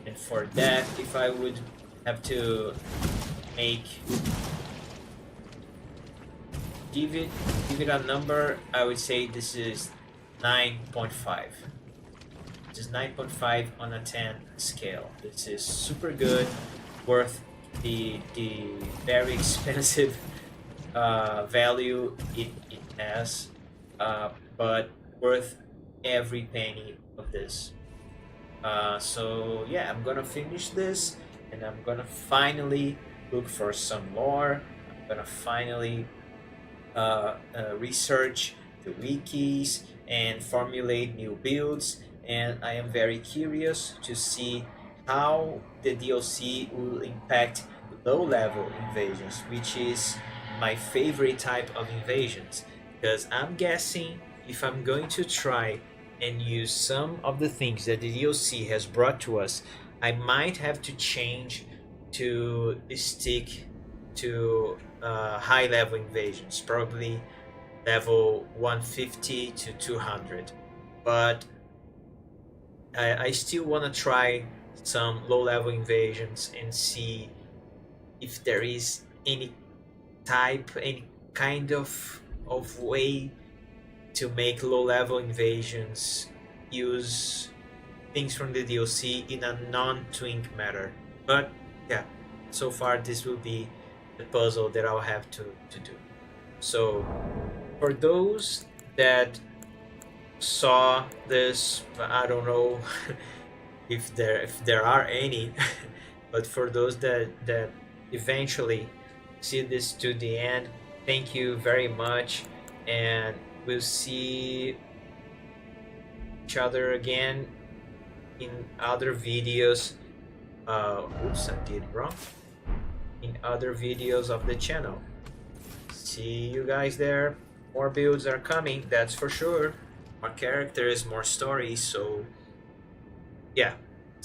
and for that, if I would have to make give it a number, I would say this is 9.5. This is 9.5 on a 10 scale. This is super good, worth the very expensive value it has, but worth every penny of this. So yeah, I'm gonna finish this, and I'm gonna finally look for some lore. I'm gonna finally research the wikis and formulate new builds, and I am very curious to see how the DLC will impact low-level invasions, which is my favorite type of invasions, because I'm guessing if I'm going to try and use some of the things that the DLC has brought to us, I might have to change to stick to high-level invasions, probably level 150 to 200, but I still want to try some low-level invasions and see if there is any kind of way to make low-level invasions use things from the DLC in a non-twink manner. But yeah, so far this will be the puzzle that I'll have to do. So for those that saw this, I don't know if there are any, but for those that eventually see this to the end, thank you very much, and we'll see each other again in other videos. Oops, I did wrong. In other videos of the channel. See you guys there. More builds are coming, that's for sure. More characters, more stories, so yeah.